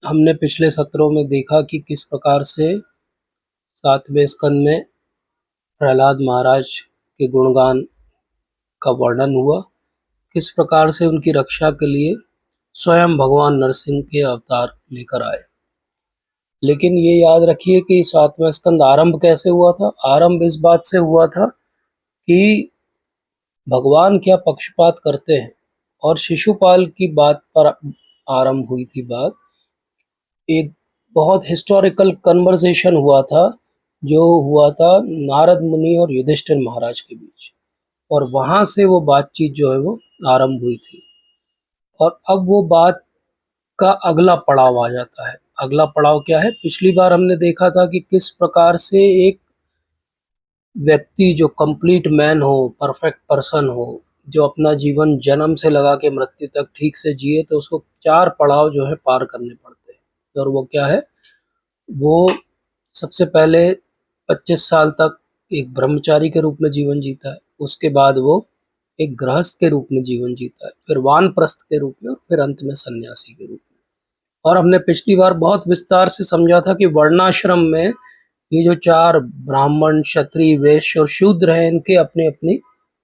हमने पिछले सत्रों में देखा कि किस प्रकार से 7वें स्कंद में प्रहलाद महाराज के गुणगान का वर्णन हुआ, किस प्रकार से उनकी रक्षा के लिए स्वयं भगवान नरसिंह के अवतार लेकर आए। लेकिन ये याद रखिए कि 7वां स्कंद आरंभ कैसे हुआ था। आरंभ इस बात से हुआ था कि भगवान क्या पक्षपात करते हैं, और शिशुपाल की बात पर आरंभ हुई थी बात। एक बहुत हिस्टोरिकल कन्वर्सेशन हुआ था, जो हुआ था नारद मुनि और युधिष्ठिर महाराज के बीच, और वहां से वो बातचीत जो है वो आरंभ हुई थी। और अब वो बात का अगला पड़ाव आ जाता है। अगला पड़ाव क्या है? पिछली बार हमने देखा था कि किस प्रकार से एक व्यक्ति जो कंप्लीट मैन हो, परफेक्ट पर्सन हो, जो अपना जीवन जन्म से लगा के मृत्यु तक ठीक से जिए, तो उसको 4 पड़ाव जो है पार करने पड़ते हैं। और वो क्या है? वो सबसे पहले 25 साल तक एक ब्रह्मचारी के रूप में जीवन जीता है, उसके बाद वो एक गृहस्थ के रूप में जीवन जीता है, फिर वानप्रस्थ के रूप में, और फिर अंत में सन्यासी के रूप में। और हमने पिछली बार बहुत विस्तार से समझा था कि वर्णाश्रम में ये जो 4 ब्राह्मण, क्षत्रिय, वैश्य और शूद्र हैं, इनके अपनी अपनी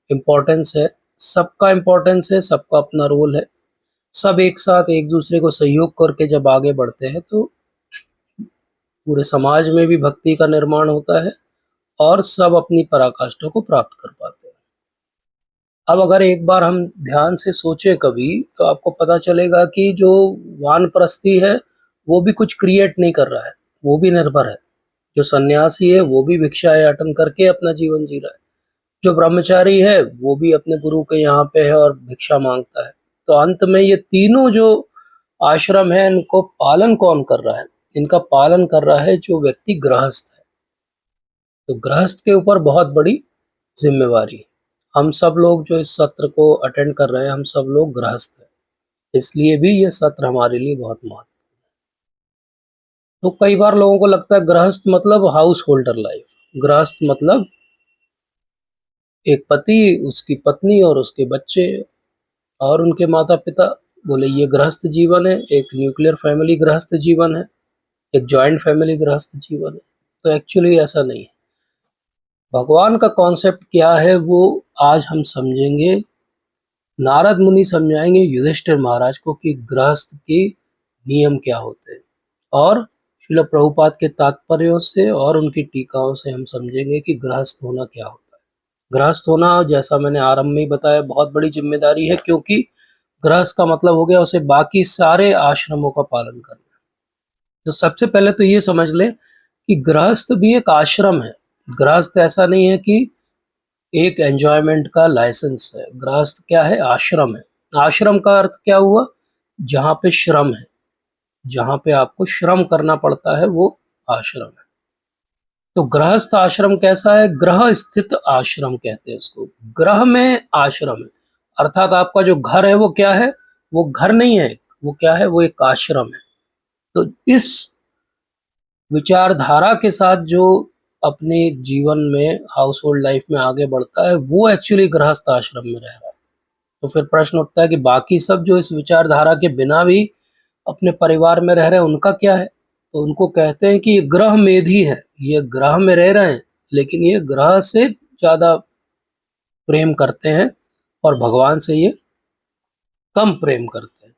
इम्पोर्टेंस है। सबका इम्पोर्टेंस है, सबका अपना रोल है। सब एक साथ एक दूसरे को सहयोग करके जब आगे बढ़ते हैं तो पूरे समाज में भी भक्ति का निर्माण होता है, और सब अपनी पराकाष्ठा को प्राप्त कर पाते हैं। अब अगर एक बार हम ध्यान से सोचें कभी, तो आपको पता चलेगा कि जो वानप्रस्थी है वो भी कुछ क्रिएट नहीं कर रहा है, वो भी निर्भर है। जो सन्यासी है वो भी भिक्षायाटन करके अपना जीवन जी रहा है। जो ब्रह्मचारी है वो भी अपने गुरु के यहाँ पे है और भिक्षा मांगता है। तो अंत में ये तीनों जो आश्रम है, इनको पालन कौन कर रहा है? इनका पालन कर रहा है जो व्यक्ति गृहस्थ है। तो गृहस्थ के ऊपर बहुत बड़ी जिम्मेवारी है। हम सब लोग जो इस सत्र को अटेंड कर रहे हैं, हम सब लोग गृहस्थ हैं, इसलिए भी ये सत्र हमारे लिए बहुत महत्वपूर्ण है। तो कई बार लोगों को लगता है गृहस्थ मतलब हाउस होल्डर लाइफ, गृहस्थ मतलब एक पति, उसकी पत्नी और उसके बच्चे और उनके माता पिता। बोले ये गृहस्थ जीवन है, एक न्यूक्लियर फैमिली गृहस्थ जीवन है, एक जॉइंट फैमिली गृहस्थ जीवन है। तो एक्चुअली ऐसा नहीं है। भगवान का कॉन्सेप्ट क्या है वो आज हम समझेंगे। नारद मुनि समझाएंगे युधिष्ठिर महाराज को कि गृहस्थ के नियम क्या होते हैं, और श्रील प्रभुपाद के तात्पर्यों से और उनकी टीकाओं से हम समझेंगे कि गृहस्थ होना क्या होता है। गृहस्थ होना, जैसा मैंने आरंभ में ही बताया, बहुत बड़ी जिम्मेदारी है, क्योंकि गृहस्थ का मतलब हो गया उसे बाकी सारे आश्रमों का पालन करना। तो सबसे पहले तो ये समझ लें कि गृहस्थ भी एक आश्रम है। गृहस्थ ऐसा नहीं है कि एक एंजॉयमेंट का लाइसेंस है। गृहस्थ क्या है? आश्रम है। आश्रम का अर्थ क्या हुआ? जहाँ पे श्रम है, जहाँ पे आपको श्रम करना पड़ता है, वो आश्रम है। तो गृहस्थ आश्रम कैसा है? ग्रह स्थित आश्रम कहते हैं उसको। ग्रह में आश्रम है, अर्थात आपका जो घर है वो क्या है? वो घर नहीं है, वो क्या है? वो एक आश्रम है। तो इस विचारधारा के साथ जो अपने जीवन में, हाउस होल्ड लाइफ में आगे बढ़ता है, वो एक्चुअली गृहस्थ आश्रम में रह रहा है। तो फिर प्रश्न उठता है कि बाकी सब जो इस विचारधारा के बिना भी अपने परिवार में रह रहे हैं, उनका क्या है? तो उनको कहते हैं कि ये ग्रह मेधी है, ये ग्रह में रह रहे हैं, लेकिन ये ग्रह से ज्यादा प्रेम करते हैं और भगवान से ये कम प्रेम करते हैं।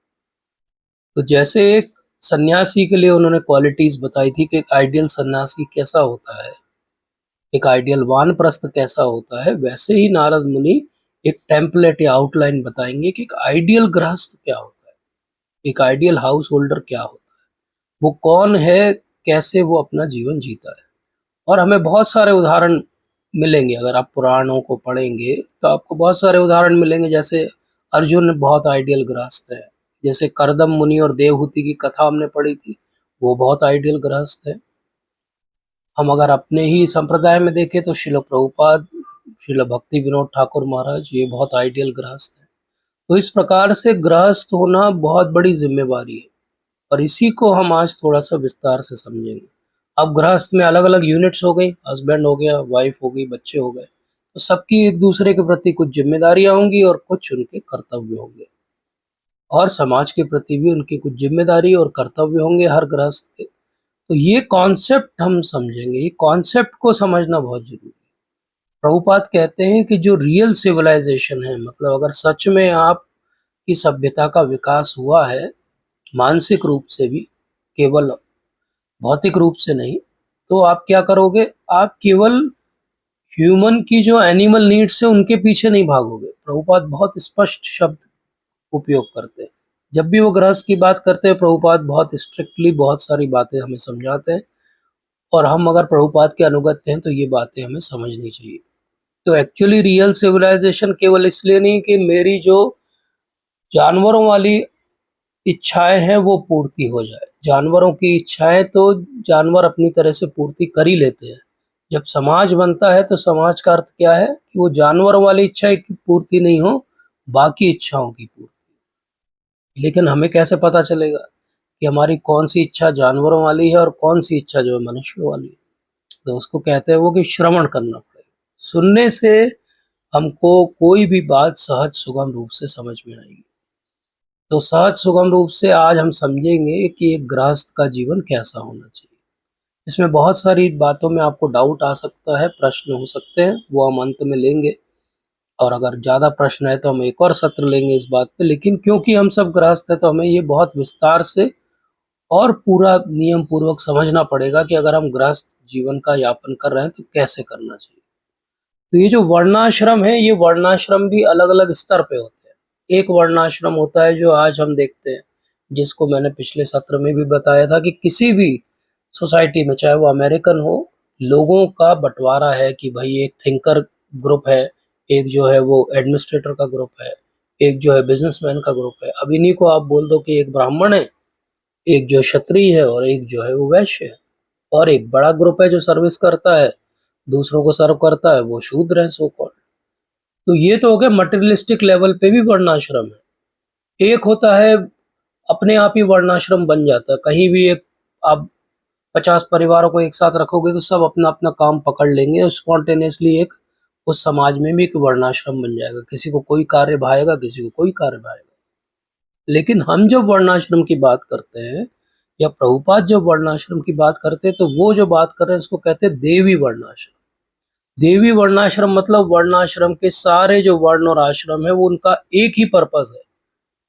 तो जैसे एक सन्यासी के लिए उन्होंने क्वालिटीज बताई थी कि एक आइडियल सन्यासी कैसा होता है, एक आइडियल वानप्रस्थ कैसा होता है, वैसे ही नारद मुनि एक टेम्पलेट या आउटलाइन बताएंगे कि एक आइडियल गृहस्थ क्या होता है, एक आइडियल हाउस होल्डर क्या होता है, वो कौन है, कैसे वो अपना जीवन जीता है। और हमें बहुत सारे उदाहरण मिलेंगे। अगर आप पुराणों को पढ़ेंगे तो आपको बहुत सारे उदाहरण मिलेंगे। जैसे अर्जुन बहुत आइडियल गृहस्थ है, जैसे करदम मुनि और देवहूति की कथा हमने पढ़ी थी, वो बहुत आइडियल गृहस्थ है। हम अगर अपने ही संप्रदाय में देखें तो शिल प्रभुपाद, शिल भक्ति विनोद ठाकुर महाराज, ये बहुत आइडियल गृहस्थ है। तो इस प्रकार से गृहस्थ होना बहुत बड़ी जिम्मेवारी है, और इसी को हम आज थोड़ा सा विस्तार से समझेंगे। अब गृहस्थ में अलग अलग यूनिट्स हो गई, हस्बैंड हो गया, वाइफ हो गई, बच्चे हो गए, तो सबकी एक दूसरे के प्रति कुछ जिम्मेदारियां होंगी और कुछ उनके कर्तव्य होंगे। और समाज के प्रति भी उनकी कुछ जिम्मेदारी और कर्तव्य होंगे हर गृहस्थ के। तो ये कॉन्सेप्ट हम समझेंगे, ये कॉन्सेप्ट को समझना बहुत जरूरी है। प्रभुपाद कहते हैं कि जो रियल सिविलाइजेशन है, मतलब अगर सच में आपकी सभ्यता का विकास हुआ है मानसिक रूप से भी, केवल भौतिक रूप से नहीं, तो आप क्या करोगे, आप केवल ह्यूमन की जो एनिमल नीड्स है उनके पीछे नहीं भागोगे। प्रभुपाद बहुत स्पष्ट शब्द उपयोग करते हैं। जब भी वो गृहस्थ की बात करते हैं, प्रभुपाद बहुत स्ट्रिक्टली बहुत सारी बातें हमें समझाते हैं, और हम अगर प्रभुपाद के अनुगत हैं तो ये बातें हमें समझनी चाहिए। तो एक्चुअली रियल सिविलाइजेशन केवल इसलिए नहीं कि मेरी जो जानवरों वाली इच्छाएं हैं वो पूर्ति हो जाए। जानवरों की इच्छाएं तो जानवर अपनी तरह से पूर्ति कर ही लेते हैं। जब समाज बनता है तो समाज का अर्थ क्या है कि वो जानवरों वाली इच्छाएं की पूर्ति नहीं हो, बाकी इच्छाओं की पूर्ति। लेकिन हमें कैसे पता चलेगा कि हमारी कौन सी इच्छा जानवरों वाली है और कौन सी इच्छा जो है मनुष्यों वाली है? तो उसको कहते हैं वो कि श्रवण करना पड़ेगा। सुनने से हमको कोई भी बात सहज सुगम रूप से समझ में आएगी। तो सहज सुगम रूप से आज हम समझेंगे कि एक गृहस्थ का जीवन कैसा होना चाहिए। इसमें बहुत सारी बातों में आपको डाउट आ सकता है, प्रश्न हो सकते हैं, वो हम अंत में लेंगे। और अगर ज़्यादा प्रश्न है तो हम एक और सत्र लेंगे इस बात पे। लेकिन क्योंकि हम सब गृहस्थ हैं तो हमें ये बहुत विस्तार से और पूरा नियम पूर्वक समझना पड़ेगा कि अगर हम गृहस्थ जीवन का यापन कर रहे हैं तो कैसे करना चाहिए। तो ये जो वर्णाश्रम है, ये वर्णाश्रम भी अलग अलग स्तर पे होते हैं। एक वर्णाश्रम होता है जो आज हम देखते हैं, जिसको मैंने पिछले सत्र में भी बताया था कि किसी भी सोसाइटी में, चाहे वो अमेरिकन हो, लोगों का बंटवारा है कि भाई एक थिंकर ग्रुप है, एक जो है वो एडमिनिस्ट्रेटर का ग्रुप है, एक जो है बिजनेसमैन का ग्रुप है। अब इन्हीं को आप बोल दो कि एक ब्राह्मण है, एक जो क्षत्रिय है, और एक जो है वो वैश्य है, और एक बड़ा ग्रुप है जो सर्विस करता है, दूसरों को सर्व करता है, वो शूद्र है सो कॉल्ड। तो ये तो हो गया मटेरियलिस्टिक लेवल पे भी वर्णाश्रम है। एक होता है अपने आप ही वर्णाश्रम बन जाता है। कहीं भी एक आप 50 परिवारों को एक साथ रखोगे तो सब अपना अपना काम पकड़ लेंगे और स्पॉन्टेनियसली एक उस समाज में भी एक वर्णाश्रम बन जाएगा। किसी को कोई कार्य भाएगा, किसी को कोई कार्य भाएगा। लेकिन हम जब वर्णाश्रम की बात करते हैं, या प्रभुपाद जब वर्णाश्रम की बात करते हैं, तो वो जो बात कर रहे हैं उसको कहते हैं देवी वर्णाश्रम। देवी वर्णाश्रम मतलब वर्णाश्रम के सारे जो वर्ण और आश्रम है वो उनका एक ही पर्पस है,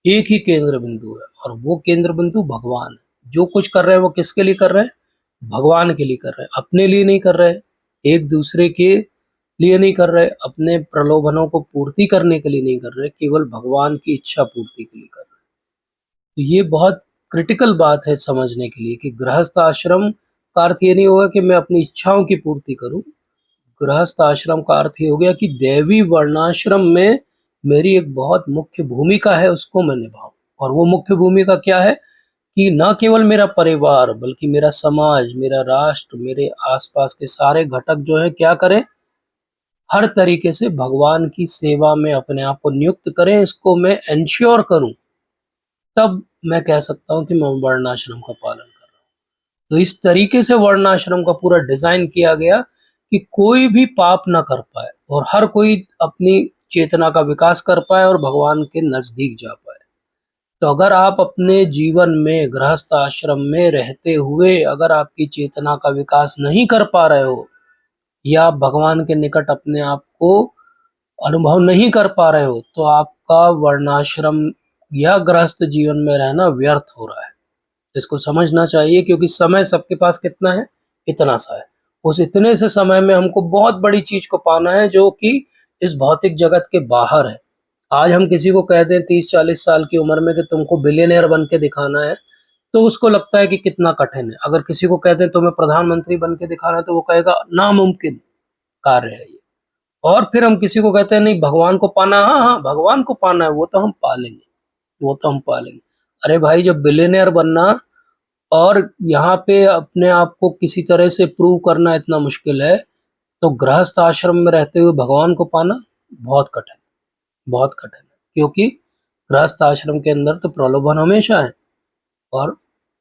एक ही केंद्र बिंदु है, और वो केंद्र बिंदु भगवान है। जो कुछ कर रहे हैं वो किसके लिए कर रहे हैं? भगवान के लिए कर रहे हैं, अपने लिए नहीं कर रहे, एक दूसरे के लिए नहीं कर रहे, अपने प्रलोभनों को पूर्ति करने के लिए नहीं कर रहे, केवल भगवान की इच्छा पूर्ति के लिए कर रहे हैं। तो ये बहुत क्रिटिकल बात है समझने के लिए कि गृहस्थ आश्रम का अर्थ ये नहीं होगा कि मैं अपनी इच्छाओं की पूर्ति करूं। गृहस्थ आश्रम का अर्थ ये हो गया कि दैवी वर्णाश्रम में मेरी एक बहुत मुख्य भूमिका है, उसको मैं निभाऊं। और वो मुख्य भूमिका क्या है कि न केवल मेरा परिवार बल्कि मेरा समाज, मेरा राष्ट्र, मेरे आसपास के सारे घटक जो है क्या करें, हर तरीके से भगवान की सेवा में अपने आप को नियुक्त करें, इसको मैं एंश्योर करूं। तब मैं कह सकता हूं कि मैं वर्णाश्रम का पालन कर रहा हूं। तो इस तरीके से वर्णाश्रम का पूरा डिजाइन किया गया कि कोई भी पाप ना कर पाए और हर कोई अपनी चेतना का विकास कर पाए और भगवान के नजदीक जा पाए। तो अगर आप अपने जीवन में गृहस्थ आश्रम में रहते हुए अगर आपकी चेतना का विकास नहीं कर पा रहे हो, या आप भगवान के निकट अपने आप को अनुभव नहीं कर पा रहे हो, तो आपका वर्णाश्रम या गृहस्थ जीवन में रहना व्यर्थ हो रहा है। इसको समझना चाहिए, क्योंकि समय सबके पास कितना है? इतना सा है। उस इतने से समय में हमको बहुत बड़ी चीज को पाना है जो कि इस भौतिक जगत के बाहर है। आज हम किसी को कह दें 30-40 साल की उम्र में कि तुमको बिलियनियर बन के दिखाना है, तो उसको लगता है कि कितना कठिन है। अगर किसी को कह दें तुम्हें प्रधानमंत्री बन के दिखाना है, तो वो कहेगा नामुमकिन कार्य है ये। और फिर हम किसी को कहते हैं नहीं भगवान को पाना, हाँ हाँ भगवान को पाना है, वो तो हम पालेंगे, वो तो हम पालेंगे। अरे भाई, जब बिलियनियर बनना और यहाँ पे अपने आप को किसी तरह से प्रूव करना इतना मुश्किल है, तो गृहस्थ आश्रम में रहते हुए भगवान को पाना बहुत कठिन, बहुत कठिन है। क्योंकि गृहस्थ आश्रम के अंदर तो प्रलोभन हमेशा है, और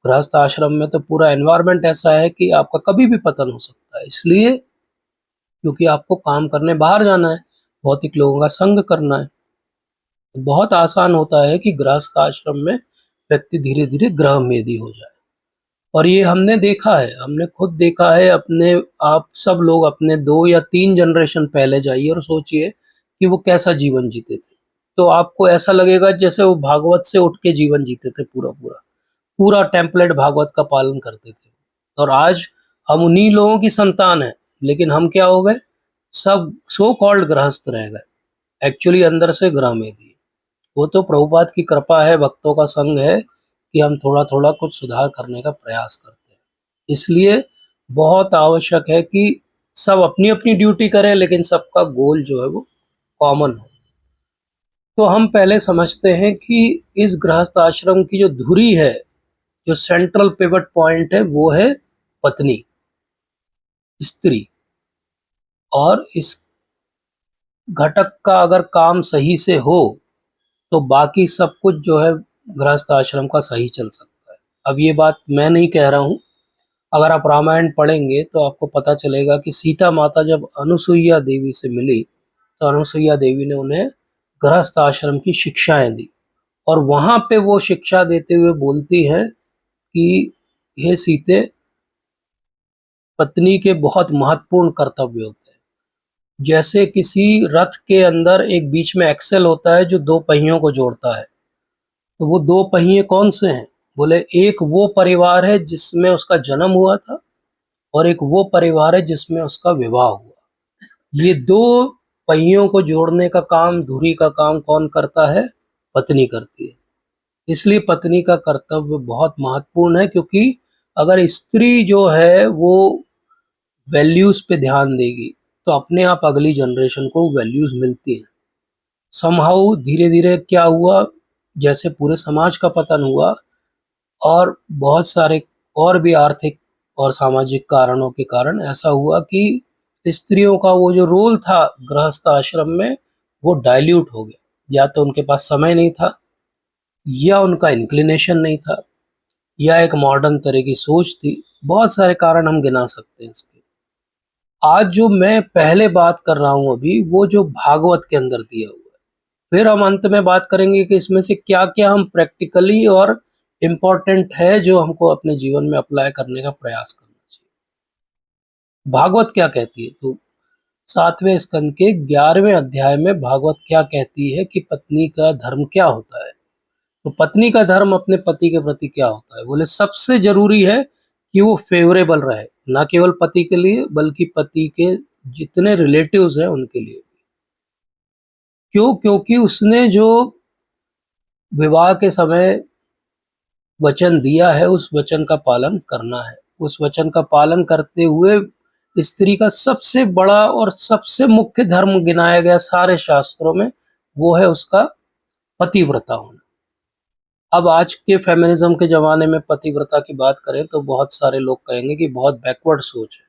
गृहस्थ आश्रम में तो पूरा एनवायरनमेंट ऐसा है कि आपका कभी भी पतन हो सकता है। इसलिए क्योंकि आपको काम करने बाहर जाना है, भौतिक लोगों का संग करना है। बहुत आसान होता है कि गृहस्थ आश्रम में व्यक्ति धीरे-धीरे गृहमेधी हो जाए। और ये हमने देखा है, हमने खुद देखा है अपने, आप सब लोग अपने 2 या 3 जनरेशन पहले जाइए और सोचिए कि वो कैसा जीवन जीते थे। तो आपको ऐसा लगेगा जैसे वो भागवत से उठ के जीवन जीते थे पूरा-पूरा। पूरा टेम्पलेट भागवत का पालन करते थे। और आज हम उन्हीं लोगों की संतान हैं, लेकिन हम क्या हो गए? सब सो कॉल्ड गृहस्थ रह गए। एक्चुअली अंदर से गृहमेधी। वो तो प्रभुपाद की कृपा है, भक्तों का संग है कि हम थोड़ा-थोड़ा कुछ सुधार करने का प्रयास करते हैं। इसलिए बहुत आवश्यक है कि सब अपनी-अपनी ड्यूटी करें, लेकिन सबका गोल जो है वो कॉमन हो। तो हम पहले समझते हैं कि इस गृहस्थ आश्रम की जो धुरी है, जो सेंट्रल पिवट पॉइंट है, वो है पत्नी, स्त्री। और इस घटक का अगर काम सही से हो, तो बाकी सब कुछ जो है गृहस्थ आश्रम का सही चल सकता है। अब ये बात मैं नहीं कह रहा हूँ, अगर आप रामायण पढ़ेंगे तो आपको पता चलेगा कि सीता माता जब अनुसुईया देवी से मिली, तो अनुसुईया देवी ने उन्हें गृहस्थ आश्रम की शिक्षाएं दी। और वहां पे वो शिक्षा देते हुए बोलती है कि हे सीते, पत्नी के बहुत महत्वपूर्ण कर्तव्य होते हैं। जैसे किसी रथ के अंदर एक बीच में एक्सेल होता है जो 2 पहियों को जोड़ता है। तो वो 2 पहिए कौन से हैं? बोले एक वो परिवार है जिसमें उसका जन्म हुआ था, और एक वो परिवार है जिसमें उसका विवाह हुआ। ये 2 पहियों को जोड़ने का काम, धुरी का काम कौन करता है? पत्नी करती है। इसलिए पत्नी का कर्तव्य बहुत महत्वपूर्ण है, क्योंकि अगर स्त्री जो है वो वैल्यूज पे ध्यान देगी, तो अपने आप अगली जनरेशन को वैल्यूज मिलती हैं। समहाउ धीरे धीरे क्या हुआ, जैसे पूरे समाज का पतन हुआ, और बहुत सारे और भी आर्थिक और सामाजिक कारणों के कारण ऐसा हुआ कि स्त्रियों का वो जो रोल था गृहस्थ आश्रम में, वो डाइल्यूट हो गया। या तो उनके पास समय नहीं था, या उनका इंक्लिनेशन नहीं था, या एक मॉडर्न तरह की सोच थी। बहुत सारे कारण हम गिना सकते हैं इसके। आज जो मैं पहले बात कर रहा हूँ अभी, वो जो भागवत के अंदर दिया हुआ है। फिर हम अंत में बात करेंगे कि इसमें से क्या-क्या हम प्रैक्टिकली और इम्पोर्टेंट है जो हमको अपने जीवन में अप्लाई करने का प्रयास करना चाहिए। भागवत क्या कहती है? तो 7वें स्कंद के 11वें अध्याय में भागवत क्या कहती है कि पत्नी का धर्म क्या होता है? तो पत्नी का धर्म अपने पति के प्रति क्या होता है? बोले सबसे जरूरी है कि वो फेवरेबल रहे, ना केवल पति के लिए बल्कि पति के जितने रिलेटिव्स हैं उनके लिए। क्यों? क्योंकि उसने जो विवाह के समय वचन दिया है, उस वचन का पालन करना है। उस वचन का पालन करते हुए स्त्री का सबसे बड़ा और सबसे मुख्य धर्म गिनाया गया सारे शास्त्रों में, वो है उसका पतिव्रता होना। अब आज के फेमिनिज्म के ज़माने में पतिव्रता की बात करें तो बहुत सारे लोग कहेंगे कि बहुत बैकवर्ड सोच है।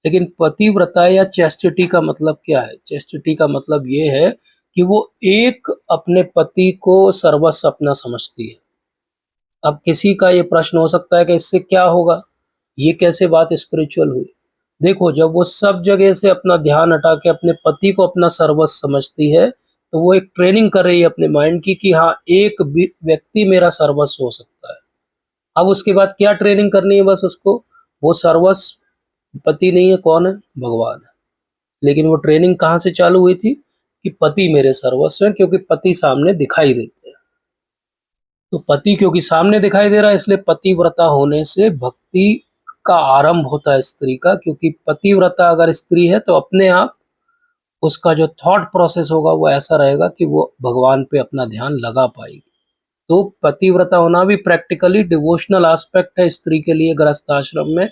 लेकिन पतिव्रता या चैस्टिटी का मतलब क्या है? चैस्टिटी का मतलब ये है कि वो एक अपने पति को सर्वस्व अपना समझती है। अब किसी का ये प्रश्न हो सकता है कि इससे क्या होगा? ये कैसे बात स्पिरिचुअल हुई? देखो, जब वो सब जगह से अपना ध्यान हटा के अपने पति को अपना सर्वस्व समझती है, तो वो एक ट्रेनिंग कर रही है अपने माइंड की कि हाँ, एक व्यक्ति मेरा सर्वस्व हो सकता है। अब उसके बाद क्या ट्रेनिंग करनी है बस उसको? वो सर्वस्व पति नहीं है, कौन है? भगवान है। लेकिन वो ट्रेनिंग कहाँ से चालू हुई थी? कि पति मेरे सर्वस्व है, क्योंकि पति सामने दिखाई देते हैं। तो पति क्योंकि सामने दिखाई दे रहा है, इसलिए पतिव्रता होने से भक्ति का आरंभ होता है स्त्री का। क्योंकि पतिव्रता अगर स्त्री है तो अपने आप उसका जो थॉट प्रोसेस होगा वो ऐसा रहेगा कि वो भगवान पे अपना ध्यान लगा पाएगी। तो पतिव्रता होना भी प्रैक्टिकली डिवोशनल एस्पेक्ट है स्त्री के लिए गृहस्थ आश्रम में।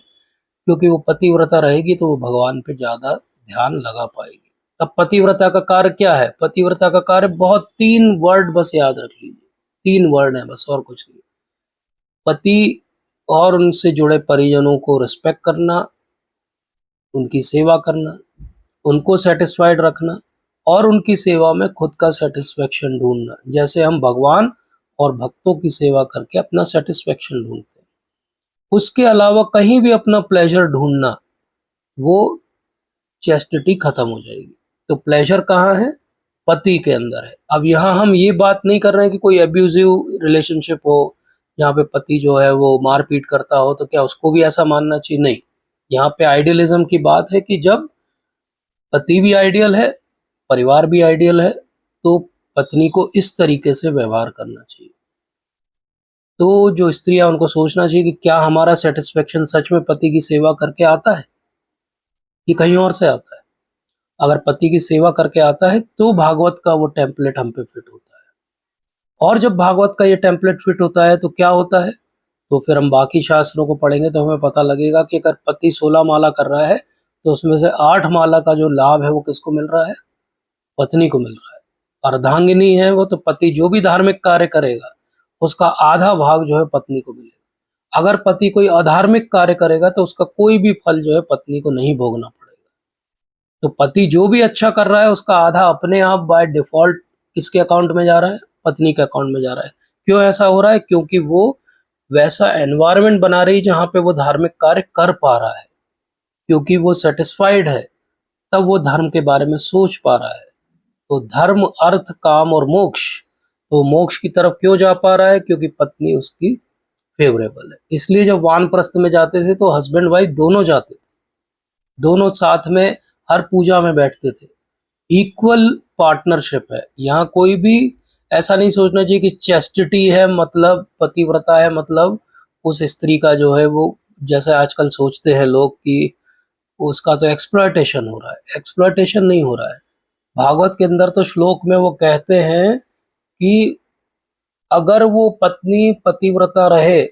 क्योंकि वो पतिव्रता रहेगी तो वो भगवान पे ज़्यादा ध्यान लगा पाएगी। अब पतिव्रता का कार्य क्या है? पतिव्रता का कार्य बहुत 3 वर्ड बस याद रख लीजिए। 3 वर्ड हैं बस, और कुछ नहीं। पति और उनसे जुड़े परिजनों को रिस्पेक्ट करना, उनकी सेवा करना, उनको सैटिस्फाइड रखना, और उनकी सेवा में खुद का सैटिस्फैक्शन ढूँढना। जैसे हम भगवान और भक्तों की सेवा करके अपना सैटिस्फैक्शन ढूँढते हैं। उसके अलावा कहीं भी अपना प्लेज़र ढूँढना, वो चैस्टिटी खत्म हो जाएगी। तो प्लेज़र कहाँ है? पति के अंदर है। अब यहाँ हम ये बात नहीं कर रहे हैं कि कोई अब्यूजिव रिलेशनशिप हो, जहाँ पे पति जो है वो मारपीट करता हो, तो क्या उसको भी ऐसा मानना चाहिए? नहीं। यहाँ पे आइडियलिज्म की बात है कि जब पति भी आइडियल है, परिवार भी आइडियल है, तो पत्नी को इस तरीके से व्यवहार करना चाहिए। तो जो स्त्रियाँ उनको सोचना चाहिए कि क्या हमारा सैटिस्फैक्शन सच में पति की सेवा करके आता है कि कहीं और से आता है? अगर पति की सेवा करके आता है तो भागवत का वो टेम्पलेट हम पे फिट होता है। और जब भागवत का ये टेम्पलेट फिट होता है तो क्या होता है? तो फिर हम बाकी शास्त्रों को पढ़ेंगे तो हमें पता लगेगा कि अगर पति 16 माला कर रहा है तो उसमें से 8 माला का जो लाभ है वो किसको मिल रहा है? पत्नी को मिल रहा है। अर्धांगिनी है वो, तो पति जो भी धार्मिक कार्य करेगा उसका आधा भाग जो है पत्नी को मिलेगा। अगर पति कोई अधार्मिक कार्य करेगा तो उसका कोई भी फल जो है पत्नी को नहीं भोगना पड़ेगा। तो पति जो भी अच्छा कर रहा है उसका आधा अपने आप बाय डिफॉल्ट किसके अकाउंट में जा रहा है? पत्नी के अकाउंट में जा रहा है। क्यों ऐसा हो रहा है? क्योंकि वो वैसा एनवायरनमेंट बना रही है जहाँ पे वो धार्मिक कार्य कर पा रहा है, क्योंकि वो सेटिस्फाइड है, तब वो धर्म के बारे में सोच पा रहा है। तो धर्म, अर्थ, काम और मोक्ष, तो मोक्ष की तरफ क्यों जा पा रहा है? क्योंकि पत्नी उसकी फेवरेबल है। इसलिए जब वानप्रस्थ में जाते थे तो हस्बैंड वाइफ दोनों जाते थे, दोनों साथ में हर पूजा में बैठते थे। इक्वल पार्टनरशिप है। यहाँ कोई भी ऐसा नहीं सोचना चाहिए कि चेस्टिटी है मतलब पतिव्रता है मतलब उस स्त्री का जो है वो, जैसे आजकल सोचते हैं लोग कि उसका तो एक्सप्लॉयटेशन हो रहा है। एक्सप्लॉयटेशन नहीं हो रहा है। भागवत के अंदर तो श्लोक में वो कहते हैं कि अगर वो पत्नी पतिव्रता रहे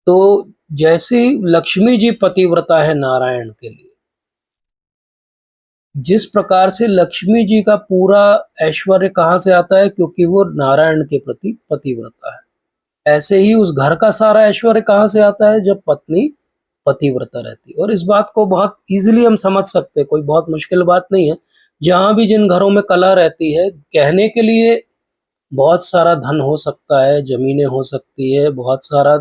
तो जैसे लक्ष्मी जी पतिव्रता है नारायण के लिए, जिस प्रकार से लक्ष्मी जी का पूरा ऐश्वर्य कहाँ से आता है? क्योंकि वो नारायण के प्रति पतिव्रता है। ऐसे ही उस घर का सारा ऐश्वर्य कहाँ से आता है? जब पत्नी पतिव्रता रहती है। और इस बात को बहुत इजीली हम समझ सकते हैं, कोई बहुत मुश्किल बात नहीं है। जहाँ भी जिन घरों में कला रहती है, कहने के लिए बहुत सारा धन हो सकता है, जमीनें हो सकती है, बहुत सारा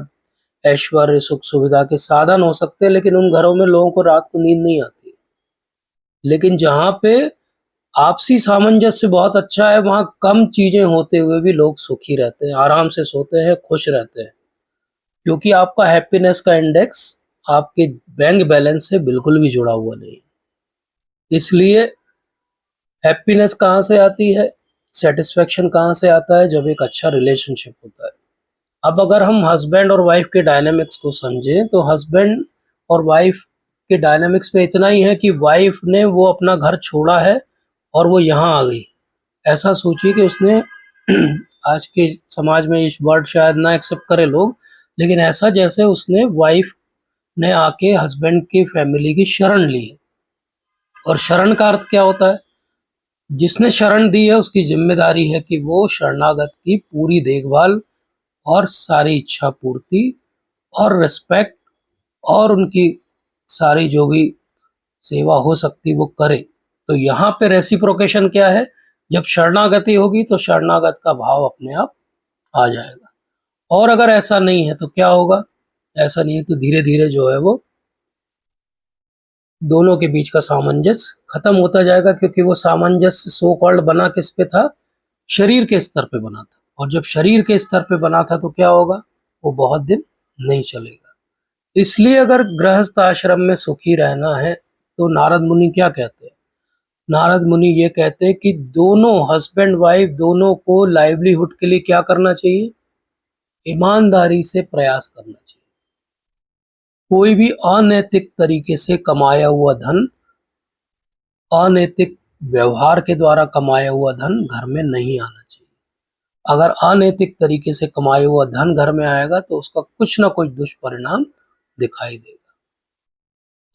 ऐश्वर्य सुख सुविधा के साधन हो सकते हैं, लेकिन उन घरों में लोगों को रात को नींद नहीं आती। लेकिन जहाँ पे आपसी सामंजस्य बहुत अच्छा है, वहाँ कम चीजें होते हुए भी लोग सुखी रहते हैं, आराम से सोते हैं, खुश रहते हैं, क्योंकि आपका हैप्पीनेस का इंडेक्स आपके बैंक बैलेंस से बिल्कुल भी जुड़ा हुआ नहीं। इसलिए हैप्पीनेस कहाँ से आती है, सेटिस्फेक्शन कहाँ से आता है? जब एक अच्छा रिलेशनशिप होता है। अब अगर हम हस्बैंड और वाइफ के डायनामिक्स को समझें तो हस्बैंड और वाइफ के डायनामिक्स में इतना ही है कि वाइफ ने वो अपना घर छोड़ा है और वो यहाँ आ गई। ऐसा सोचिए कि उसने आज के समाज में इस वर्ड शायद ना एक्सेप्ट करे लोग, लेकिन ऐसा जैसे उसने वाइफ ने आके हस्बैंड की फैमिली की शरण ली है। और शरण का अर्थ क्या होता है? जिसने शरण दी है उसकी जिम्मेदारी है कि वो शरणागत की पूरी देखभाल और सारी इच्छा पूर्ति और रिस्पेक्ट और उनकी सारी जो भी सेवा हो सकती वो करे। तो यहाँ पे रेसिप्रोकेशन क्या है? जब शरणागति होगी तो शरणागत का भाव अपने आप आ जाएगा। और अगर ऐसा नहीं है तो क्या होगा? ऐसा नहीं है तो धीरे धीरे जो है वो दोनों के बीच का सामंजस्य खत्म होता जाएगा, क्योंकि वो सामंजस्य सो कॉल्ड बना किस पे था? शरीर के स्तर पे बना था। और जब शरीर के स्तर पे बना था तो क्या होगा? वो बहुत दिन नहीं चलेगा। इसलिए अगर गृहस्थ आश्रम में सुखी रहना है तो नारद मुनि क्या कहते हैं? नारद मुनि ये कहते हैं कि दोनों हस्बैंड वाइफ दोनों को लाइवलीहुड के लिए क्या करना चाहिए? ईमानदारी से प्रयास करना चाहिए। कोई भी अनैतिक तरीके से कमाया हुआ धन, अनैतिक व्यवहार के द्वारा कमाया हुआ धन घर में नहीं आना चाहिए। अगर अनैतिक तरीके से कमाया हुआ धन घर में आएगा तो उसका कुछ ना कुछ दुष्परिणाम दिखाई देगा।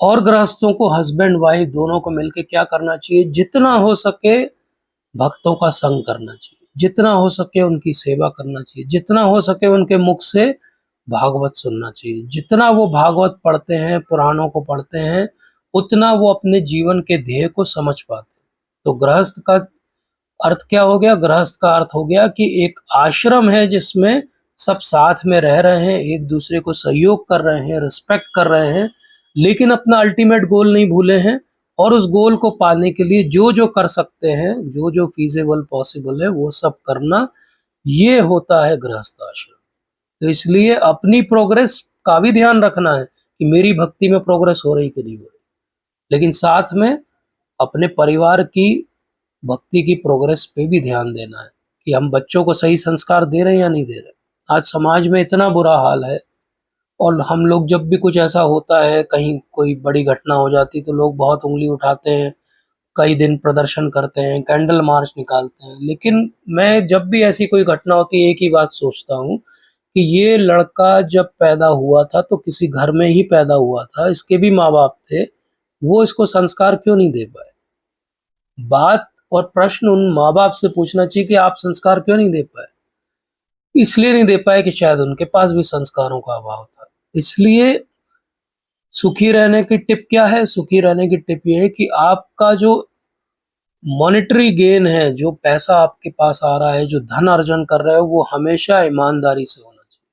और गृहस्थों को हस्बैंड वाइफ दोनों को मिलकर क्या करना चाहिए? जितना हो सके भक्तों का संग करना चाहिए, जितना हो सके उनकी सेवा करना चाहिए, जितना हो सके उनके मुख से भागवत सुनना चाहिए। जितना वो भागवत पढ़ते हैं, पुराणों को पढ़ते हैं, उतना वो अपने जीवन के ध्येय को समझ पाते हैं। तो गृहस्थ का अर्थ क्या हो गया? गृहस्थ का अर्थ हो गया कि एक आश्रम है जिसमें सब साथ में रह रहे हैं, एक दूसरे को सहयोग कर रहे हैं, रिस्पेक्ट कर रहे हैं, लेकिन अपना अल्टीमेट गोल नहीं भूले हैं, और उस गोल को पाने के लिए जो-जो कर सकते हैं, जो-जो फ़ीज़िबल पॉसिबल है, वो सब करना, ये होता है गृहस्थ आश्रम। तो इसलिए अपनी प्रोग्रेस का भी ध्यान रखना है कि मेरी भक्ति में प्रोग्रेस हो रही कि नहीं हो रही। लेकिन साथ में अपने परिवार की भक्ति की प्रोग्रेस पे भी ध्यान देना है कि हम बच्चों को सही संस्कार दे रहे हैं या नहीं दे रहे। आज समाज में इतना बुरा हाल है और हम लोग जब भी कुछ ऐसा होता है, कहीं कोई बड़ी घटना हो जाती है तो लोग बहुत उँगली उठाते हैं, कई दिन प्रदर्शन करते हैं, कैंडल मार्च निकालते हैं। लेकिन मैं जब भी ऐसी कोई घटना होती है, एक ही बात सोचता हूँ कि ये लड़का जब पैदा हुआ था तो किसी घर में ही पैदा हुआ था, इसके भी माँ-बाप थे, वो इसको संस्कार क्यों नहीं दे पाए? बात और प्रश्न उन माँ-बाप से पूछना चाहिए कि आप संस्कार क्यों नहीं दे पाए? इसलिए नहीं दे पाए कि शायद उनके पास भी संस्कारों का अभाव था। इसलिए सुखी रहने की टिप क्या है? सुखी रहने की टिप ये है कि आपका जो मॉनेटरी गेन है, जो पैसा आपके पास आ रहा है, जो धन अर्जन कर रहे हो, वो हमेशा ईमानदारी से होना चाहिए।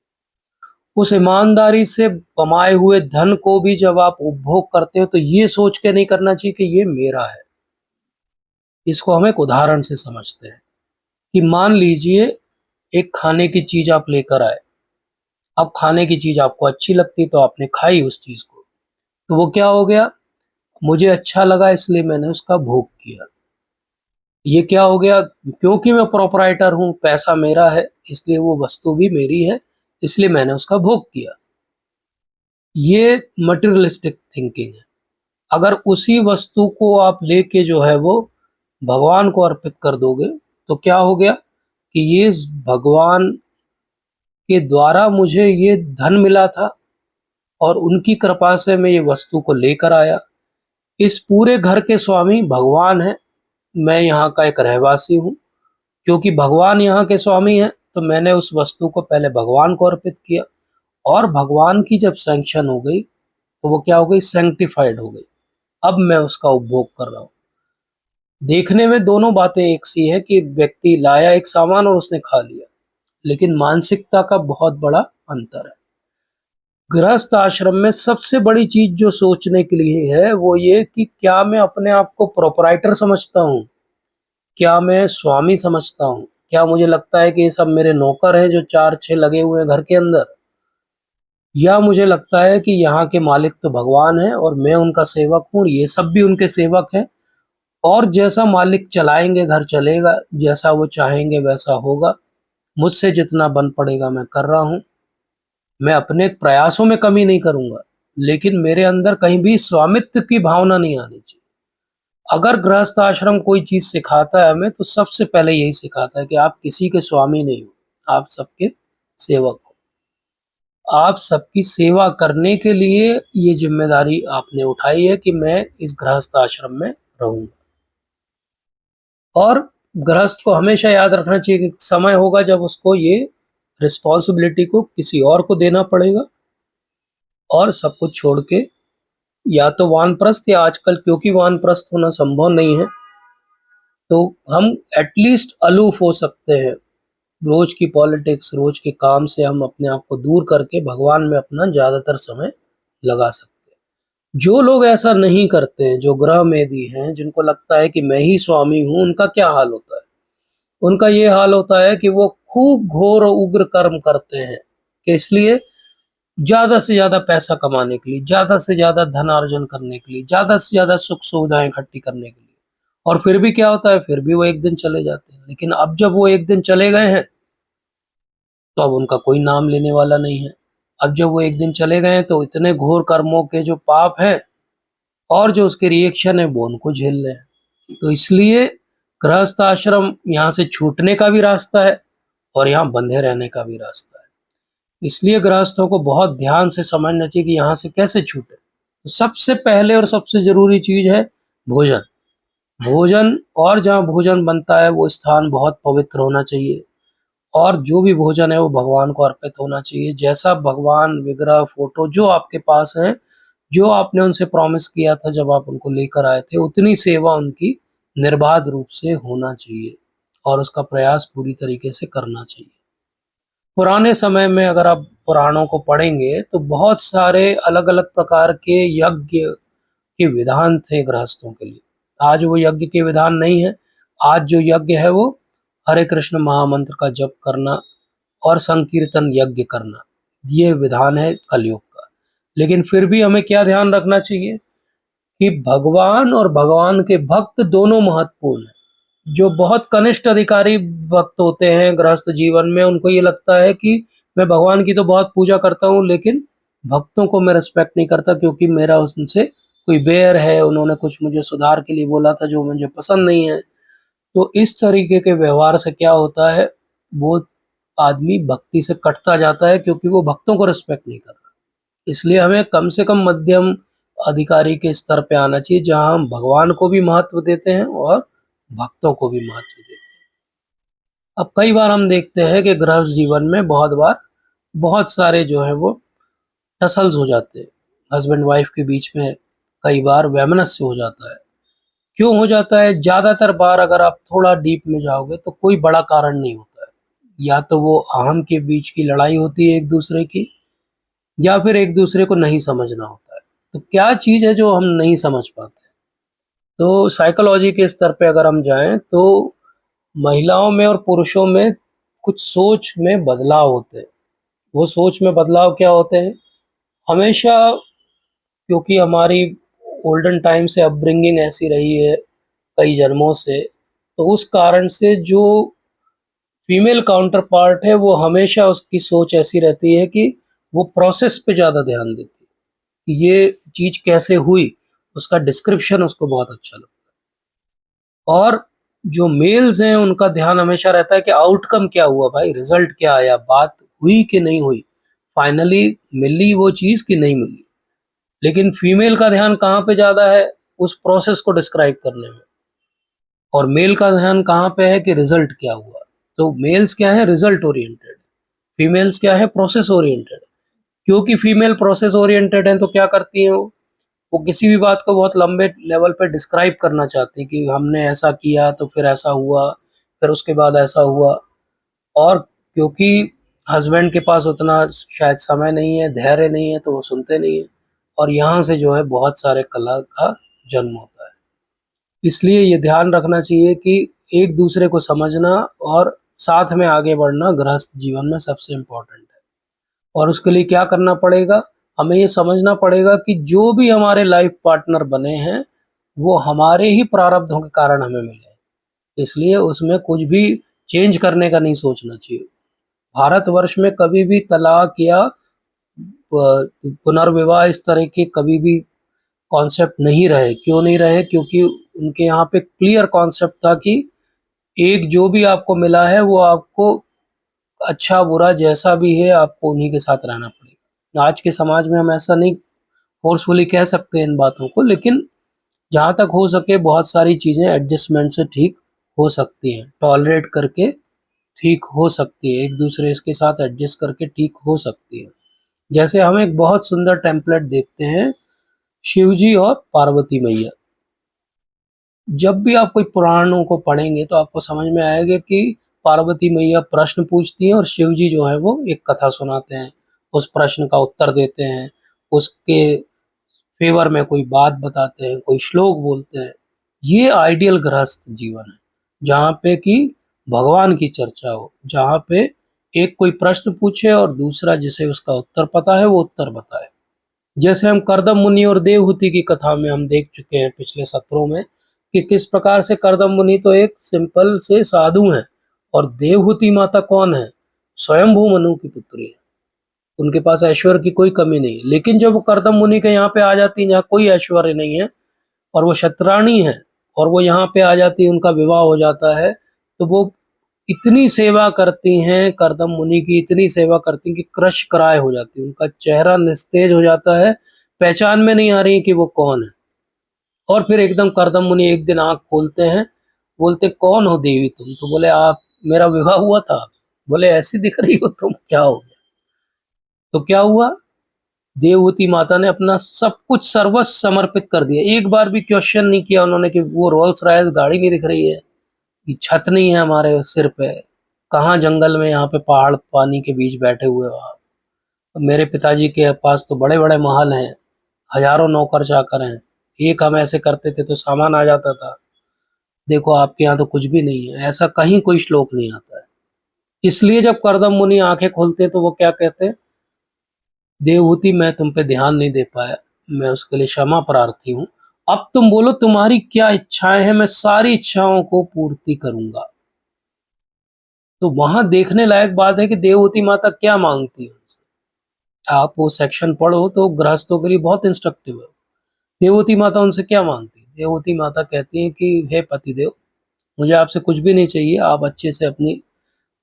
उस ईमानदारी से कमाए हुए धन को भी जब आप उपभोग करते हो, तो ये सोच के नहीं करना चाहिए कि ये मेरा है। इसको हम एक उदाहरण से समझते हैं कि मान लीजिए एक खाने की चीज़ आप लेकर आए। अब खाने की चीज़ आपको अच्छी लगती तो आपने खाई उस चीज़ को। तो वो क्या हो गया? मुझे अच्छा लगा इसलिए मैंने उसका भोग किया। ये क्या हो गया? क्योंकि मैं प्रोप्राइटर हूँ, पैसा मेरा है, इसलिए वो वस्तु भी मेरी है, इसलिए मैंने उसका भोग किया। ये मटेरियलिस्टिक थिंकिंग है। अगर उसी वस्तु को आप लेके जो है वो भगवान को अर्पित कर दोगे, तो क्या हो गया कि ये भगवान के द्वारा मुझे ये धन मिला था और उनकी कृपा से मैं ये वस्तु को लेकर आया। इस पूरे घर के स्वामी भगवान हैं, मैं यहाँ का एक रहवासी हूँ। क्योंकि भगवान यहाँ के स्वामी हैं, तो मैंने उस वस्तु को पहले भगवान को अर्पित किया और भगवान की जब सैंक्शन हो गई, तो वो क्या हो गई? सैंक्टिफाइड हो गई। अब मैं उसका उपभोग कर रहा हूँ। देखने में दोनों बातें एक सी है कि व्यक्ति लाया एक सामान और उसने खा लिया, लेकिन मानसिकता का बहुत बड़ा अंतर है। गृहस्थ आश्रम में सबसे बड़ी चीज जो सोचने के लिए है वो ये कि क्या मैं अपने आप को प्रोपराइटर समझता हूँ? क्या मैं स्वामी समझता हूँ? क्या मुझे लगता है कि ये सब मेरे नौकर हैं जो 4-6 लगे हुए हैं घर के अंदर? या मुझे लगता है कि यहाँ के मालिक तो भगवान हैं और मैं उनका सेवक हूँ, ये सब भी उनके सेवक हैं और जैसा मालिक चलाएँगे घर चलेगा, जैसा वो चाहेंगे वैसा होगा। मुझसे जितना बन पड़ेगा मैं कर रहा हूँ। मैं अपने प्रयासों में कमी नहीं करूँगा, लेकिन मेरे अंदर कहीं भी स्वामित्व की भावना नहीं आनी चाहिए। अगर गृहस्थ आश्रम कोई चीज़ सिखाता है हमें, तो सबसे पहले यही सिखाता है कि आप किसी के स्वामी नहीं हो, आप सबके सेवक हो। आप सबकी सेवा करने के लिए ये ज़िम्मेदारी आपने उठाई है कि मैं इस गृहस्थ आश्रम में रहूँगा। और गृहस्थ को हमेशा याद रखना चाहिए कि समय होगा जब उसको ये रिस्पॉन्सिबिलिटी को किसी और को देना पड़ेगा और सब कुछ छोड़ के या तो वानप्रस्थ या आजकल क्योंकि वानप्रस्थ होना संभव नहीं है, तो हम एटलीस्ट अलूफ हो सकते हैं। रोज की पॉलिटिक्स, रोज के काम से हम अपने आप को दूर करके भगवान में अपना ज़्यादातर समय लगा सकते हैं। जो लोग ऐसा नहीं करते हैं, जो गृहमेधी हैं, जिनको लगता है कि मैं ही स्वामी हूँ, उनका क्या हाल होता है? उनका ये हाल होता है कि वो खूब घोर और उग्र कर्म करते हैं कि इसलिए ज़्यादा से ज़्यादा पैसा कमाने के लिए, ज़्यादा से ज़्यादा धनार्जन करने के लिए, ज़्यादा से ज़्यादा सुख-सुविधाएँ इकट्ठी करने के लिए। और फिर भी क्या होता है? फिर भी वो एक दिन चले जाते हैं। लेकिन अब जब वो एक दिन चले गए हैं, तो अब उनका कोई नाम लेने वाला नहीं है। अब जब वो एक दिन चले गए हैं, तो इतने घोर कर्मों के जो पाप हैं और जो उसके रिएक्शन है, वो उनको झेल रहे हैं। तो इसलिए गृहस्थ आश्रम यहाँ से छूटने का भी रास्ता है और यहाँ बंधे रहने का भी रास्ता है। इसलिए गृहस्थों को बहुत ध्यान से समझना चाहिए कि यहाँ से कैसे छूटे। तो सबसे पहले और सबसे ज़रूरी चीज़ है भोजन। भोजन, और जहाँ भोजन बनता है वो स्थान बहुत पवित्र होना चाहिए और जो भी भोजन है वो भगवान को अर्पित होना चाहिए। जैसा भगवान, विग्रह, फ़ोटो जो आपके पास है, जो आपने उनसे प्रॉमिस किया था जब आप उनको लेकर आए थे, उतनी सेवा उनकी निर्बाध रूप से होना चाहिए और उसका प्रयास पूरी तरीके से करना चाहिए। पुराने समय में अगर आप पुराणों को पढ़ेंगे तो बहुत सारे अलग-अलग प्रकार के यज्ञ के विधान थे गृहस्थों के लिए। आज वो यज्ञ के विधान नहीं है। आज जो यज्ञ है वो हरे कृष्ण महामंत्र का जप करना और संकीर्तन यज्ञ करना, ये विधान है कलयुग का। लेकिन फिर भी हमें क्या ध्यान रखना चाहिए कि भगवान और भगवान के भक्त दोनों महत्वपूर्ण हैं। जो बहुत कनिष्ठ अधिकारी भक्त होते हैं गृहस्थ जीवन में, उनको ये लगता है कि मैं भगवान की तो बहुत पूजा करता हूँ लेकिन भक्तों को मैं रिस्पेक्ट नहीं करता, क्योंकि मेरा उनसे कोई बैर है, उन्होंने कुछ मुझे सुधार के लिए बोला था जो मुझे पसंद नहीं है। तो इस तरीके के व्यवहार से क्या होता है, वो आदमी भक्ति से कटता जाता है, क्योंकि वो भक्तों को रिस्पेक्ट नहीं कर रहा। इसलिए हमें कम से कम मध्यम अधिकारी के स्तर पे आना चाहिए, जहाँ हम भगवान को भी महत्व देते हैं और भक्तों को भी महत्व देते हैं। अब कई बार हम देखते हैं कि गृहस्थ जीवन में बहुत बार बहुत सारे जो है वो टसल्स हो जाते हैं। हस्बैंड वाइफ के बीच में कई बार वैमनस्य हो जाता है। क्यों हो जाता है? ज़्यादातर बार अगर आप थोड़ा डीप में जाओगे तो कोई बड़ा कारण नहीं होता है। या तो वो अहम के बीच की लड़ाई होती है एक दूसरे की, या फिर एक दूसरे को नहीं समझना होता है। तो क्या चीज़ है जो हम नहीं समझ पाते? तो साइकोलॉजी के स्तर पे अगर हम जाएं तो महिलाओं में और पुरुषों में कुछ सोच में बदलाव होते हैं। वो सोच में बदलाव क्या होते हैं? हमेशा, क्योंकि हमारी ओल्डन टाइम से अपब्रिंगिंग ऐसी रही है कई जन्मों से, तो उस कारण से जो फीमेल काउंटर पार्ट है वो हमेशा उसकी सोच ऐसी रहती है कि वो प्रोसेस पे ज़्यादा ध्यान देती है कि ये चीज़ कैसे हुई, उसका डिस्क्रिप्शन उसको बहुत अच्छा लगता है। और जो मेल्स हैं उनका ध्यान हमेशा रहता है कि आउटकम क्या हुआ, भाई रिजल्ट क्या आया, बात हुई कि नहीं हुई, फाइनली मिली वो चीज़ कि नहीं मिली। लेकिन फीमेल का ध्यान कहाँ पे ज़्यादा है? उस प्रोसेस को डिस्क्राइब करने में। और मेल का ध्यान कहाँ पे है कि रिजल्ट क्या हुआ। तो मेल्स क्या है? Result oriented. फीमेल्स क्या है? Process oriented. क्योंकि फीमेल प्रोसेस ओरिएंटेड है तो क्या करती हैं वो किसी भी बात को बहुत लंबे लेवल पे डिस्क्राइब करना चाहती हैं कि हमने ऐसा किया तो फिर ऐसा हुआ, फिर उसके बाद ऐसा हुआ। और क्योंकि हस्बैंड के पास उतना शायद समय नहीं है, धैर्य नहीं है, तो वो सुनते नहीं है। और यहाँ से जो है बहुत सारे कलह का जन्म होता है। इसलिए ये ध्यान रखना चाहिए कि एक दूसरे को समझना और साथ में आगे बढ़ना गृहस्थ जीवन में सबसे इम्पोर्टेंट है। और उसके लिए क्या करना पड़ेगा? हमें ये समझना पड़ेगा कि जो भी हमारे लाइफ पार्टनर बने हैं वो हमारे ही प्रारब्धों के कारण हमें मिले हैं। इसलिए उसमें कुछ भी चेंज करने का नहीं सोचना चाहिए। भारतवर्ष में कभी भी तलाक या पुनर्विवाह इस तरह के कभी भी कॉन्सेप्ट नहीं रहे। क्यों नहीं रहे? क्योंकि उनके यहाँ पे क्लियर कॉन्सेप्ट था कि एक जो भी आपको मिला है वो आपको अच्छा बुरा जैसा भी है आपको उन्हीं के साथ रहना पड़ेगा। आज के समाज में हम ऐसा नहीं फोर्सफुली कह सकते इन बातों को, लेकिन जहाँ तक हो सके बहुत सारी चीज़ें एडजस्टमेंट से ठीक हो सकती हैं, टॉलरेट करके ठीक हो सकती है, एक दूसरे के साथ एडजस्ट करके ठीक हो सकती है। जैसे हम एक बहुत सुंदर टेम्पलेट देखते हैं, शिव जी और पार्वती मैया। जब भी आप कोई पुराणों को पढ़ेंगे तो आपको समझ में आएगा कि पार्वती मैया प्रश्न पूछती हैं और शिव जी जो है वो एक कथा सुनाते हैं, उस प्रश्न का उत्तर देते हैं, उसके फेवर में कोई बात बताते हैं, कोई श्लोक बोलते हैं। ये आइडियल गृहस्थ जीवन है, जहाँ पे कि भगवान की चर्चा हो, जहाँ पे एक कोई प्रश्न पूछे और दूसरा जिसे उसका उत्तर पता है वो उत्तर बताए। जैसे हम कर्दम मुनि और देवहूति की कथा में हम देख चुके हैं पिछले सत्रों में कि किस प्रकार से कर्दम मुनि तो एक सिंपल से साधु हैं और देवहूति माता कौन है? स्वयंभू मनु की पुत्री है। उनके पास ऐश्वर्य की कोई कमी नहीं है। लेकिन जब वो कर्दम मुनि के यहाँ पे आ जाती है जहाँ कोई ऐश्वर्य नहीं है और वो क्षत्राणी है और वो यहाँ पे आ जाती है, उनका विवाह हो जाता है, तो वो इतनी सेवा करती हैं, कर्दम मुनि की इतनी सेवा करती हैं कि क्रश कराए हो जाती है, उनका चेहरा निस्तेज हो जाता है, पहचान में नहीं आ रही कि वो कौन है। और फिर एकदम कर्दम मुनि एक दिन आंख खोलते हैं, बोलते कौन हो देवी तुम? तो बोले आप, मेरा विवाह हुआ था। बोले ऐसी दिख रही हो तुम, क्या हो गया? तो क्या हुआ? देवहूति माता ने अपना सब कुछ सर्वस्व समर्पित कर दिया। एक बार भी क्वेश्चन नहीं किया उन्होंने कि वो रोल्स रॉयस गाड़ी नहीं दिख रही है, ये छत नहीं है हमारे सिर पे, कहाँ जंगल में यहाँ पे पहाड़ पानी के बीच बैठे हुए हो आप। मेरे पिताजी के पास तो बड़े बड़े महल हैं, हजारों नौकर चाकर हैं, एक हम ऐसे करते थे तो सामान आ जाता था, देखो आपके यहाँ तो कुछ भी नहीं है, ऐसा कहीं कोई श्लोक नहीं आता है। इसलिए जब कर्दम मुनि आंखें खोलते हैं तो वो क्या कहते हैं, देवहूति मैं तुम पे ध्यान नहीं दे पाया, मैं उसके लिए क्षमा प्रार्थी हूँ। अब तुम बोलो तुम्हारी क्या इच्छाएं हैं, मैं सारी इच्छाओं को पूर्ति करूंगा। तो वहां देखने लायक बात है कि देवहूति माता क्या मांगती है उनसे। आप वो सेक्शन पढ़ो तो गृहस्थों के लिए बहुत इंस्ट्रक्टिव है। देवहूति माता उनसे क्या मांगती है? देवहूति माता कहती है कि हे पतिदेव, मुझे आपसे कुछ भी नहीं चाहिए, आप अच्छे से अपनी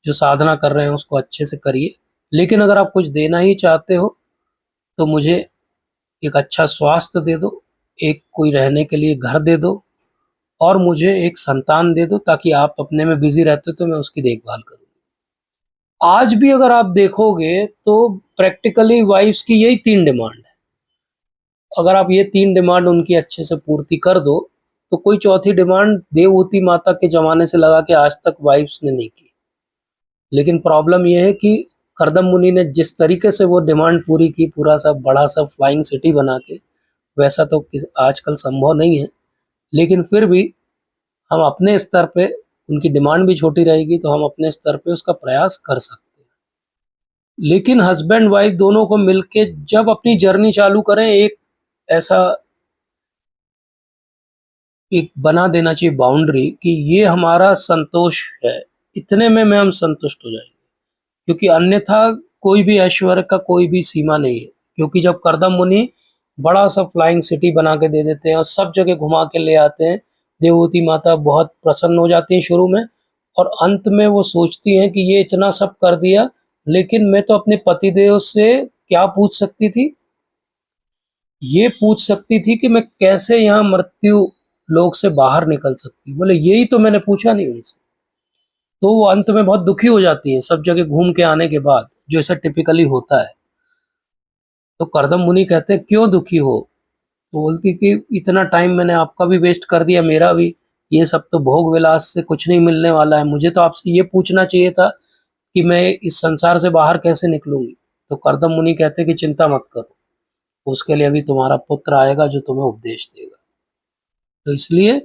जो साधना कर रहे हैं उसको अच्छे से करिए, लेकिन अगर आप कुछ देना ही चाहते हो तो मुझे एक अच्छा स्वास्थ्य दे दो, एक कोई रहने के लिए घर दे दो, और मुझे एक संतान दे दो, ताकि आप अपने में बिजी रहते हो तो मैं उसकी देखभाल करूँ। आज भी अगर आप देखोगे तो प्रैक्टिकली वाइफ्स की यही 3 डिमांड है। अगर आप ये 3 डिमांड उनकी अच्छे से पूर्ति कर दो, तो कोई चौथी डिमांड देवहूति माता के ज़माने से लगा के आज तक वाइफ्स ने नहीं की। लेकिन प्रॉब्लम ये है कि करदम मुनि ने जिस तरीके से वो डिमांड पूरी की, पूरा सा बड़ा सा फ्लाइंग सिटी बना के, वैसा तो आजकल संभव नहीं है। लेकिन फिर भी हम अपने स्तर पे, उनकी डिमांड भी छोटी रहेगी तो हम अपने स्तर पे उसका प्रयास कर सकते हैं। लेकिन हस्बैंड वाइफ दोनों को मिलके जब अपनी जर्नी चालू करें, एक ऐसा एक बना देना चाहिए बाउंड्री कि ये हमारा संतोष है, इतने में हम संतुष्ट हो जाएंगे। क्योंकि अन्यथा कोई भी ऐश्वर्य का कोई भी सीमा नहीं है। क्योंकि जब करदम मुनि बड़ा सा फ्लाइंग सिटी बना के दे देते हैं और सब जगह घुमा के ले आते हैं, देवहूति माता बहुत प्रसन्न हो जाती हैं शुरू में, और अंत में वो सोचती हैं कि ये इतना सब कर दिया, लेकिन मैं तो अपने पतिदेव से क्या पूछ सकती थी? ये पूछ सकती थी कि मैं कैसे यहाँ मृत्यु लोक से बाहर निकल सकती। बोले यही तो मैंने पूछा नहीं उनसे। तो वो अंत में बहुत दुखी हो जाती है सब जगह घूम के आने के बाद, जो ऐसा टिपिकली होता है। तो करदम मुनि कहते हैं क्यों दुखी हो? तो बोलती कि इतना टाइम मैंने आपका भी वेस्ट कर दिया, मेरा भी, ये सब तो भोग विलास से कुछ नहीं मिलने वाला है, मुझे तो आपसे ये पूछना चाहिए था कि मैं इस संसार से बाहर कैसे निकलूंगी। तो करदम मुनि कहते हैं कि चिंता मत करो, उसके लिए अभी तुम्हारा पुत्र आएगा जो तुम्हें उपदेश देगा। तो इसलिए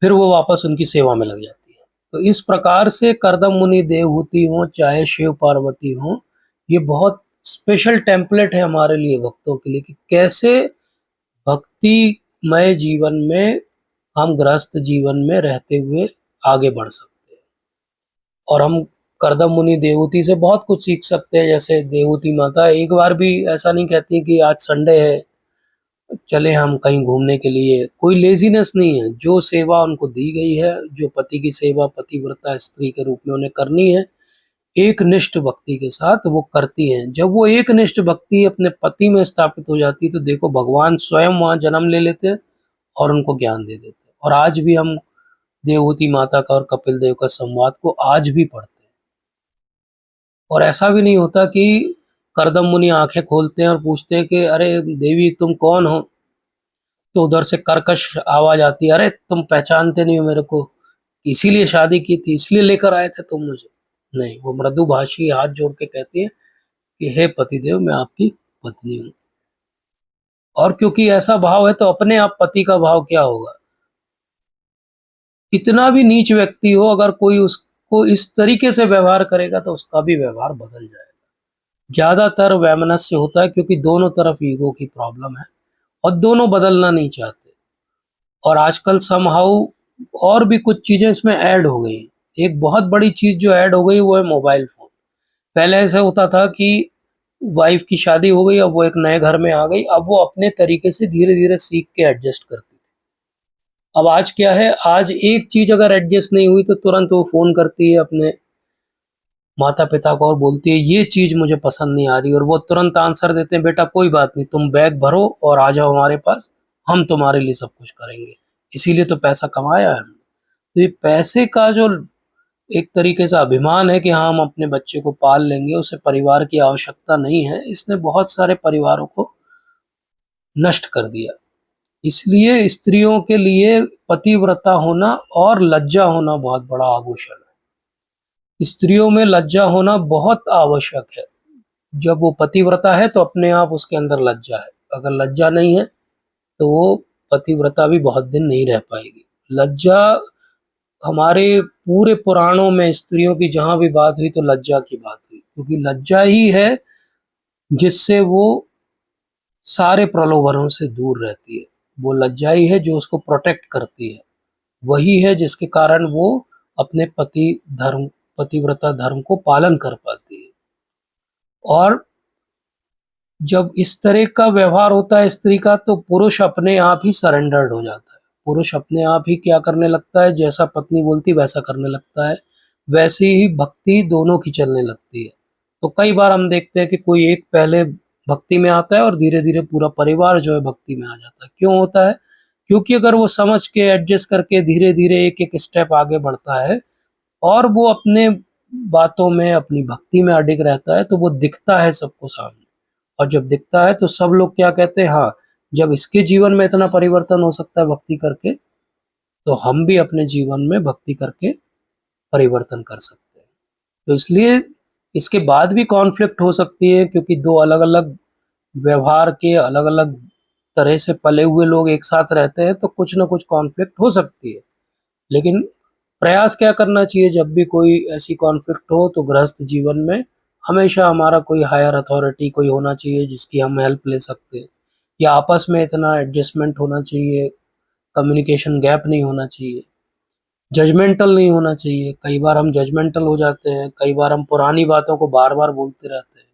फिर वो वापस उनकी सेवा में लग जाती है। तो इस प्रकार से करदम मुनि देवहूति हों चाहे शिव पार्वती हों, ये बहुत स्पेशल टेम्पलेट है हमारे लिए भक्तों के लिए कि कैसे भक्तिमय जीवन में हम गृहस्थ जीवन में रहते हुए आगे बढ़ सकते हैं। और हम करदम मुनि देवहूति से बहुत कुछ सीख सकते हैं। जैसे देवहूति माता एक बार भी ऐसा नहीं कहती कि आज संडे है, चले हम कहीं घूमने के लिए। कोई लेजीनेस नहीं है, जो सेवा उनको दी गई है, जो पति की सेवा पतिव्रता स्त्री के रूप में उन्हें करनी है, एक निष्ठ भक्ति के साथ वो करती हैं। जब वो एक निष्ठ भक्ति अपने पति में स्थापित हो जाती है तो देखो भगवान स्वयं वहाँ जन्म ले लेते हैं और उनको ज्ञान दे देते हैं। और आज भी हम देवहूति माता का और कपिल देव का संवाद को आज भी पढ़ते हैं। और ऐसा भी नहीं होता कि करदम मुनि आंखें खोलते हैं और पूछते हैं कि अरे देवी तुम कौन हो, तो उधर से कर्कश आवाज आती है, अरे तुम पहचानते नहीं हो मेरे को, इसीलिए शादी की थी, इसलिए लेकर आए थे तुम मुझे। नहीं, वो मृदुभाषी हाथ जोड़ के कहती है कि हे पतिदेव मैं आपकी पत्नी हूँ। और क्योंकि ऐसा भाव है तो अपने आप पति का भाव क्या होगा। कितना भी नीच व्यक्ति हो, अगर कोई उसको इस तरीके से व्यवहार करेगा तो उसका भी व्यवहार बदल जाएगा। ज्यादातर वैमनस्य होता है क्योंकि दोनों तरफ ईगो की प्रॉब्लम है और दोनों बदलना नहीं चाहते। और आजकल समहाउ और भी कुछ चीजें इसमें ऐड हो गई। एक बहुत बड़ी चीज जो ऐड हो गई वो है मोबाइल फोन। पहले ऐसा होता था कि वाइफ की शादी हो गई, अब वो एक नए घर में आ गई, अब वो अपने तरीके से धीरे धीरे सीख के एडजस्ट करती थी। अब आज क्या है, आज एक चीज अगर एडजस्ट नहीं हुई तो तुरंत वो फोन करती है अपने माता पिता को और बोलती है ये चीज मुझे पसंद नहीं आ रही, और वो तुरंत आंसर देते हैं बेटा कोई बात नहीं, तुम बैग भरो और आ जाओ हमारे पास, हम तुम्हारे लिए सब कुछ करेंगे, इसीलिए तो पैसा कमाया है हमने। तो ये पैसे का जो एक तरीके से अभिमान है कि हाँ हम अपने बच्चे को पाल लेंगे, उसे परिवार की आवश्यकता नहीं है, इसने बहुत सारे परिवारों को नष्ट कर दिया। इसलिए स्त्रियों के लिए पतिव्रता होना और लज्जा होना बहुत बड़ा आभूषण है। स्त्रियों में लज्जा होना बहुत आवश्यक है। जब वो पतिव्रता है तो अपने आप उसके अंदर लज्जा है, अगर लज्जा नहीं है तो वो पतिव्रता भी बहुत दिन नहीं रह पाएगी। लज्जा हमारे पूरे पुराणों में स्त्रियों की जहाँ भी बात हुई तो लज्जा की बात हुई, क्योंकि लज्जा ही है जिससे वो सारे प्रलोभनों से दूर रहती है। वो लज्जा ही है जो उसको प्रोटेक्ट करती है। वही है जिसके कारण वो अपने पतिव्रता धर्म को पालन कर पाती है। और जब इस तरह का व्यवहार होता है स्त्री का, तो पुरुष अपने आप ही सरेंडर्ड हो जाता है। पुरुष अपने आप ही क्या करने लगता है, जैसा पत्नी बोलती वैसा करने लगता है। वैसी ही भक्ति दोनों की चलने लगती है। तो कई बार हम देखते हैं कि कोई एक पहले भक्ति में आता है और धीरे धीरे पूरा परिवार जो है भक्ति में आ जाता है। क्यों होता है? क्योंकि अगर वो समझ के एडजस्ट करके धीरे धीरे एक एक स्टेप आगे बढ़ता है और वो अपने बातों में अपनी भक्ति में अडिग रहता है, तो वो दिखता है सबको सामने। और जब दिखता है तो सब लोग क्या कहते हैं, हाँ, जब इसके जीवन में इतना परिवर्तन हो सकता है भक्ति करके, तो हम भी अपने जीवन में भक्ति करके परिवर्तन कर सकते हैं। तो इसलिए इसके बाद भी कॉन्फ्लिक्ट हो सकती है, क्योंकि दो अलग अलग व्यवहार के अलग अलग तरह से पले हुए लोग एक साथ रहते हैं, तो कुछ ना कुछ कॉन्फ्लिक्ट हो सकती है। लेकिन प्रयास क्या करना चाहिए, जब भी कोई ऐसी कॉन्फ्लिक्ट हो तो गृहस्थ जीवन में हमेशा हमारा कोई हायर अथॉरिटी कोई होना चाहिए जिसकी हम हेल्प ले सकते हैं, या आपस में इतना एडजस्टमेंट होना चाहिए, कम्युनिकेशन गैप नहीं होना चाहिए, जजमेंटल नहीं होना चाहिए। कई बार हम जजमेंटल हो जाते हैं, कई बार हम पुरानी बातों को बार बार बोलते रहते हैं।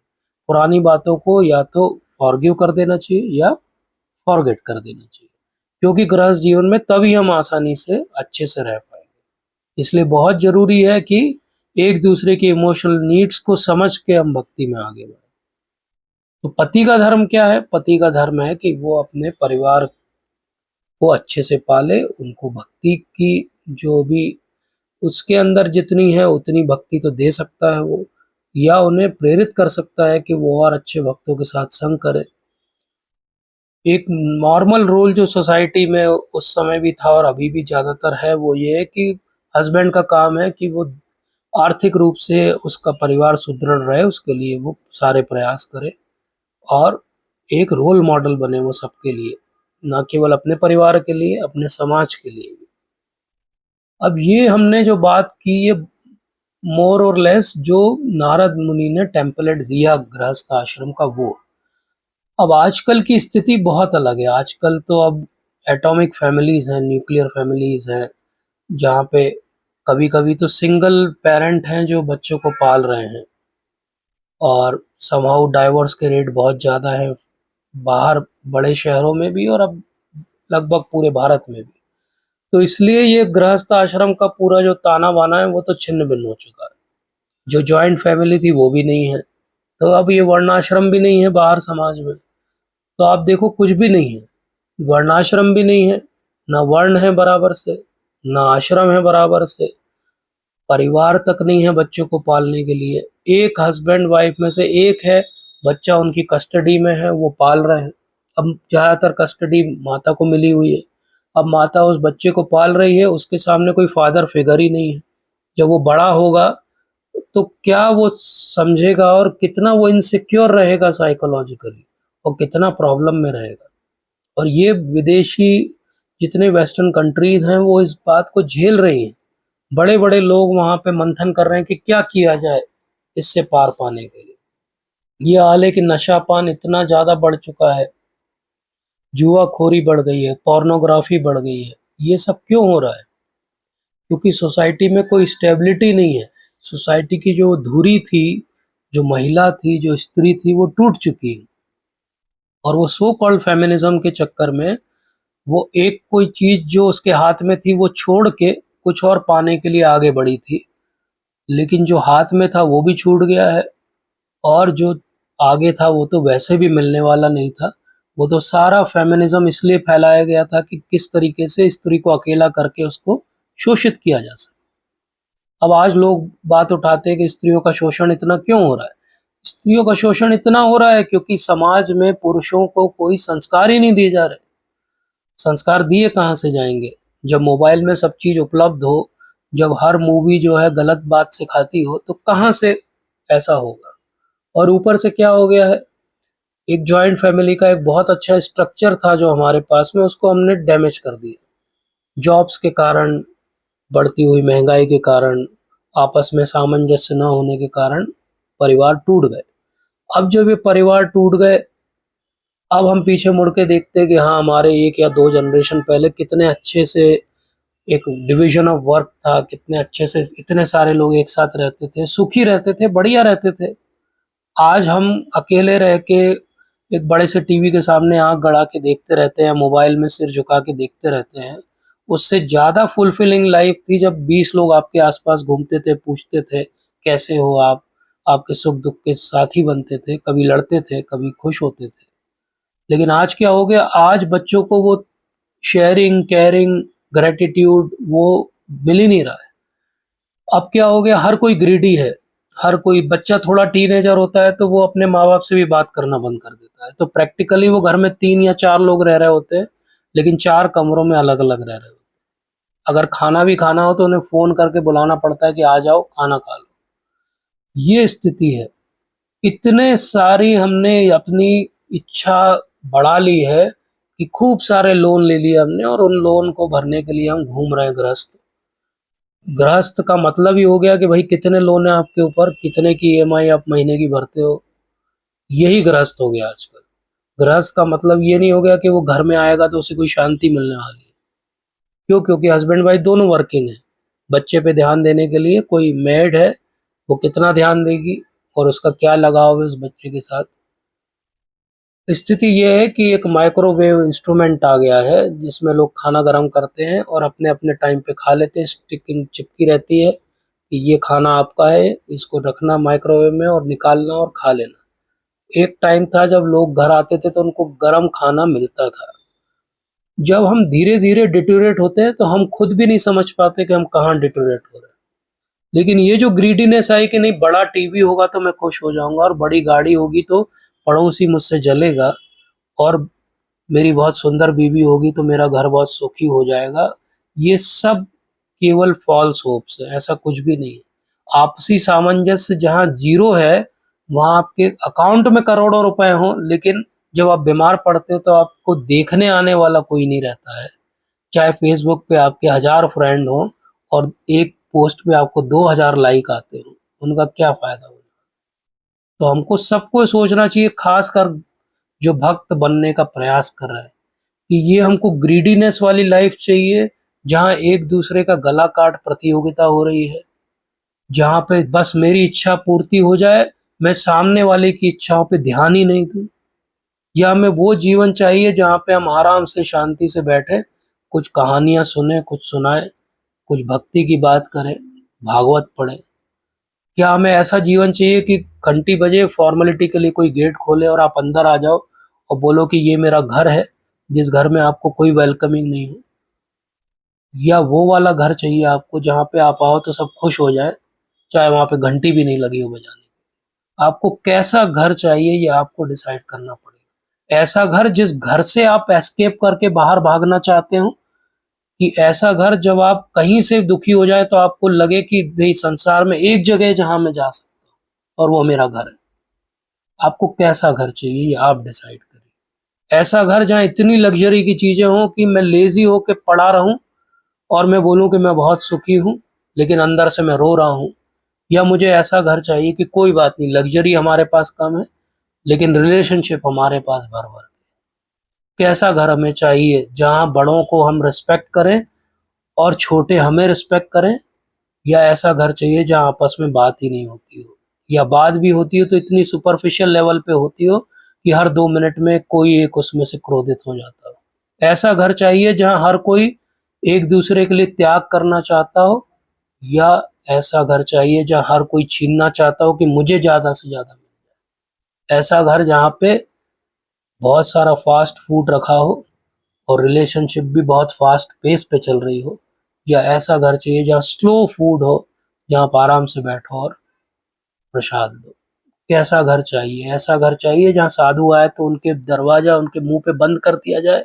पुरानी बातों को या तो फॉरगिव कर देना चाहिए या फॉरगेट कर देना चाहिए, क्योंकि गृहस्थ जीवन में तभी हम आसानी से अच्छे से रह पाएंगे। इसलिए बहुत ज़रूरी है कि एक दूसरे की इमोशनल नीड्स को समझ के हम भक्ति में आगे बढ़ें। तो पति का धर्म क्या है? पति का धर्म है कि वो अपने परिवार को अच्छे से पाले, उनको भक्ति की जो भी उसके अंदर जितनी है उतनी भक्ति तो दे सकता है वो, या उन्हें प्रेरित कर सकता है कि वो और अच्छे भक्तों के साथ संग करे। एक नॉर्मल रोल जो सोसाइटी में उस समय भी था और अभी भी ज़्यादातर है, वो ये है कि हस्बैंड का काम है कि वो आर्थिक रूप से उसका परिवार सुदृढ़ रहे, उसके लिए वो सारे प्रयास करे और एक रोल मॉडल बने वो सबके लिए, ना केवल अपने परिवार के लिए, अपने समाज के लिए भी। अब ये हमने जो बात की, ये मोर और लेस जो नारद मुनि ने टेम्पलेट दिया गृहस्थ आश्रम का, वो। अब आजकल की स्थिति बहुत अलग है। आजकल तो अब एटॉमिक फैमिलीज हैं, न्यूक्लियर फैमिलीज हैं, जहाँ पे कभी कभी तो सिंगल पेरेंट हैं जो बच्चों को पाल रहे हैं, और समहाउ डाइवोर्स के रेट बहुत ज़्यादा है बाहर बड़े शहरों में भी, और अब लगभग पूरे भारत में भी। तो इसलिए ये गृहस्थ आश्रम का पूरा जो ताना बाना है वो तो छिन्न भिन्न हो चुका है। जो जॉइंट फैमिली थी वो भी नहीं है, तो अब ये वर्णाश्रम भी नहीं है बाहर समाज में। तो आप देखो कुछ भी नहीं है, वर्णाश्रम भी नहीं है, ना वर्ण है बराबर से, ना आश्रम है बराबर से, परिवार तक नहीं है बच्चों को पालने के लिए। एक हस्बैंड वाइफ में से एक है, बच्चा उनकी कस्टडी में है, वो पाल रहे हैं। अब ज़्यादातर कस्टडी माता को मिली हुई है। अब माता उस बच्चे को पाल रही है, उसके सामने कोई फादर फिगर ही नहीं है। जब वो बड़ा होगा तो क्या वो समझेगा, और कितना वो इनसिक्योर रहेगा साइकोलॉजिकली, और कितना प्रॉब्लम में रहेगा। और ये विदेशी जितने वेस्टर्न कंट्रीज हैं वो इस बात को झेल रही हैं। बड़े बड़े लोग वहाँ पे मंथन कर रहे हैं कि क्या किया जाए इससे पार पाने के लिए। ये हाल है कि नशापान इतना ज़्यादा बढ़ चुका है, जुआखोरी बढ़ गई है, पोर्नोग्राफी बढ़ गई है। ये सब क्यों हो रहा है? क्योंकि सोसाइटी में कोई स्टेबिलिटी नहीं है। सोसाइटी की जो धुरी थी, जो महिला थी, जो स्त्री थी, वो टूट चुकी है। और वो सो कॉल्ड फेमिनिज्म के चक्कर में वो एक कोई चीज़ जो उसके हाथ में थी वो छोड़ के कुछ और पाने के लिए आगे बढ़ी थी। लेकिन जो हाथ में था वो भी छूट गया है, और जो आगे था वो तो वैसे भी मिलने वाला नहीं था। वो तो सारा फेमिनिज्म इसलिए फैलाया गया था कि किस तरीके से स्त्री को अकेला करके उसको शोषित किया जा सके। अब आज लोग बात उठाते हैं कि स्त्रियों का शोषण इतना क्यों हो रहा है? स्त्रियों का शोषण इतना हो रहा है क्योंकि समाज में पुरुषों को कोई संस्कार ही नहीं दिए जा रहे। संस्कार दिए कहाँ से जाएंगे जब मोबाइल में सब चीज़ उपलब्ध हो, जब हर मूवी जो है गलत बात सिखाती हो, तो कहाँ से ऐसा होगा? और ऊपर से क्या हो गया है, एक जॉइंट फैमिली का एक बहुत अच्छा स्ट्रक्चर था जो हमारे पास में, उसको हमने डैमेज कर दिया। जॉब्स के कारण, बढ़ती हुई महंगाई के कारण, आपस में सामंजस्य न होने के कारण परिवार टूट गए। अब जब ये परिवार टूट गए, अब हम पीछे मुड़ के देखते हैं कि हाँ, हमारे 1 या 2 जनरेशन पहले कितने अच्छे से एक डिवीज़न ऑफ वर्क था, कितने अच्छे से इतने सारे लोग एक साथ रहते थे, सुखी रहते थे, बढ़िया रहते थे। आज हम अकेले रह के एक बड़े से टीवी के सामने आँख गड़ा के देखते रहते हैं, मोबाइल में सिर झुका के देखते रहते हैं। उससे ज़्यादा फुलफिलिंग लाइफ़ थी जब 20 लोग आपके आस-पास घूमते थे, पूछते थे, "कैसे हो आप?" आपके सुख-दुख के साथी बनते थे, कभी लड़ते थे, कभी खुश होते थे। लेकिन आज क्या हो गया, आज बच्चों को वो शेयरिंग, केयरिंग, ग्रैटिट्यूड वो मिल ही नहीं रहा है। अब क्या हो गया, हर कोई ग्रीडी है। हर कोई बच्चा थोड़ा टीनेजर होता है तो वो अपने माँ-बाप से भी बात करना बंद कर देता है। तो प्रैक्टिकली वो घर में 3 या 4 लोग रह रहे होते हैं, लेकिन 4 कमरों में अलग-अलग रह रहे होते हैं। अगर खाना भी खाना हो तो उन्हें फ़ोन करके बुलाना पड़ता है कि आ जाओ, खाना खा लो। ये स्थिति है। इतने सारी हमने अपनी इच्छा बढ़ा ली है कि खूब सारे लोन ले लिए हमने और उन लोन को भरने के लिए हम घूम रहे हैं ग्रस्त। गृहस्थ का मतलब ही हो गया कि भाई कितने लोन है आपके ऊपर, कितने की ईएमआई आप महीने की भरते हो, यही गृहस्थ हो गया आजकल। गृहस्थ का मतलब ये नहीं हो गया कि वो घर में आएगा तो उसे कोई शांति मिलने वाली है। क्यों? क्योंकि हस्बैंड वाइफ दोनों वर्किंग हैं। बच्चे पे ध्यान देने के लिए कोई मेड है, वो कितना ध्यान देगी और उसका क्या लगाव है उस बच्चे के साथ। स्थिति ये है कि एक माइक्रोवेव इंस्ट्रूमेंट आ गया है जिसमें लोग खाना गरम करते हैं और अपने-अपने टाइम पे खा लेते हैं, स्टिकिंग चिपकी रहती है कि ये खाना आपका है, इसको रखना माइक्रोवेव में और निकालना और खा लेना। एक टाइम था जब लोग घर आते थे तो उनको गरम खाना मिलता था। जब हम धीरे-धीरे डिटेरियोरेट होते हैं तो हम खुद भी नहीं समझ पाते कि हम कहाँ डिटेरियोरेट हो रहे हैं। लेकिन ये जो ग्रीडीनेस आई कि नहीं, बड़ा टीवी होगा तो मैं खुश हो जाऊँगा और बड़ी गाड़ी होगी तो पड़ोसी मुझसे जलेगा और मेरी बहुत सुंदर बीवी होगी तो मेरा घर बहुत सुखी हो जाएगा। ये सब केवल फ़ॉल्स होप्स है, ऐसा कुछ भी नहीं है। आपसी सामंजस्य जहाँ ज़ीरो है, वहाँ आपके अकाउंट में करोड़ों रुपए हों, लेकिन जब आप बीमार पड़ते हो तो आपको देखने आने वाला कोई नहीं रहता है। चाहे फ़ेसबुक पे आपके 1000 फ्रेंड हों और एक पोस्ट पे आपको 2000 लाइक आते हों, उनका क्या फ़ायदा होगा? तो हमको सबको सोचना चाहिए, ख़ासकर जो भक्त बनने का प्रयास कर रहे हैं, कि ये हमको ग्रीडीनेस वाली लाइफ चाहिए, जहाँ एक दूसरे का गला काट प्रतियोगिता हो रही है, जहाँ पे बस मेरी इच्छा पूर्ति हो जाए, मैं सामने वाले की इच्छाओं पे ध्यान ही नहीं दूँ। या हमें वो जीवन चाहिए जहाँ पे हम आराम से शांति से बैठे, कुछ कहानियाँ सुनें, कुछ सुनाएँ, कुछ भक्ति की बात करें, भागवत पढ़ें। क्या हमें ऐसा जीवन चाहिए कि घंटी बजे फॉर्मेलिटी के लिए कोई गेट खोले और आप अंदर आ जाओ और बोलो कि ये मेरा घर है, जिस घर में आपको कोई वेलकमिंग नहीं हो? या वो वाला घर चाहिए आपको जहाँ पे आप आओ तो सब खुश हो जाएँ, चाहे वहाँ पे घंटी भी नहीं लगी हो बजाने की? आपको कैसा घर चाहिए ये आपको डिसाइड करना पड़ेगा। ऐसा घर जिस घर से आप एस्केप करके बाहर भागना चाहते हो, कि ऐसा घर जब आप कहीं से दुखी हो जाएँ तो आपको लगे कि नहीं, संसार में एक जगह है जहाँ मैं जा सकता हूँ और वो मेरा घर है। आपको कैसा घर चाहिए ये आप डिसाइड करिए। ऐसा घर जहाँ इतनी लग्ज़री की चीज़ें हों कि मैं लेज़ी होके पड़ा रहूँ और मैं बोलूँ कि मैं बहुत सुखी हूँ, लेकिन अंदर से मैं रो रहा हूँ। या मुझे ऐसा घर चाहिए कि कोई बात नहीं, लग्ज़री हमारे पास कम है, लेकिन रिलेशनशिप हमारे पास भर-भर के। कैसा घर हमें चाहिए जहाँ बड़ों को हम रिस्पेक्ट करें और छोटे हमें रिस्पेक्ट करें? या ऐसा घर चाहिए जहाँ आपस में बात ही नहीं होती हो, या बात भी होती हो तो इतनी सुपरफिशियल लेवल पे होती हो कि हर 2 मिनट में कोई एक उसमें से क्रोधित हो जाता हो। ऐसा घर चाहिए जहाँ हर कोई एक दूसरे के लिए त्याग करना चाहता हो, या ऐसा घर चाहिए जहाँ हर कोई छीनना चाहता हो कि मुझे ज़्यादा से ज़्यादा मिले? ऐसा घर जहाँ पे बहुत सारा फ़ास्ट फूड रखा हो और रिलेशनशिप भी बहुत फ़ास्ट पेस पे चल रही हो, या ऐसा घर चाहिए जहाँ स्लो फूड हो, जहाँ आप आराम से बैठो और प्रसाद लो? कैसा घर चाहिए? ऐसा घर चाहिए जहाँ साधु आए तो उनके दरवाज़ा उनके मुँह पे बंद कर दिया जाए,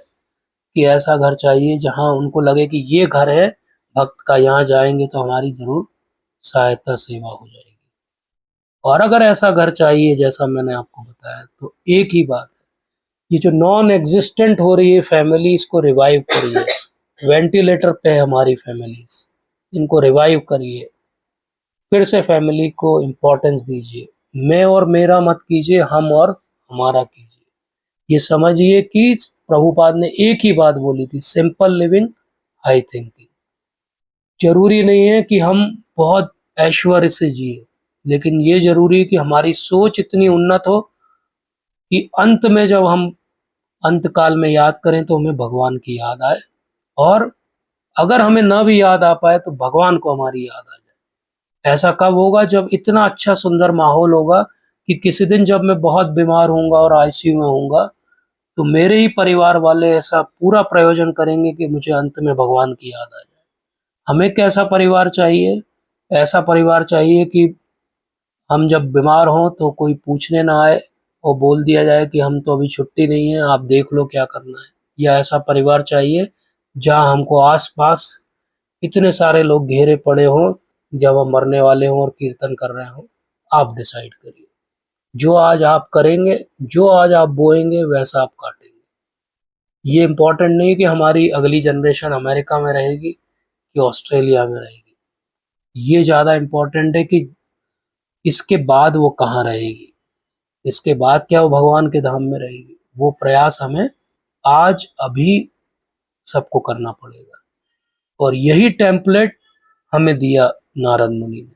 कि ऐसा घर चाहिए जहाँ उनको लगे कि ये घर है भक्त का, यहाँ जाएँगे तो हमारी ज़रूर सहायता सेवा हो जाएगी? और अगर ऐसा घर चाहिए जैसा मैंने आपको बताया, तो एक ही बात है, ये जो नॉन एग्जिस्टेंट हो रही है फैमिली, इसको रिवाइव करिए। वेंटिलेटर पे है हमारी फैमिलीज, इनको रिवाइव करिए। फिर से फैमिली को इम्पोर्टेंस दीजिए। मैं और मेरा मत कीजिए, हम और हमारा कीजिए। ये समझिए कि प्रभुपाद ने एक ही बात बोली थी, सिंपल लिविंग, हाई थिंकिंग। जरूरी नहीं है कि हम बहुत ऐश्वर्य से जिए, लेकिन ये जरूरी है कि हमारी सोच इतनी उन्नत हो कि अंत में जब हम अंत काल में याद करें तो हमें भगवान की याद आए, और अगर हमें न भी याद आ पाए तो भगवान को हमारी याद आ जाए। ऐसा कब होगा? जब इतना अच्छा सुंदर माहौल होगा कि किसी दिन जब मैं बहुत बीमार होऊंगा और आईसीयू में होऊंगा, तो मेरे ही परिवार वाले ऐसा पूरा प्रयोजन करेंगे कि मुझे अंत में भगवान की याद आ जाए। हमें कैसा परिवार चाहिए? ऐसा परिवार चाहिए कि हम जब बीमार हों तो कोई पूछने ना आए और बोल दिया जाए कि हम तो अभी छुट्टी नहीं है, आप देख लो क्या करना है। या ऐसा परिवार चाहिए जहां हमको आस-पास इतने सारे लोग घेरे पड़े हों जब हम मरने वाले हों और कीर्तन कर रहे हों। आप डिसाइड करिए। जो आज आप करेंगे, जो आज आप बोएंगे, वैसा आप काटेंगे। ये इम्पोर्टेंट नहीं कि हमारी अगली जनरेशन अमेरिका में रहेगी कि ऑस्ट्रेलिया में रहेगी। ये ज़्यादा इम्पोर्टेंट है कि इसके बाद वो कहाँ रहेगी, इसके बाद क्या वो भगवान के धाम में रहेगी। वो प्रयास हमें आज अभी सबको करना पड़ेगा। और यही टेम्पलेट हमें दिया नारद मुनि ने।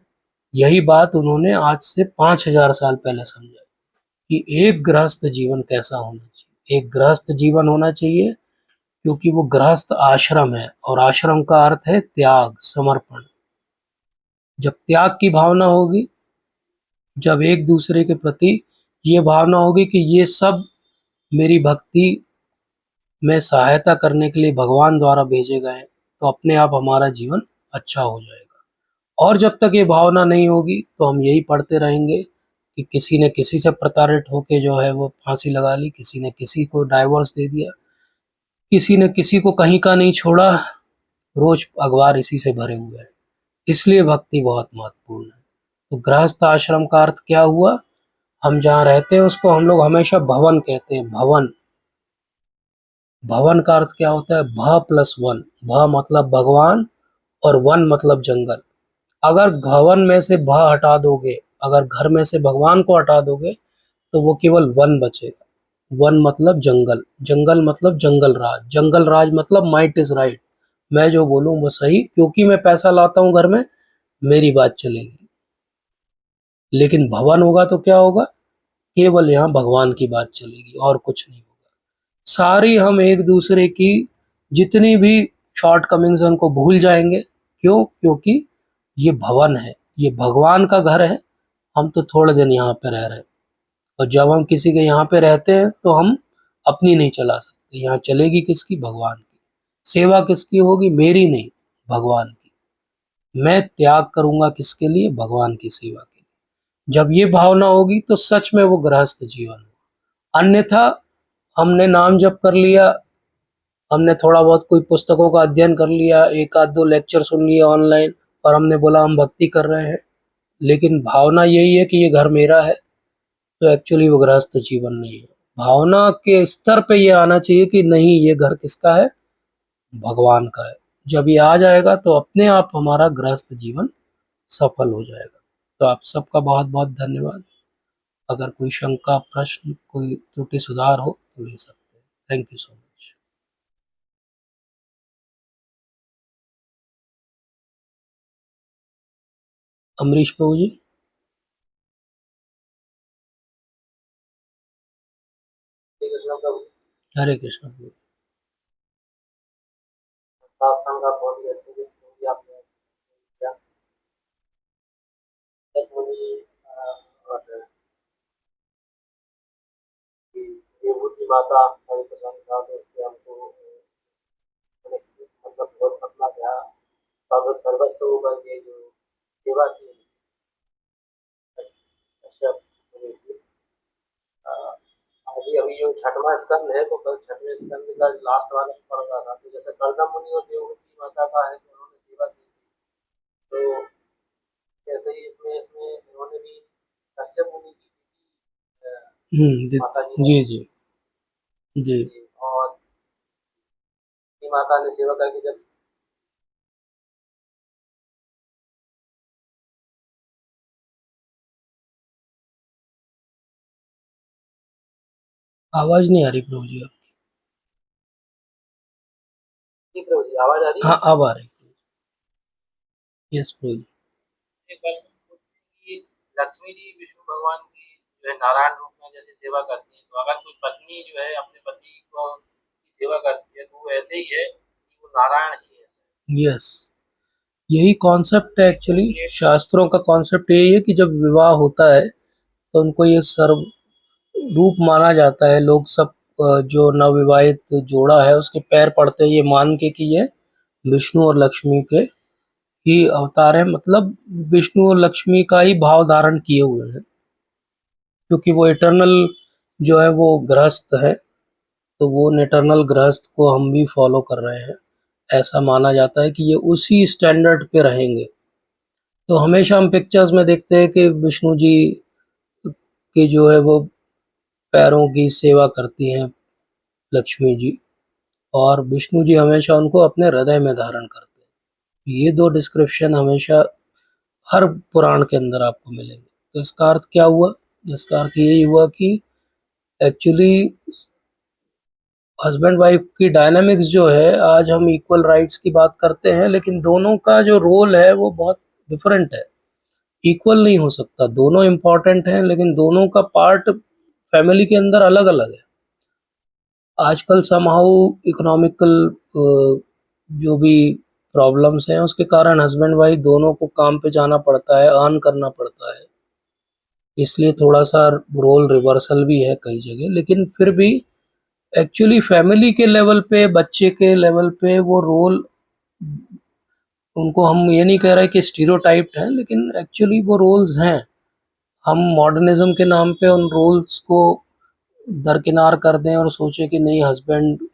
यही बात उन्होंने आज से 5000 साल पहले समझा कि एक गृहस्थ जीवन कैसा होना चाहिए। एक गृहस्थ जीवन होना चाहिए क्योंकि वो गृहस्थ आश्रम है, और आश्रम का अर्थ है त्याग, समर्पण। जब त्याग की भावना होगी, जब एक दूसरे के प्रति ये भावना होगी कि ये सब मेरी भक्ति में सहायता करने के लिए भगवान द्वारा भेजे गए हैं, तो अपने आप हमारा जीवन अच्छा हो जाएगा। और जब तक ये भावना नहीं होगी तो हम यही पढ़ते रहेंगे कि किसी ने किसी से प्रताड़ित होके जो है वो फांसी लगा ली, किसी ने किसी को डाइवोर्स दे दिया, किसी ने किसी को कहीं का नहीं छोड़ा। रोज अखबार इसी से भरे हुए हैं। इसलिए भक्ति बहुत महत्वपूर्ण है। तो गृहस्थ आश्रम का अर्थ क्या हुआ? हम जहाँ रहते हैं उसको हम लोग हमेशा भवन कहते हैं। भवन, भवन का अर्थ क्या होता है? भ प्लस वन। भ मतलब भगवान और वन मतलब जंगल। अगर भवन में से भ हटा दोगे, अगर घर में से भगवान को हटा दोगे, तो वो केवल वन बचेगा। वन मतलब जंगल, जंगल मतलब जंगल राज, जंगल राज मतलब माइट इज राइट। मैं जो बोलूँ वो सही, क्योंकि मैं पैसा लाता हूँ घर में, मेरी बात चलेगी। लेकिन भवन होगा तो क्या होगा? केवल यहाँ भगवान की बात चलेगी और कुछ नहीं होगा। सारी हम एक दूसरे की जितनी भी शॉर्ट कमिंग्स हैं उनको भूल जाएंगे। क्यों? क्योंकि ये भवन है, ये भगवान का घर है। हम तो थोड़े दिन यहाँ पे रह रहे हैं, और जब हम किसी के यहाँ पे रहते हैं तो हम अपनी नहीं चला सकते। यहाँ चलेगी किसकी? भगवान की। सेवा किसकी होगी? मेरी नहीं, भगवान की। मैं त्याग करूंगा किसके लिए? भगवान की सेवा के लिए। जब ये भावना होगी तो सच में वो गृहस्थ जीवन होगा। अन्यथा हमने नाम जप कर लिया, हमने थोड़ा बहुत कोई पुस्तकों का अध्ययन कर लिया, एक आध दो लेक्चर सुन लिया ऑनलाइन, और हमने बोला हम भक्ति कर रहे हैं, लेकिन भावना यही है कि ये घर मेरा है, तो एक्चुअली वो गृहस्थ जीवन नहीं है। भावना के स्तर पे ये आना चाहिए कि नहीं, ये घर किसका है? भगवान का है। जब ये आ जाएगा तो अपने आप हमारा गृहस्थ जीवन सफल हो जाएगा। तो आप सबका बहुत बहुत धन्यवाद। अगर कोई शंका, प्रश्न, कोई त्रुटि सुधार हो तो ले सकते हैं। Thank you so much. Amrish Prabhu ji. Hare Krishna Prabhu. सत्संग का बहुत ही अच्छे से किया आपने। क्या एक मुनि और विभूति माता हरि प्रसन्न था, तो इससे हमको मतलब बहुत अपना क्या सर्वस्व को करके जो सेवा की कश्यप मुनि की। अभी अभी जो छठवां स्कंद है, तो कल छठवें स्कंद का लास्ट वाला पढ़ रहा था। तो जैसे कर्दम मुनि और देवहूति माता का है, तो उन्होंने सेवा की थी। तो जैसे ही इसमें इसमें इन्होंने भी कश्यप मुनि की माता जी। जी जी। जी। और माता ने सेवा करके जब आवाज नहीं आ रही प्रभु जी आप। जी प्रभु जी, आवाज आ रही हाँ, है? अब आ रही। यस प्रभु जी। एक प्रश्न कि लक्ष्मी जी विष्णु भगवान की जो है नारायण रूप में जैसे सेवा करती है, तो अगर कोई पत्नी जो है अपने पति को की सेवा करती है, तो वो ऐसे ही है कि वो नारायण ही है। यस, यही कॉन्सेप्ट है एक्चुअली। शास्त्रों का कॉन्सेप्ट यही है कि जब विवाह होता है तो उनको ये सर्व रूप माना जाता है। लोग सब जो नवविवाहित जोड़ा है उसके पैर पड़ते हैं ये मान के कि ये विष्णु और लक्ष्मी के ही अवतार है, मतलब विष्णु और लक्ष्मी का ही भाव धारण किए हुए हैं, क्योंकि वो इटर्नल जो है वो गृहस्थ है। तो वो इटर्नल गृहस्थ को हम भी फॉलो कर रहे हैं। ऐसा माना जाता है कि ये उसी स्टैंडर्ड पे रहेंगे। तो हमेशा हम पिक्चर्स में देखते हैं कि विष्णु जी की जो है वो पैरों की सेवा करती हैं लक्ष्मी जी, और विष्णु जी हमेशा उनको अपने हृदय में धारण करते हैं। ये दो डिस्क्रिप्शन हमेशा हर पुराण के अंदर आपको मिलेंगे। तो इसका अर्थ क्या हुआ? इसका अर्थ यही हुआ कि एक्चुअली हस्बैंड वाइफ की डायनामिक्स जो है, आज हम इक्वल राइट्स की बात करते हैं, लेकिन दोनों का जो रोल है वो बहुत डिफरेंट है। इक्वल नहीं हो सकता, दोनों इम्पॉर्टेंट हैं लेकिन दोनों का पार्ट फैमिली के अंदर अलग अलग है। आजकल समहाउ इकोनॉमिकल जो भी प्रॉब्लम्स हैं उसके कारण हस्बैंड वाइफ दोनों को काम पे जाना पड़ता है, अर्न करना पड़ता है, इसलिए थोड़ा सा रोल रिवर्सल भी है कई जगह। लेकिन फिर भी एक्चुअली फैमिली के लेवल पे, बच्चे के लेवल पे वो रोल, उनको हम ये नहीं कह रहे कि स्टीरियोटाइप्ड हैं, लेकिन एक्चुअली वो रोल्स हैं। हम मॉडर्निज्म के नाम पे उन रोल्स को दरकिनार कर दें और सोचें कि नहीं, हस्बैंड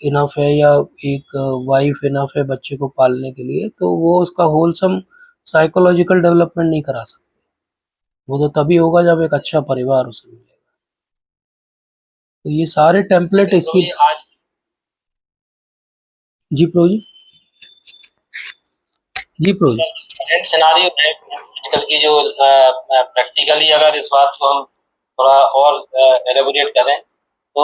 इनफ है या एक वाइफ इनफ है बच्चे को पालने के लिए, तो वो उसका होलसम साइकोलॉजिकल डेवलपमेंट नहीं करा सकते। वो तो तभी होगा जब एक अच्छा परिवार उसे मिलेगा। तो ये सारे टेम्पलेट लेकिन तो इसी। ये आज जी प्रो जी। जी प्रो जी। करंट सिनारियो है आजकल की जो प्रैक्टिकली अगर इस बात को हम थोड़ा और एलेबोरेट करें, तो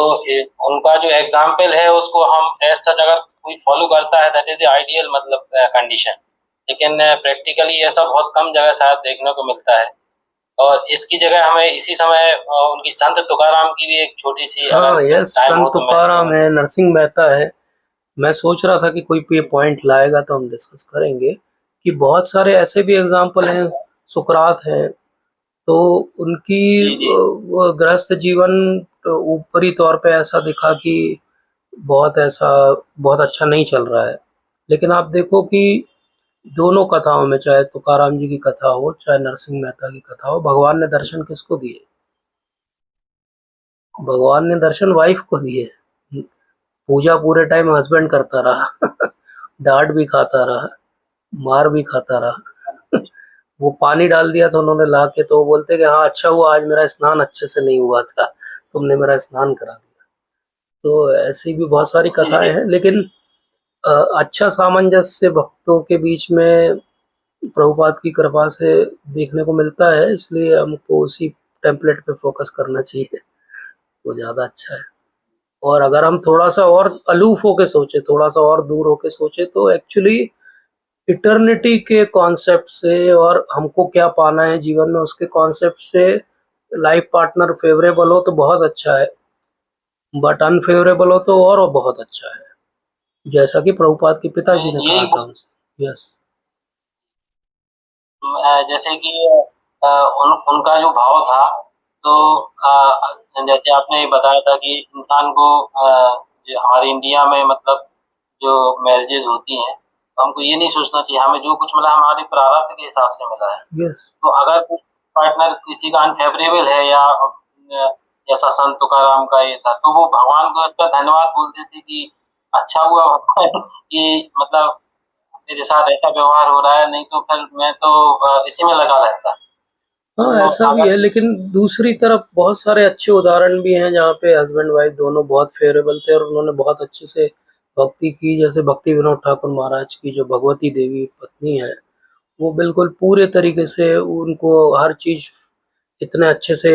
उनका जो एग्जाम्पल है उसको हम एज सच अगर कोई फॉलो करता है, दैट इज आइडियल मतलब कंडीशन। लेकिन प्रैक्टिकली ऐसा बहुत कम जगह शायद देखने को मिलता है। और इसकी जगह हमें इसी समय उनकी संत तुकाराम की भी एक छोटी सी, हाँ, अगर यस, इस टाइम संत हो तो मैं तुकाराम है, नरसिंह मेहता है। मैं सोच रहा था कि कोई ये पॉइंट लाएगा तो हम डिस्कस करेंगे कि बहुत सारे ऐसे भी एग्जाम्पल हैं। सुकरात हैं, तो उनकी जी जी वो गृहस्थ जीवन तो ऊपरी तौर पे ऐसा दिखा कि बहुत ऐसा बहुत अच्छा नहीं चल रहा है। लेकिन आप देखो कि दोनों कथाओं में, चाहे तुकाराम जी की कथा हो चाहे नरसिंह मेहता की कथा हो, भगवान ने दर्शन किसको दिए? भगवान ने दर्शन वाइफ को दिए। पूजा पूरे टाइम हस्बैंड करता रहा डांट भी खाता रहा, मार भी खाता रहा वो पानी डाल दिया था उन्होंने ला के, तो वो बोलते कि हाँ अच्छा हुआ आज मेरा स्नान अच्छे से नहीं हुआ था, तुमने मेरा स्नान करा दिया। तो ऐसी भी बहुत सारी जी कथाएं जी। हैं, लेकिन अच्छा सामंजस्य भक्तों के बीच में प्रभुपाद की कृपा से देखने को मिलता है, इसलिए हमको उसी टेम्पलेट पे फोकस करना चाहिए, वो ज़्यादा अच्छा है। और अगर हम थोड़ा सा और अलूफ होके सोचे, थोड़ा सा और दूर होके सोचे, तो एक्चुअली इटर्निटी के कॉन्सेप्ट से और हमको क्या पाना है जीवन में उसके कॉन्सेप्ट से लाइफ पार्टनर फेवरेबल हो तो बहुत अच्छा है, बट अनफेवरेबल हो तो और बहुत अच्छा है, जैसा कि प्रभुपाद के पिताजी ने कहा यही था उनसे। यस। जैसे कि उनका जो भाव था, तो जैसे आपने बताया था कि इंसान को जो हमारे इंडिया में मतलब जो मैरिजेज होती हैं, तो हमको ये नहीं सोचना चाहिए हमें जो कुछ मिला हमारे प्रारब्ध के हिसाब से मिला है। यस। तो अगर कोई पार्टनर किसी का अनफेवरेबल है या जैसा संत तुकाराम का ये था, तो वो भगवान को इसका धन्यवाद बोलते थे कि अच्छा हुआ भगवान कि मतलब मेरे साथ ऐसा व्यवहार हो रहा है, नहीं तो फिर मैं तो इसी में लगा रहता। हाँ, तो ऐसा भी है, लेकिन दूसरी तरफ बहुत सारे अच्छे उदाहरण भी हैं जहाँ पे हस्बैंड वाइफ दोनों बहुत फेवरेबल थे और उन्होंने बहुत अच्छे से भक्ति की। जैसे भक्ति विनोद ठाकुर महाराज की जो भगवती देवी पत्नी है, वो बिल्कुल पूरे तरीके से उनको हर चीज़ इतने अच्छे से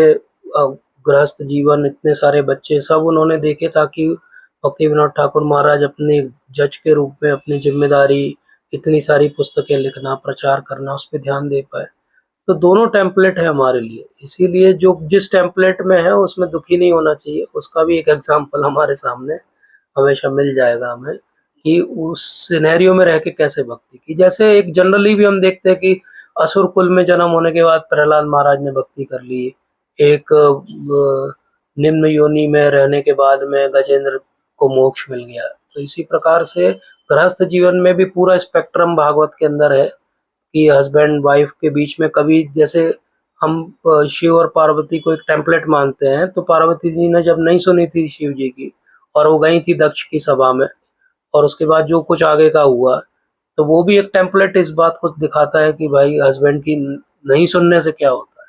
गृहस्थ जीवन, इतने सारे बच्चे सब उन्होंने देखे ताकि भक्ति विनोद ठाकुर महाराज अपने जज के रूप में अपनी ज़िम्मेदारी, इतनी सारी पुस्तकें लिखना, प्रचार करना, उस पे ध्यान दे पाए। तो दोनों टेम्पलेट है हमारे लिए, इसीलिए जो जिस टेम्पलेट में है उसमें दुखी नहीं होना चाहिए। उसका भी एक एग्जाम्पल हमारे सामने हमेशा मिल जाएगा हमें कि उस सिनेरियो में रह के कैसे भक्ति की। जैसे एक जनरली भी हम देखते हैं कि असुर कुल में जन्म होने के बाद प्रहलाद महाराज ने भक्ति कर ली, एक निम्न योनि में रहने के बाद में गजेंद्र को मोक्ष मिल गया। तो इसी प्रकार से गृहस्थ जीवन में भी पूरा स्पेक्ट्रम भागवत के अंदर है कि हस्बैंड वाइफ के बीच में कभी जैसे हम शिव और पार्वती को एक टेम्पलेट मानते हैं, तो पार्वती जी ने जब नहीं सुनी थी शिव जी की और वो गई थी दक्ष की सभा में, और उसके बाद जो कुछ आगे का हुआ, तो वो भी एक टेम्पलेट इस बात को दिखाता है कि भाई हस्बैंड की नहीं सुनने से क्या होता है।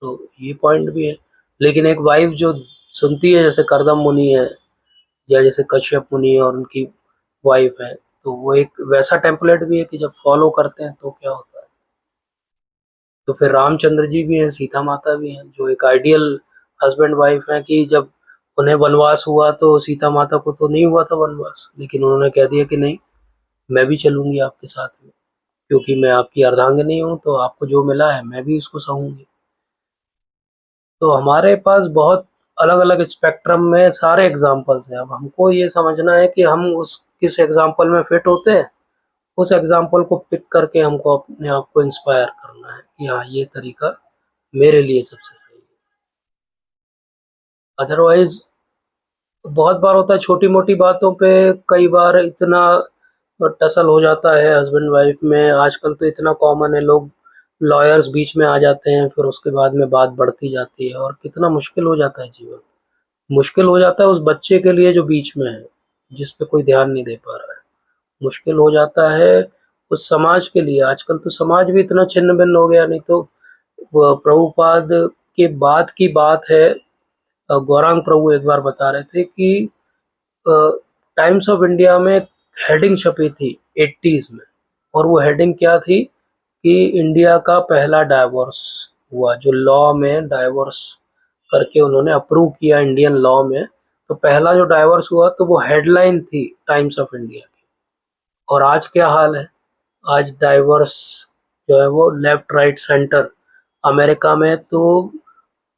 तो ये पॉइंट भी है। लेकिन एक वाइफ जो सुनती है, जैसे करदम मुनि है या जैसे कश्यप मुनि है और उनकी वाइफ है, तो वो एक वैसा टेम्पलेट भी है कि जब फॉलो करते हैं तो क्या होता है। तो फिर रामचंद्र जी भी हैं, सीता माता भी हैं, जो एक आइडियल हस्बैंड वाइफ हैं कि जब उन्हें वनवास हुआ तो सीता माता को तो नहीं हुआ था वनवास, लेकिन उन्होंने कह दिया कि नहीं, मैं भी चलूंगी आपके साथ में, क्योंकि मैं आपकी अर्धांगिनी हूँ, तो आपको जो मिला है मैं भी उसको सहूंगी। तो हमारे पास बहुत अलग अलग स्पेक्ट्रम में सारे एग्जाम्पल्स हैं। अब हमको ये समझना है कि हम उस किस एग्जाम्पल में फिट होते हैं, उस एग्जाम्पल को पिक करके हमको अपने आप को इंस्पायर करना है कि हाँ, ये तरीका मेरे लिए सबसे सही है। अदरवाइज बहुत बार होता है छोटी मोटी बातों पे, कई बार इतना टसल हो जाता है हस्बैंड वाइफ में। आजकल तो इतना कॉमन है, लोग लॉयर्स बीच में आ जाते हैं, फिर उसके बाद में बात बढ़ती जाती है और कितना मुश्किल हो जाता है जीवन। मुश्किल हो जाता है उस बच्चे के लिए जो बीच में है, जिस पे कोई ध्यान नहीं दे पा रहा है। मुश्किल हो जाता है उस समाज के लिए। आजकल तो समाज भी इतना छिन्न भिन्न हो गया, नहीं तो प्रभुपाद के बाद की बात है, गौरांग प्रभु एक बार बता रहे थे कि टाइम्स ऑफ इंडिया में हेडिंग छपी थी 80s में, और वो हेडिंग क्या थी कि इंडिया का पहला डाइवोर्स हुआ, जो लॉ में डाइवोर्स करके उन्होंने अप्रूव किया इंडियन लॉ में। तो पहला जो डाइवोर्स हुआ, तो वो हेडलाइन थी टाइम्स ऑफ इंडिया की। और आज क्या हाल है, आज डाइवोर्स जो है वो लेफ्ट राइट सेंटर। अमेरिका में तो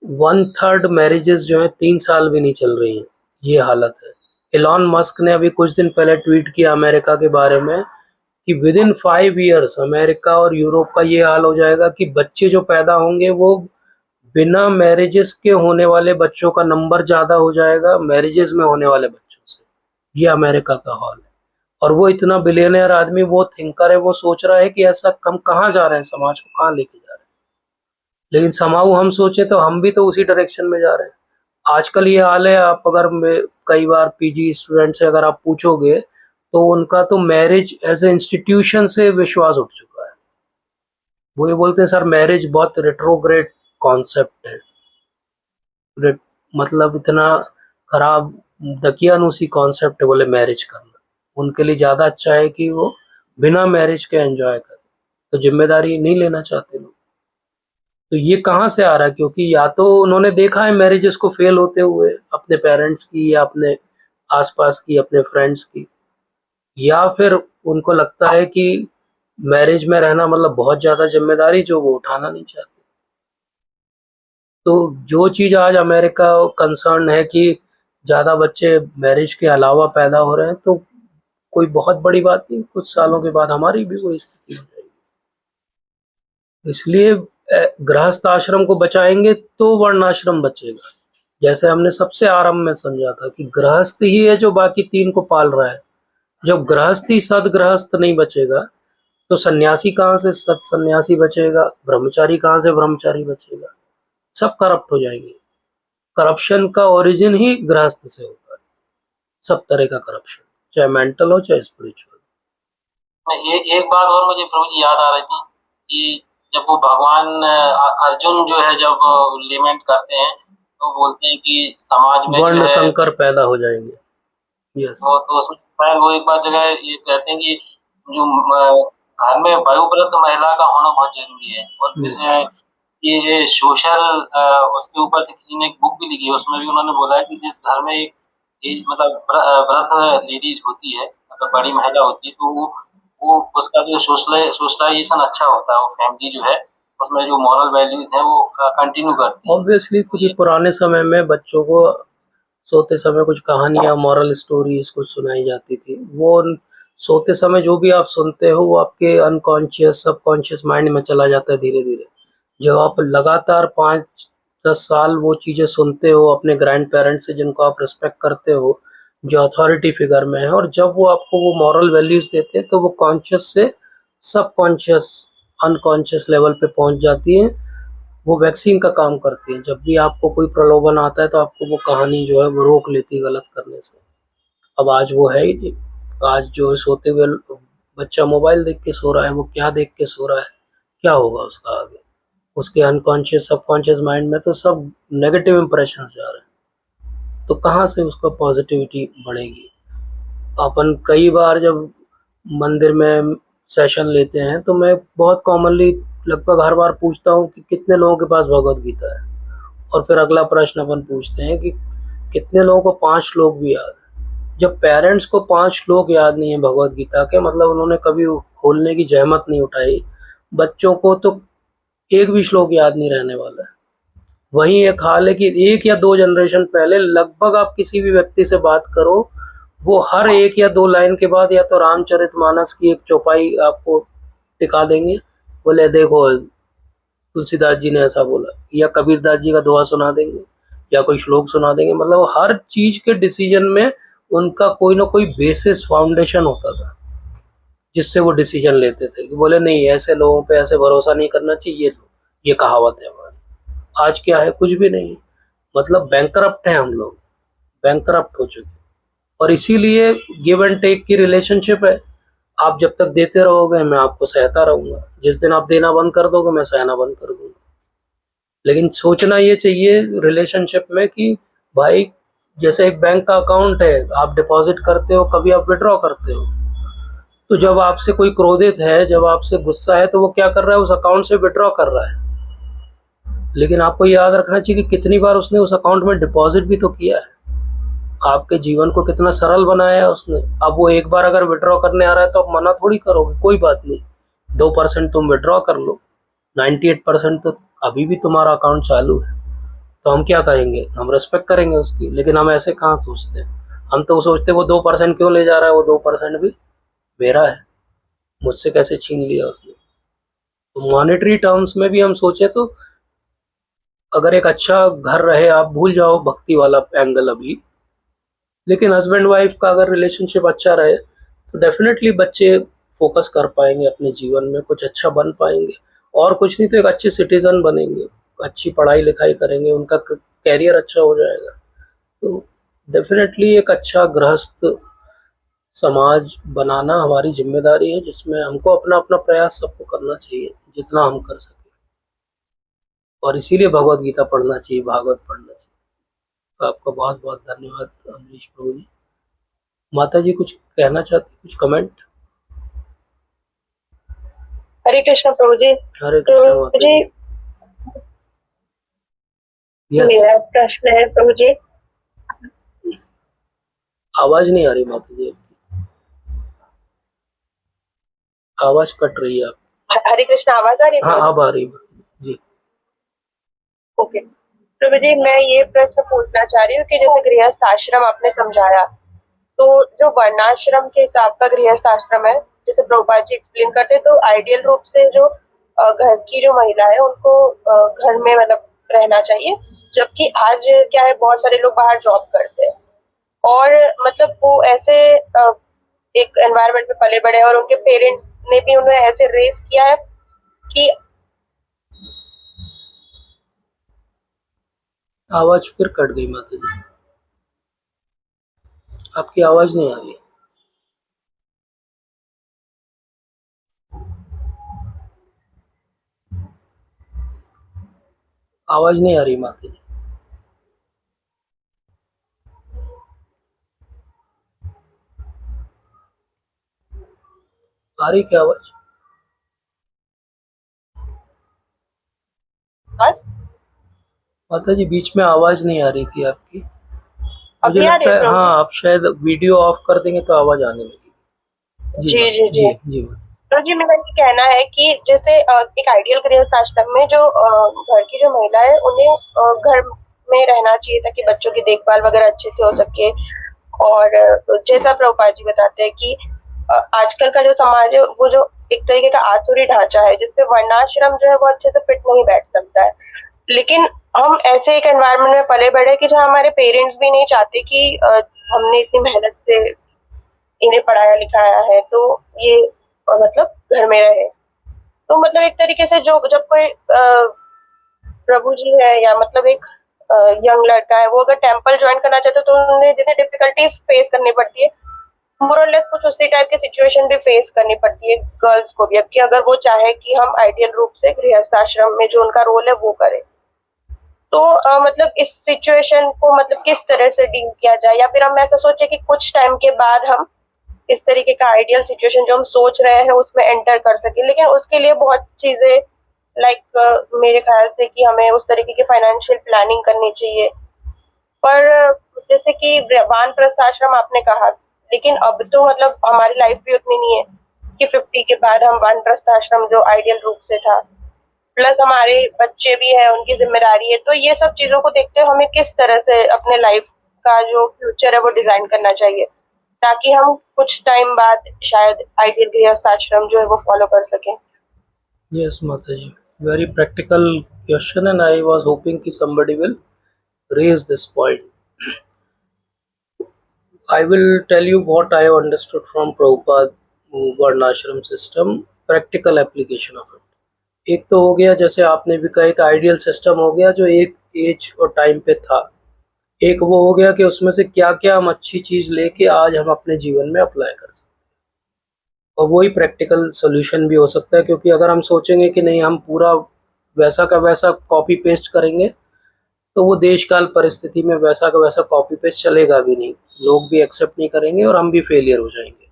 1/3 मैरिजेस जो है 3 साल भी नहीं चल रही हैं, ये हालत है। एलॉन मस्क ने अभी कुछ दिन पहले ट्वीट किया अमेरिका के बारे में कि विद इन 5 ईयर्स अमेरिका और यूरोप का ये हाल हो जाएगा कि बच्चे जो पैदा होंगे वो बिना मैरिजेस के होने वाले बच्चों का नंबर ज़्यादा हो जाएगा मैरिजेस में होने वाले बच्चों से। ये अमेरिका का हाल है। और वो इतना बिलियनर आदमी, वो थिंकर है, वो सोच रहा है कि ऐसा हम कहाँ जा रहे हैं, समाज को कहाँ लेके जा रहे हैं। लेकिन समाऊ हम सोचे तो हम भी तो उसी डायरेक्शन में जा रहे हैं। आजकल ये हाल है, आप अगर कई बार पीजी स्टूडेंट से अगर आप पूछोगे, तो उनका तो मैरिज एज ए इंस्टीट्यूशन से विश्वास उठ चुका है। वो ये बोलते हैं सर मैरिज बहुत रेट्रोग्रेड कॉन्सेप्ट है। मतलब इतना खराब दकियानूसी कॉन्सेप्ट है बोले मैरिज करना। उनके लिए ज़्यादा अच्छा है कि वो बिना मैरिज के एंजॉय करें। तो जिम्मेदारी नहीं लेना चाहते लोग। तो ये कहाँ से आ रहा है, क्योंकि या तो उन्होंने देखा है मैरिजेस को फेल होते हुए अपने पेरेंट्स की या अपने आसपास की, अपने फ्रेंड्स की, या फिर उनको लगता है कि मैरिज में रहना मतलब बहुत ज़्यादा जिम्मेदारी जो वो उठाना नहीं चाहते। तो जो चीज़ आज अमेरिका कंसर्न है कि ज़्यादा बच्चे मैरिज के अलावा पैदा हो रहे हैं, तो कोई बहुत बड़ी बात नहीं, कुछ सालों के बाद हमारी भी वही स्थिति हो जाएगी। इसलिए गृहस्थ आश्रम को बचाएंगे तो वर्णाश्रम बचेगा। जैसे हमने सबसे आरंभ में समझा था कि गृहस्थ ही है जो बाकी तीन को पाल रहा है। जब गृहस्थ ही सदगृहस्थ नहीं बचेगा, तो सन्यासी कहाँ से सत सन्यासी बचेगा, ब्रह्मचारी कहाँ से ब्रह्मचारी बचेगा। सब करप्ट हो जाएंगे। करप्शन का ओरिजिन ही गृहस्थ से होता है, सब तरह का करप्शन, चाहे मेंटल हो चाहे स्पिरिचुअल। में एक बात और मुझे प्रभु जी याद आ रही थी कि जब वो भगवान अर्जुन जो है जब लिमेंट करते हैं तो बोलते हैं कि समाज में जो वर्ण है संकर पैदा हो जाएंगे। यस। तो उसमें शायद वो एक बार जगह ये कहते हैं कि जो घर में वयोवृद्ध महिला का होना बहुत जरूरी है। और फिर ये सोशल उसके ऊपर से किसी ने एक बुक भी लिखी है, उसमें भी उन्होंने बोला है कि जिस घर में एक मतलब वृद्ध लेडीज होती है, मतलब बड़ी महिला होती है, तो वो उसका जो सोशलाइजेशन अच्छा होता है, वो फैमिली जो है उसमें जो मॉरल वैल्यूज है वो कंटिन्यू करती है। ऑब्वियसली तो क्योंकि ये पुराने समय में बच्चों को सोते समय कुछ कहानियां, मॉरल स्टोरीज कुछ सुनाई जाती थी। वो सोते समय जो भी आप सुनते हो वो आपके अनकॉन्शियस सबकॉन्शियस माइंड में चला जाता है धीरे धीरे। जब आप लगातार 5-10 साल वो चीज़ें सुनते हो अपने ग्रैंड पेरेंट्स से जिनको आप रिस्पेक्ट करते हो, जो अथॉरिटी फिगर में है, और जब वो आपको वो मॉरल वैल्यूज देते हैं तो वो कॉन्शियस से सबकॉन्शियस अनकॉन्शियस लेवल पे पहुंच जाती है। वो वैक्सीन का काम करती है। जब भी आपको कोई प्रलोभन आता है तो आपको वो कहानी जो है वो रोक लेती है गलत करने से। अब आज वो है ही नहीं। आज जो है सोते हुए बच्चा मोबाइल देख के सो रहा है, वो क्या देख के सो रहा है, क्या होगा उसका आगे? उसके अनकॉन्शियस सबकॉन्शियस माइंड में तो सब नेगेटिव इंप्रेशन जा रहे हैं, तो कहाँ से उसका पॉजिटिविटी बढ़ेगी? अपन कई बार जब मंदिर में सेशन लेते हैं तो मैं बहुत कॉमनली लगभग हर बार पूछता हूँ कि कितने लोगों के पास भगवत गीता है। और फिर अगला प्रश्न अपन पूछते हैं कि कितने लोगों को 5 श्लोक भी याद है। जब पेरेंट्स को 5 श्लोक याद नहीं है भगवत गीता के, मतलब उन्होंने कभी खोलने की जहमत नहीं उठाई, बच्चों को तो एक भी श्लोक याद नहीं रहने वाला है। वहीं एक हाल है कि 1 या 2 जनरेशन पहले लगभग आप किसी भी व्यक्ति से बात करो, वो हर 1 या 2 लाइन के बाद या तो रामचरितमानस की एक चौपाई आपको टिका देंगे, बोले देखो तुलसीदास जी ने ऐसा बोला, या कबीरदास जी का दोहा सुना देंगे, या कोई श्लोक सुना देंगे। मतलब हर चीज के डिसीजन में उनका कोई ना कोई बेसिस फाउंडेशन होता था जिससे वो डिसीजन लेते थे कि बोले नहीं ऐसे लोगों पे ऐसे भरोसा नहीं करना चाहिए। ये कहावत है हमारी। आज क्या है? कुछ भी नहीं है। मतलब बैंकरप्ट है हम लोग, बैंकरप्ट हो चुके। और इसीलिए गिव एंड टेक की रिलेशनशिप है। आप जब तक देते रहोगे मैं आपको सहता रहूंगा, जिस दिन आप देना बंद कर दोगे मैं सहना बंद कर दूंगा। लेकिन सोचना ये चाहिए रिलेशनशिप में कि भाई जैसे एक बैंक का अकाउंट है, आप डिपॉजिट करते हो, कभी आप विड्रॉ करते हो, तो जब आपसे कोई क्रोधित है, जब आपसे गुस्सा है, तो वो क्या कर रहा है? उस अकाउंट से विड्रॉ कर रहा है। लेकिन आपको याद रखना चाहिए कि कितनी बार उसने उस अकाउंट में डिपॉजिट भी तो किया है। आपके जीवन को कितना सरल बनाया है उसने। अब वो एक बार अगर विड्रॉ करने आ रहा है तो आप मना थोड़ी करोगे, कोई बात नहीं, 2% तुम विड्रॉ कर लो, 98% तो अभी भी तुम्हारा अकाउंट चालू है। तो हम क्या करेंगे? हम रिस्पेक्ट करेंगे उसकी। लेकिन हम ऐसे कहाँ सोचते हैं? हम तो सोचते हैं वो 2% क्यों ले जा रहा है, वो 2% भी मेरा है, मुझसे कैसे छीन लिया उसने। तो मॉनेटरी टर्म्स में भी हम सोचे तो अगर एक अच्छा घर रहे, आप भूल जाओ भक्ति वाला एंगल अभी, लेकिन हस्बैंड वाइफ का अगर रिलेशनशिप अच्छा रहे तो डेफिनेटली बच्चे फोकस कर पाएंगे अपने जीवन में, कुछ अच्छा बन पाएंगे। और कुछ नहीं तो एक अच्छे सिटीजन बनेंगे, अच्छी पढ़ाई लिखाई करेंगे, उनका कैरियर अच्छा हो जाएगा। तो डेफिनेटली एक अच्छा गृहस्थ समाज बनाना हमारी जिम्मेदारी है, जिसमें हमको अपना अपना प्रयास सबको करना चाहिए जितना हम कर सकें। और इसीलिए भगवत गीता पढ़ना चाहिए, भागवत पढ़ना चाहिए। तो आपका बहुत बहुत धन्यवाद अमरीश प्रभु जी। माता जी कुछ कहना चाहती, कुछ कमेंट? हरे कृष्ण प्रभु जी। हरे कृष्णा माता जी। यस। मेरा प्रश्न है प्रभु जी। आवाज नहीं आ रही माता जी आपकी, आवाज कट रही है आप। हरे कृष्ण, आवाज आ रही है? हाँ अब आ रही है जी। ओके प्रभु जी, मैं ये प्रश्न पूछना चाह रही हूँ कि जैसे गृहस्थ आश्रम आपने समझाया, तो जो वर्णाश्रम के हिसाब का गृहस्थ आश्रम है, जैसे प्रभुपाद जी एक्सप्लेन करते, तो आइडियल रूप से जो घर की जो महिला है उनको घर में मतलब रहना चाहिए, जबकि आज क्या है, बहुत सारे लोग बाहर जॉब करते हैं और मतलब वो ऐसे एक एनवायरनमेंट में पले बड़े हैं और उनके पेरेंट्स ने भी उन्हें ऐसे रेस किया है कि आवाज फिर कट गई माता जी, आपकी आवाज नहीं आ रही। आवाज नहीं आ रही माता जी। आ रही क्या आवाज? बस माता जी बीच में आवाज नहीं आ रही थी आपकी। मुझे अभी आ रही लगता है है प्रभु हाँ, जी? आप शायद वीडियो ऑफ कर देंगे तो आवाज आने लगेगी। जी जी माता जी जी। जी, जी माता। तो जी मेरा ये कहना है कि जैसे एक आइडियल गृहस्थ आश्रम में जो घर की जो महिला है उन्हें घर में रहना चाहिए ताकि बच्चों की देखभाल वगैरह अच्छे से हो सके। और जैसा प्रभुपाद जी बताते हैं कि आजकल का जो समाज है वो जो एक तरीके का आसुरी ढांचा है जिसपे वर्णाश्रम जो है वो अच्छे से फिट नहीं बैठ सकता है। लेकिन हम ऐसे एक एनवायरनमेंट में पले बढ़े कि जहाँ हमारे पेरेंट्स भी नहीं चाहते कि हमने इतनी मेहनत से इन्हें पढ़ाया लिखाया है तो ये मतलब घर में रहे। तो मतलब एक तरीके से जो जब कोई प्रभु जी है या मतलब एक यंग लड़का है वो अगर टेम्पल ज्वाइन करना चाहते तो उन्हें जिन्हें डिफिकल्टीज फेस करनी पड़ती है मोर और लेस कुछ उसी टाइप की सिचुएशन भी फेस करनी पड़ती है गर्ल्स को भी। अब कि अगर वो चाहे कि हम आइडियल रूप से गृहस्थ आश्रम में जो उनका रोल है वो करें तो मतलब इस सिचुएशन को मतलब किस तरह से डील किया जाए या फिर हम ऐसा सोचे कि कुछ टाइम के बाद हम इस तरीके का आइडियल सिचुएशन जो हम सोच रहे हैं उसमें एंटर कर सके। लेकिन उसके लिए बहुत चीजें लाइक मेरे ख्याल से कि हमें उस तरीके की फाइनेंशियल प्लानिंग करनी चाहिए। पर जैसे कि वानप्रस्थ आश्रम आपने कहा लेकिन अब तो मतलब हमारी लाइफ भी उतनी नहीं है कि 50 के बाद हम वानप्रस्थ आश्रम जो आइडियल रूप से था प्लस हमारे बच्चे भी है उनकी जिम्मेदारी है। तो ये सब चीजों को देखते हुए हमें किस तरह से अपने लाइफ का जो फ्यूचर है वो डिजाइन करना चाहिए ताकि हम कुछ टाइम बाद शायद आइडियल गृहस्थ आश्रम जो है वो फॉलो कर सकें। Yes, Mataji. Very practical question, and I was hoping कि somebody will raise this point. I will tell you what I have understood from Prabhupada Varnashram system, practical application of it. एक तो हो गया जैसे आपने भी कहा एक आइडियल सिस्टम हो गया जो एक एज और टाइम पे था। एक वो हो गया कि उसमें से क्या क्या हम अच्छी चीज लेके आज हम अपने जीवन में अप्लाई कर सकते हैं और वही प्रैक्टिकल सोल्यूशन भी हो सकता है। क्योंकि अगर हम सोचेंगे कि नहीं हम पूरा वैसा का वैसा कॉपी पेस्ट करेंगे तो वो देश काल परिस्थिति में वैसा का वैसा कॉपी पेस्ट चलेगा भी नहीं, लोग भी एक्सेप्ट नहीं करेंगे और हम भी फेलियर हो जाएंगे।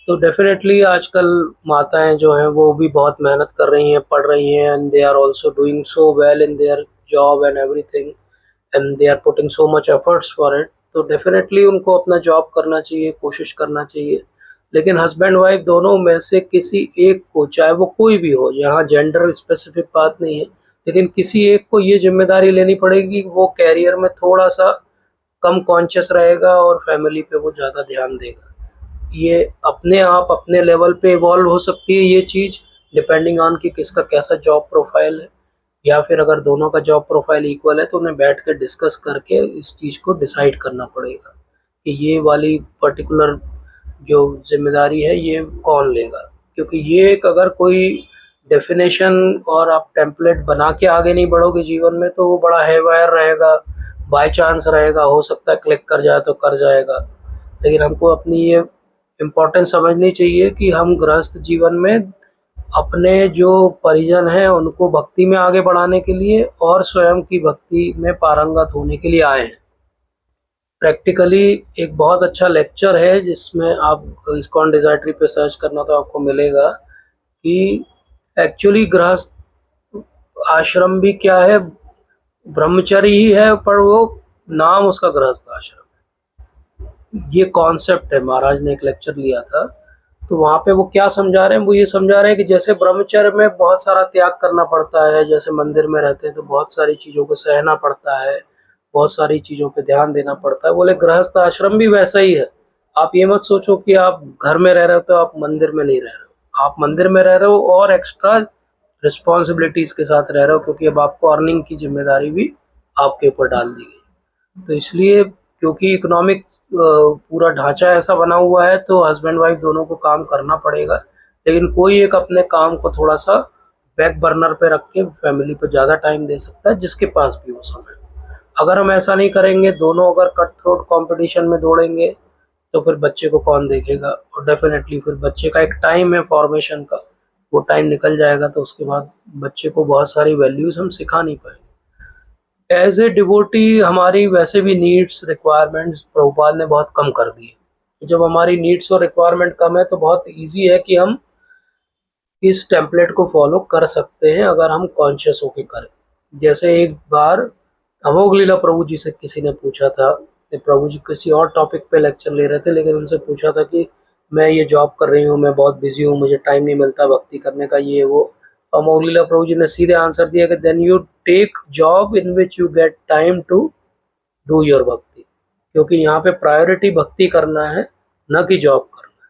तो डेफिनेटली आजकल माताएं जो हैं वो भी बहुत मेहनत कर रही हैं, पढ़ रही हैं, and they are also doing so well in their job and everything, and they are putting so much efforts for it. तो डेफिनेटली उनको अपना जॉब करना चाहिए, कोशिश करना चाहिए। लेकिन हस्बैंड वाइफ दोनों में से किसी एक को, चाहे वो कोई भी हो, यहाँ जेंडर स्पेसिफिक बात नहीं है, लेकिन किसी एक को ये जिम्मेदारी लेनी पड़ेगी कि वो कैरियर में थोड़ा सा कम कॉन्शियस रहेगा और फैमिली पे वो ज़्यादा ध्यान देगा। ये अपने आप अपने लेवल पे इवॉल्व हो सकती है ये चीज़, डिपेंडिंग ऑन कि किसका कैसा जॉब प्रोफाइल है, या फिर अगर दोनों का जॉब प्रोफाइल इक्वल है तो उन्हें बैठ कर डिस्कस करके इस चीज़ को डिसाइड करना पड़ेगा कि ये वाली पर्टिकुलर जो जिम्मेदारी है ये कौन लेगा। क्योंकि ये एक अगर कोई डेफिनेशन और आप टेम्पलेट बना के आगे नहीं बढ़ोगे जीवन में तो वो बड़ा हेवायर रहेगा, बाय चांस रहेगा, हो सकता है क्लिक कर जाए तो कर जाएगा। लेकिन हमको अपनी ये इम्पोर्टेंस समझनी चाहिए कि हम गृहस्थ जीवन में अपने जो परिजन हैं उनको भक्ति में आगे बढ़ाने के लिए और स्वयं की भक्ति में पारंगत होने के लिए आए हैं। प्रैक्टिकली एक बहुत अच्छा लेक्चर है जिसमें आप इस्कॉन डिज़ायट्री पे सर्च करना तो आपको मिलेगा कि एक्चुअली गृहस्थ आश्रम भी क्या है, ब्रह्मचर्य ही है, पर वो नाम उसका गृहस्थ आश्रम, ये कॉन्सेप्ट है। महाराज ने एक लेक्चर लिया था तो वहाँ पे वो क्या समझा रहे हैं, वो ये समझा रहे हैं कि जैसे ब्रह्मचर्य में बहुत सारा त्याग करना पड़ता है, जैसे मंदिर में रहते हैं तो बहुत सारी चीज़ों को सहना पड़ता है, बहुत सारी चीज़ों पे ध्यान देना पड़ता है, बोले गृहस्थ आश्रम भी वैसा ही है। आप ये मत सोचो कि आप घर में रह रहे हो तो आप मंदिर में नहीं रह रहे हो, आप मंदिर में रह रहे हो और एक्स्ट्रा रिस्पॉन्सिबिलिटीज़ के साथ रह रहे हो, क्योंकि अब आपको अर्निंग की जिम्मेदारी भी आपके ऊपर डाल दी गई। तो इसलिए क्योंकि इकोनॉमिक पूरा ढांचा ऐसा बना हुआ है तो हस्बैंड वाइफ दोनों को काम करना पड़ेगा। लेकिन कोई एक अपने काम को थोड़ा सा बैक बर्नर पे रख के फैमिली पे ज़्यादा टाइम दे सकता है जिसके पास भी वो समय हो। अगर हम ऐसा नहीं करेंगे, दोनों अगर कट थ्रोट कॉम्पिटिशन में दौड़ेंगे तो फिर बच्चे को कौन देखेगा, और डेफिनेटली फिर बच्चे का एक टाइम है फॉर्मेशन का, वो टाइम निकल जाएगा तो उसके बाद बच्चे को बहुत सारी वैल्यूज़ हम सिखा नहीं पाएंगे। एज ए डिवोटी हमारी वैसे भी नीड्स रिक्वायरमेंट्स प्रभुपाद ने बहुत कम कर दी है। जब हमारी नीड्स और रिक्वायरमेंट कम है तो बहुत इजी है कि हम इस टेम्पलेट को फॉलो कर सकते हैं अगर हम कॉन्शियस होकर करें। जैसे एक बार अमोघ लीला प्रभु जी से किसी ने पूछा था कि प्रभु जी किसी और टॉपिक पे लेक्चर ले रहे थे, लेकिन उनसे पूछा था कि मैं ये जॉब कर रही हूँ, मैं बहुत बिजी हूँ, मुझे टाइम नहीं मिलता भक्ति करने का, ये वो। तो अमोघ लीला प्रभु जी ने सीधे आंसर दिया कि then you take job in which you get time to do your bhakti, क्योंकि यहाँ पे प्रायोरिटी भक्ति करना है, न कि जॉब करना।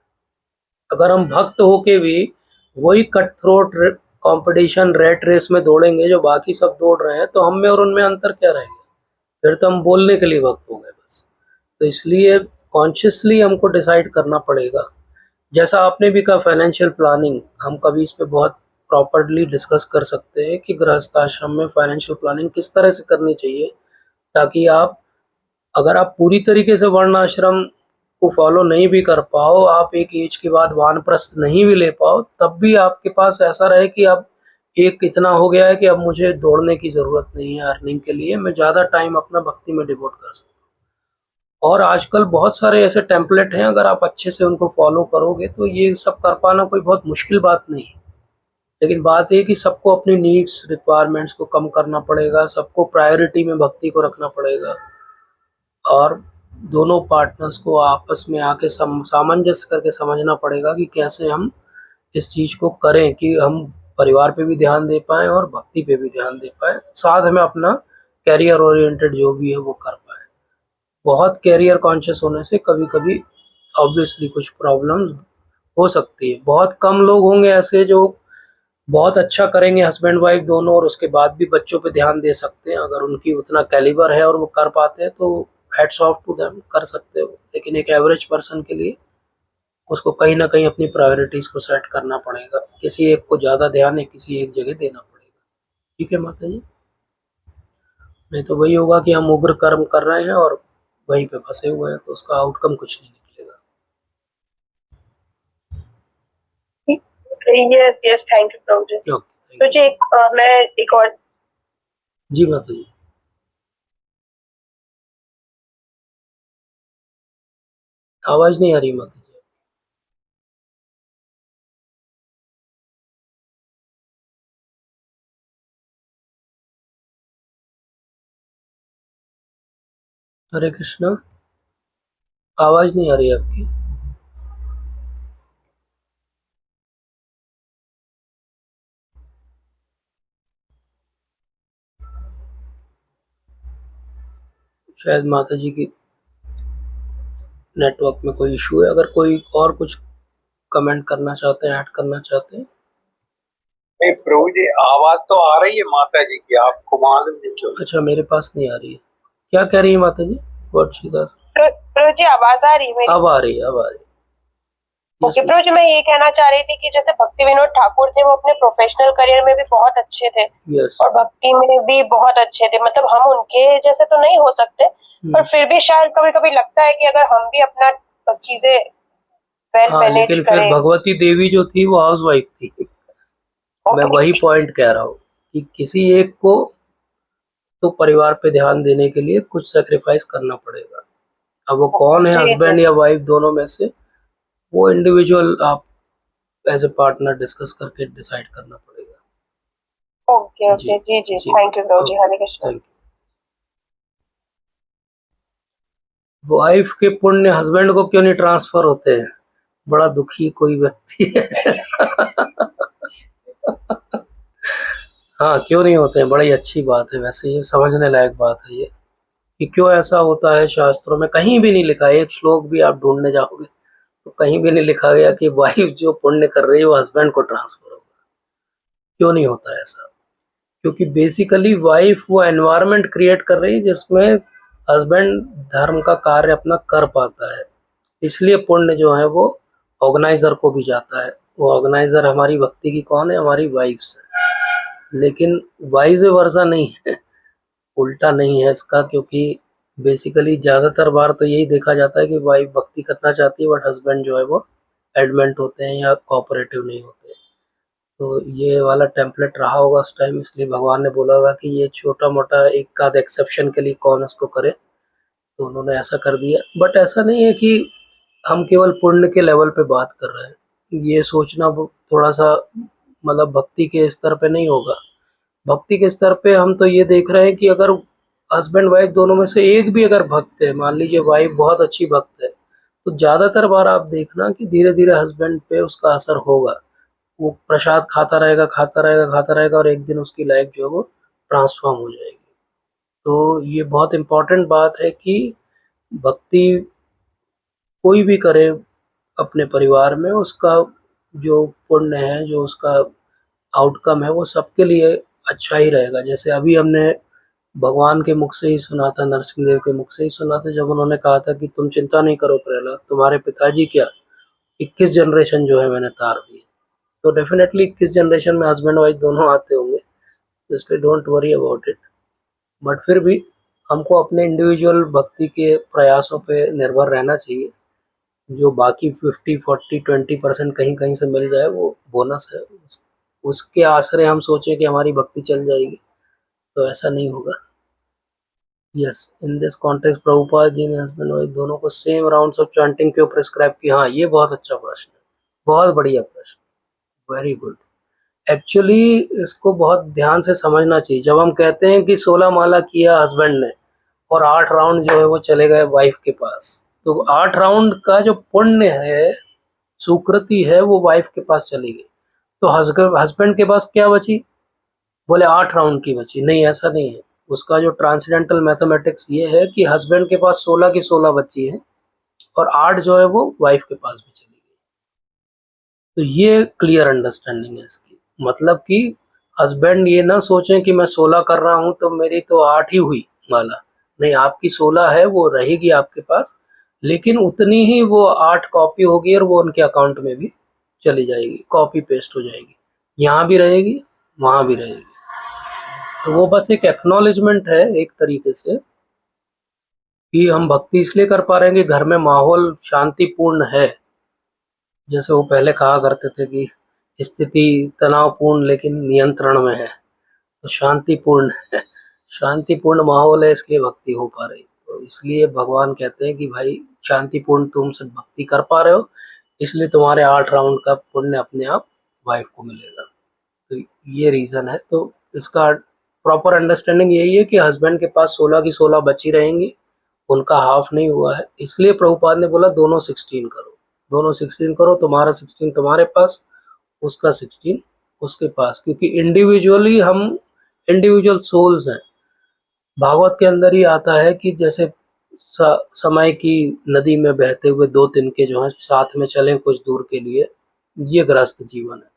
अगर हम भक्त होके भी वही cut throat competition rat race में दौड़ेंगे जो बाकी सब दौड़ रहे हैं, तो हम में और उनमें अंतर क्या रहेगा? फिर तो हम बोलने के लिए भक्त हो गए बस। तो इसलिए कॉन्शियसली हमको डिसाइड करना पड़ेगा। जैसा आपने भी कहा फाइनेंशियल प्लानिंग, हम कभी इस पे बहुत प्रॉपर्ली डिस्कस कर सकते हैं कि गृहस्थ आश्रम में फाइनेंशियल प्लानिंग किस तरह से करनी चाहिए, ताकि आप, अगर आप पूरी तरीके से वर्ण आश्रम को फॉलो नहीं भी कर पाओ, आप एक एज के बाद वानप्रस्थ नहीं भी ले पाओ, तब भी आपके पास ऐसा रहे कि अब एक इतना हो गया है कि अब मुझे दौड़ने की ज़रूरत नहीं है अर्निंग के लिए, मैं ज़्यादा टाइम अपना भक्ति में डिवोट कर सकता हूँ। और आजकल बहुत सारे ऐसे टेम्पलेट हैं, अगर आप अच्छे से उनको फॉलो करोगे तो ये सब कर पाना कोई बहुत मुश्किल बात नहीं है। लेकिन बात ये कि सबको अपनी नीड्स रिक्वायरमेंट्स को कम करना पड़ेगा, सबको प्रायोरिटी में भक्ति को रखना पड़ेगा, और दोनों पार्टनर्स को आपस में आके सामंजस्य करके समझना पड़ेगा कि कैसे हम इस चीज़ को करें कि हम परिवार पे भी ध्यान दे पाएँ और भक्ति पे भी ध्यान दे पाएँ, साथ में अपना करियर ओरिएंटेड जो भी है वो कर पाएँ। बहुत करियर कॉन्शियस होने से कभी-कभी ऑब्वियसली कुछ प्रॉब्लम्स हो सकती है। बहुत कम लोग होंगे ऐसे जो बहुत अच्छा करेंगे हस्बैंड वाइफ दोनों और उसके बाद भी बच्चों पे ध्यान दे सकते हैं। अगर उनकी उतना कैलिबर है और वो कर पाते हैं तो हैट्स ऑफ टू देम, कर सकते हो। लेकिन एक एवरेज पर्सन के लिए उसको कहीं न कहीं अपनी प्रायोरिटीज़ को सेट करना पड़ेगा। किसी एक को ज़्यादा ध्यान है, किसी एक जगह देना पड़ेगा। ठीक है माता जी? नहीं तो वही होगा कि हम उग्र कर्म कर रहे हैं और वहीं पे फँसे हुए हैं, तो उसका आउटकम कुछ नहीं निकलेगा। Yes yes, thank you Prabhu ji. Okay, तो थैंक जी मैं एक और यू। जी माता जी। आवाज़ नहीं आ रही माता जी। हरे कृष्णा, आवाज़ नहीं आ रही आपकी। शायद माता जी की नेटवर्क में कोई इशू है। अगर कोई और कुछ कमेंट करना चाहते हैं, ऐड करना चाहते हैं। नहीं प्रभु जी, आवाज तो आ रही है माता जी की, आपको मालूम नहीं क्यों। अच्छा, मेरे पास नहीं आ रही है। क्या कह रही है माता जी? What she says? Prabhu ji आवाज आ रही है मेरी? अब आ रही है, अब आ रही है। ओके प्रभु जी, मैं ये कहना चाह रही थी कि जैसे भक्ति विनोद ठाकुर थे, वो अपने प्रोफेशनल करियर में भी बहुत अच्छे थे यस। और भक्ति में भी बहुत अच्छे थे। मतलब हम उनके जैसे तो नहीं हो सकते, पर फिर भी शायद कभी कभी लगता है कि अगर हम भी अपना चीजें वेल हाँ, मैनेज लेकिन फिर करें। भगवती देवी जो थी वो हाउस वाइफ थी। मैं वही पॉइंट कह रहा हूँ कि किसी एक को तो परिवार पे ध्यान देने के लिए कुछ सेक्रीफाइस करना पड़ेगा। अब वो कौन है, जी, हस्बैंड जी। या वाइफ, दोनों में से, वो इंडिविजुअल आप एज ए पार्टनर डिस्कस करके डिसाइड करना पड़ेगा। ओके जी ओके, जी जी, जी, thank you Prabhu ji. Okay, Hare Krishna. Thank you. Wife के पुण्य हस्बैंड को क्यों नहीं ट्रांसफर होते हैं? बड़ा दुखी कोई व्यक्ति है। हाँ, क्यों नहीं होते हैं? बड़ी अच्छी बात है। वैसे ये समझने लायक बात है ये, कि क्यों ऐसा होता है। शास्त्रों में कहीं भी नहीं लिखा है, एक श्लोक भी आप ढूंढने जाओगे तो कहीं भी नहीं लिखा गया कि वाइफ जो पुण्य कर रही है वो हस्बैंड को ट्रांसफर होगा। क्यों नहीं होता है ऐसा? क्योंकि बेसिकली वाइफ वो एनवायरनमेंट क्रिएट कर रही है जिसमें हस्बैंड धर्म का कार्य अपना कर पाता है। इसलिए पुण्य जो है वो ऑर्गेनाइजर को भी जाता है। वो ऑर्गेनाइजर हमारी भक्ति की कौन है? हमारी वाइफ्स है। लेकिन वाइस वर्सा नहीं है, उल्टा नहीं है इसका। क्योंकि बेसिकली ज़्यादातर बार तो यही देखा जाता है कि वाइफ भक्ति करना चाहती है बट हस्बैंड जो है वो एडमेंट होते हैं या कोऑपरेटिव नहीं होते। तो ये वाला टेम्पलेट रहा होगा उस टाइम, इसलिए भगवान ने बोला होगा कि ये छोटा मोटा एक आध एक्सेप्शन के लिए कौन इसको करे, तो उन्होंने ऐसा कर दिया। बट ऐसा नहीं है कि हम केवल पुण्य के लेवल पे बात कर रहे हैं, ये सोचना थोड़ा सा मतलब भक्ति के स्तर पे नहीं होगा। भक्ति के स्तर पे हम तो ये देख रहे हैं कि अगर हस्बैंड वाइफ दोनों में से एक भी अगर भक्त है, मान लीजिए वाइफ बहुत अच्छी भक्त है, तो ज़्यादातर बार आप देखना कि धीरे धीरे हस्बैंड पे उसका असर होगा। वो प्रसाद खाता रहेगा, खाता रहेगा, खाता रहेगा, और एक दिन उसकी लाइफ जो है वो ट्रांसफॉर्म हो जाएगी। तो ये बहुत इम्पोर्टेंट बात है कि भक्ति कोई भी करे अपने परिवार में, उसका जो पुण्य है, जो उसका आउटकम है, वो सबके लिए अच्छा ही रहेगा। जैसे अभी हमने भगवान के मुख से ही सुना था, नरसिंह देव के मुख से ही सुना था, जब उन्होंने कहा था कि तुम चिंता नहीं करो प्रहलाद, तुम्हारे पिताजी क्या 21 जनरेशन जो है मैंने तार दी। तो डेफिनेटली 21 जनरेशन में हस्बैंड वाइफ दोनों आते होंगे, तो इसलिए don't worry about it. But फिर भी हमको अपने इंडिविजुअल भक्ति के प्रयासों पे निर्भर रहना चाहिए। जो बाकी 50, 40, 20% कहीं कहीं से मिल जाए वो बोनस है। उसके आसरे हम सोचें कि हमारी भक्ति चल जाएगी, तो ऐसा नहीं होगा। Yes, in this context Prabhupada ji ने हस्बैंड वाइफ दोनों को सेम राउंड्स ऑफ चैंटिंग क्यों प्रिस्क्राइब किया? हाँ, ये बहुत अच्छा प्रश्न है, बहुत बढ़िया प्रश्न, वेरी गुड। एक्चुअली इसको बहुत ध्यान से समझना चाहिए। जब हम कहते हैं कि 16 माला किया हस्बैंड ने और 8 राउंड जो है वो चले गए वाइफ के पास, तो 8 राउंड का जो पुण्य है, सुकृति है, वो वाइफ के पास चली गई। तो हस्बैंड के पास क्या बची? बोले 8 राउंड की बची। नहीं, ऐसा नहीं है। उसका जो ट्रांसेंडेंटल मैथमेटिक्स ये है कि हस्बैंड के पास 16 की 16 बची है और 8 जो है वो वाइफ के पास भी चली गई। तो ये क्लियर अंडरस्टैंडिंग है इसकी। मतलब कि हस्बैंड ये ना सोचें कि मैं 16 कर रहा हूँ तो मेरी तो 8 ही हुई माला। नहीं, आपकी 16 है, वो रहेगी आपके पास, लेकिन उतनी ही वो 8 कॉपी होगी और वो उनके अकाउंट में भी चली जाएगी, कॉपी पेस्ट हो जाएगी, यहाँ भी रहेगी, वहाँ भी रहेगी। तो वो बस एक एक्नॉलेजमेंट है एक तरीके से कि हम भक्ति इसलिए कर पा रहे हैं कि घर में माहौल शांतिपूर्ण है। जैसे वो पहले कहा करते थे कि स्थिति तनावपूर्ण लेकिन नियंत्रण में है, तो शांतिपूर्ण है। शांतिपूर्ण माहौल है, इसलिए भक्ति हो पा रही। तो इसलिए भगवान कहते हैं कि भाई शांतिपूर्ण तुम सब भक्ति कर पा रहे हो, इसलिए तुम्हारे 8 राउंड का पुण्य अपने आप वाइफ को मिलेगा। तो ये रीज़न है। तो इसका प्रॉपर अंडरस्टैंडिंग यही है कि हस्बैंड के पास 16 की 16 बची रहेंगी, उनका हाफ नहीं हुआ है। इसलिए प्रभुपाद ने बोला दोनों 16 करो, दोनों 16 करो, तुम्हारा 16 तुम्हारे पास, उसका 16 उसके पास, क्योंकि इंडिविजुअली हम इंडिविजुअल सोल्स हैं। भागवत के अंदर ही आता है कि जैसे समय की नदी में बहते हुए दो तिनके जो हैं साथ में चलें कुछ दूर के लिए, ये गृहस्थ जीवन है।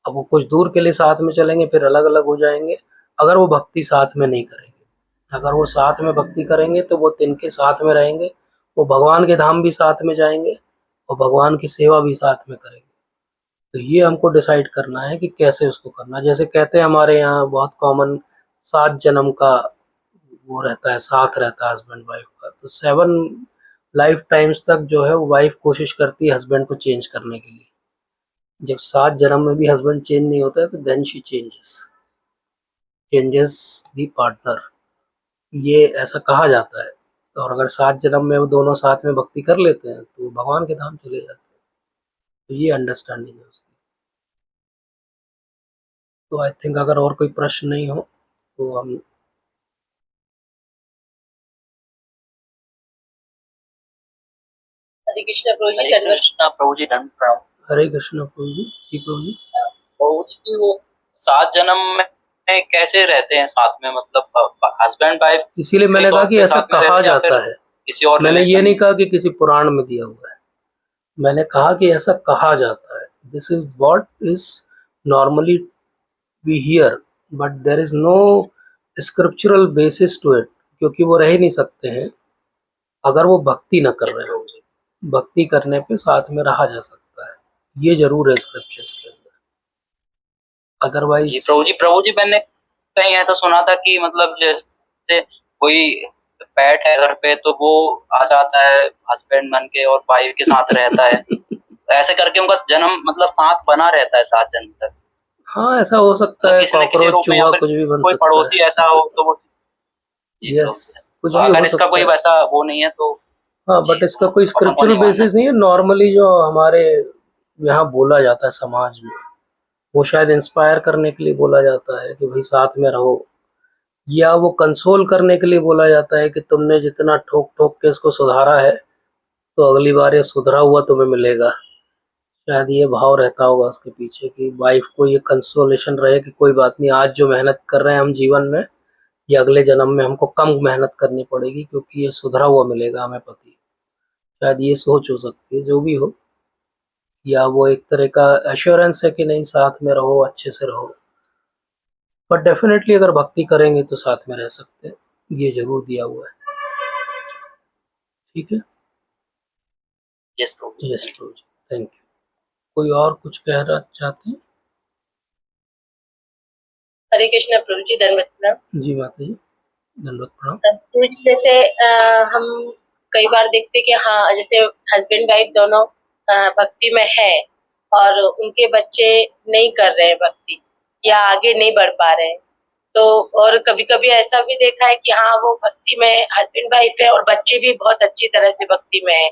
अब वो कुछ दूर के लिए साथ में चलेंगे फिर अलग अलग हो जाएंगे अगर वो भक्ति साथ में नहीं करेंगे। अगर वो साथ में भक्ति करेंगे तो वो तिनके साथ में रहेंगे, वो भगवान के धाम भी साथ में जाएंगे और भगवान की सेवा भी साथ में करेंगे। तो ये हमको डिसाइड करना है कि कैसे उसको करना है। जैसे कहते हैं हमारे यहाँ बहुत कॉमन 7 जन्म का वो रहता है, साथ रहता है हस्बैंड वाइफ का। तो 7 लाइफ टाइम्स तक जो है वो वाइफ कोशिश करती है हस्बैंड को चेंज करने के लिए। जब 7 जन्म में भी हस्बैंड चेंज नहीं होता है तो then she changes the partner, ये ऐसा कहा जाता है। तो और अगर 7 जन्म में वो दोनों साथ में भक्ति कर लेते हैं तो भगवान के धाम चले जाते हैं। तो ये अंडरस्टैंडिंग है उसकी। तो आई थिंक अगर और कोई प्रश्न नहीं हो तो हम हरे कृष्ण प्रभु जी, हरे कृष्णा प्रभु जी, दंड प्रणाम। हरे कृष्ण प्रभु जी। जी प्रभु जी। प्रभु जी, वो 7 जन्म में कैसे रहते हैं साथ में, मतलब हस्बैंड वाइफ इसीलिए मैंने कहा कि ऐसा कहा जाता है, किसी और मैंने ये relation? नहीं कहा कि किसी पुराण में दिया हुआ है, मैंने कहा कि ऐसा कहा जाता है। This is what is normally we hear, but there is no scriptural basis to it, क्योंकि वो रह ही नहीं सकते हैं अगर वो भक्ति न कर रहे हो। भक्ति करने पे साथ में रहा जा सकता है, ये जरूर है स्क्रिप्चर्स के अंदर, जी अदरवाइज। प्रभु जी, मैंने कहीं ऐसा सुना था कि मतलब जैसे कोई पेट है घर पे तो वो आ जाता है हस्बैंड बन के और वाइफ के साथ रहता है, ऐसे करके उनका जन्म मतलब साथ बना रहता है 7 जन्म तक। हाँ, ऐसा हो सकता मतलब है, किसी न किसी कॉकरोच, रूप में, या चूहा फिर कुछ भी बन कोई सकता पड़ोसी है। ऐसा हो तो वो जी, यस, कुछ तो भी अगर हो इसका सकता कोई है। वैसा वो नहीं है तो हाँ, जी, बट इसका कोई तो अपन को स्क्रिप्चुरल नहीं मानना बेसिस नहीं चाहिए। है, नॉर्मली जो हमारे यहाँ बोला जाता है समाज में, वो शायद इंस्पायर करने के लिए बोला जाता है कि भाई साथ में रहो, या वो कंसोल करने के लिए बोला जाता है कि तुमने जितना ठोक-ठोक के इसको सुधारा है, तो अगली बार ये सुधरा हुआ तुम्हें मिलेगा। शायद ये भाव रहता होगा उसके पीछे कि वाइफ को ये कंसोलेशन रहे कि कोई बात नहीं, आज जो मेहनत कर रहे हैं हम जीवन में, ये अगले जन्म में हमको कम मेहनत करनी पड़ेगी क्योंकि ये सुधरा हुआ मिलेगा हमें पति। शायद ये सोच हो सकती है, जो भी हो, या वो एक तरह का एश्योरेंस है कि नहीं साथ में रहो, अच्छे से रहो। बट डेफिनेटली अगर भक्ति करेंगे तो साथ में रह सकते हैं, ये ज़रूर दिया हुआ है। ठीक है? यस प्रभु यस जी। Prabhu ji, thank you. कोई और कुछ कहना चाहते हैं? हरे कृष्ण प्रभु जी, दंडवत प्रणाम। जी माता जी, दंडवत प्रणाम। प्रभु जी, जैसे हम कई बार देखते कि हाँ, जैसे हस्बैंड वाइफ दोनों भक्ति में है और उनके बच्चे नहीं कर रहे हैं भक्ति, या आगे नहीं बढ़ पा रहे हैं, तो और कभी कभी ऐसा भी देखा है कि हाँ, वो भक्ति में हस्बैंड वाइफ है और बच्चे भी बहुत अच्छी तरह से भक्ति में है,